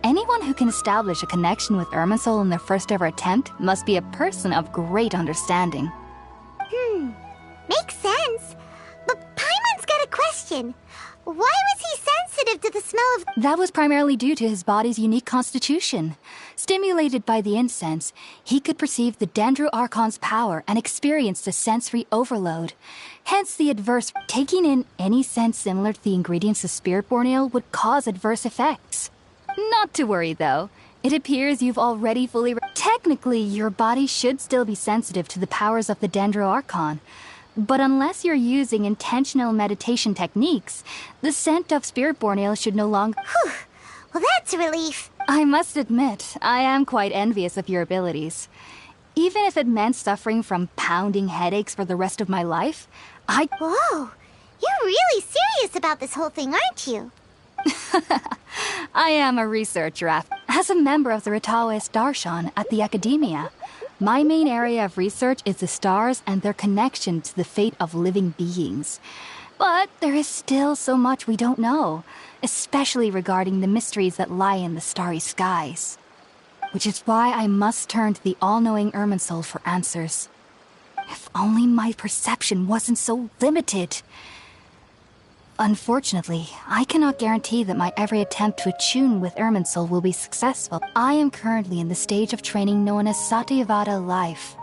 anyone who can establish a connection with Irminsul in their first ever attempt must be a person of great understanding. Makes sense. But Paimon's got a question. Why was he sensitive to the smell of... That was primarily due to his body's unique constitution. Stimulated by the incense, he could perceive the Dendro Archon's power and experienced a sensory overload. Hence the adverse... Taking in any scent similar to the ingredients of Spiritborn ale would cause adverse effects. Not to worry, though. It appears you've already fully... Technically, your body should still be sensitive to the powers of the Dendro Archon. But unless you're using intentional meditation techniques, the scent of Spiritborn ale should no longer... Whew. Well, that's a relief. I must admit, I am quite envious of your abilities. Even if it meant suffering from pounding headaches for the rest of my life, Whoa! You're really serious about this whole thing, aren't you? I am a researcher as a member of the Ritaoist Darshan at the Academia. My main area of research is the stars and their connection to the fate of living beings. But there is still so much we don't know, especially regarding the mysteries that lie in the starry skies. Which is why I must turn to the all-knowing Irminsul for answers. If only my perception wasn't so limited. Unfortunately, I cannot guarantee that my every attempt to attune with Irminsul will be successful. I am currently in the stage of training known as Satyavada life.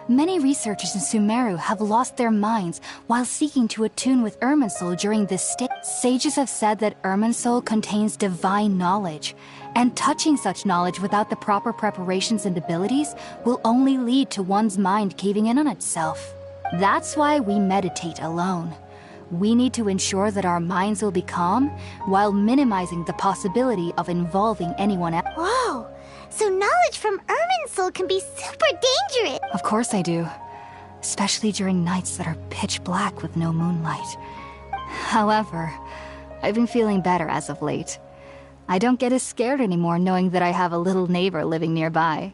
Many researchers in SUMERU have lost their minds while seeking to attune with Irminsul during this stage. Sages have said that Irminsul contains divine knowledge, and touching such knowledge without the proper preparations and abilities will only lead to one's mind caving in on itself. That's why we meditate alone. We need to ensure that our minds will be calm while minimizing the possibility of involving anyone else. Whoa! So knowledge from Irminsul can be super dangerous! Of course I do. Especially during nights that are pitch black with no moonlight. However, I've been feeling better as of late. I don't get as scared anymore knowing that I have a little neighbor living nearby.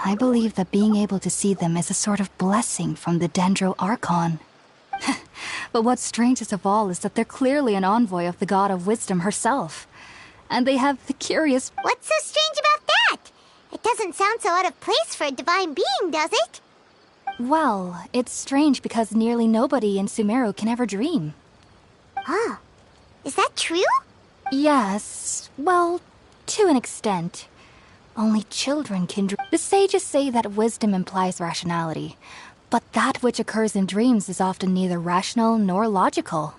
I believe that being able to see them is a sort of blessing from the Dendro Archon. But what's strangest of all is that they're clearly an envoy of the God of Wisdom herself. And they have the curious... What's so strange about that? It doesn't sound so out of place for a divine being, does it? Well, it's strange because nearly nobody in SUMERU can ever dream. Huh. Is that true? Yes, well, to an extent. Only children can dream. The sages say that wisdom implies rationality, but that which occurs in dreams is often neither rational nor logical.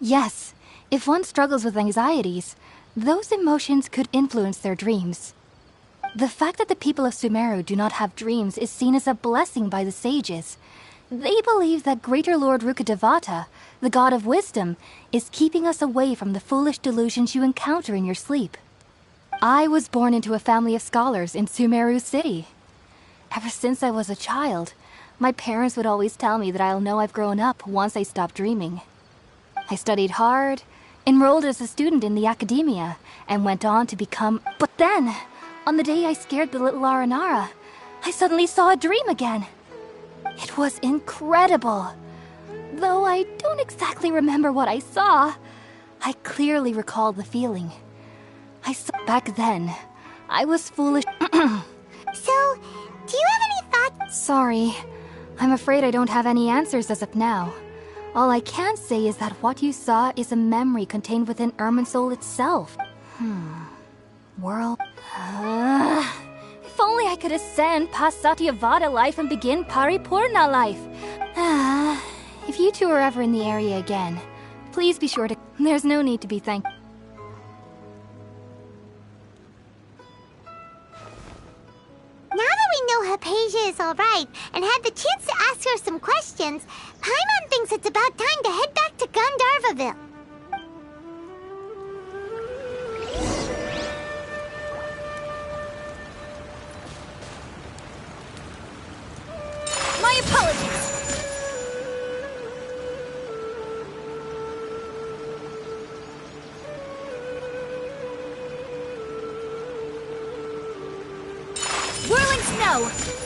Yes, if one struggles with anxieties, those emotions could influence their dreams. The fact that the people of SUMERU do not have dreams is seen as a blessing by the sages. They believe that Greater Lord Rukkhadevata, the God of Wisdom, is keeping us away from the foolish delusions you encounter in your sleep. I was born into a family of scholars in SUMERU City. Ever since I was a child, my parents would always tell me that I'll know I've grown up once I stop dreaming. I studied hard, enrolled as a student in the Academia, and went on to become... But then, on the day I scared the little Aranara, I suddenly saw a dream again. It was incredible. Though I don't exactly remember what I saw, I clearly recall the feeling. Back then, I was foolish. So, do you have any thoughts? Sorry, I'm afraid I don't have any answers as of now. All I can say is that what you saw is a memory contained within Irminsul itself. World... If only I could ascend past Satyavada life and begin Paripurna life. If you two are ever in the area again, please be sure to... There's no need to be thankful. Now that we know Hypatia is alright and had the chance to ask her some questions, Paimon thinks it's about time to head back to Gandharvaville. My apologies! Whirling snow!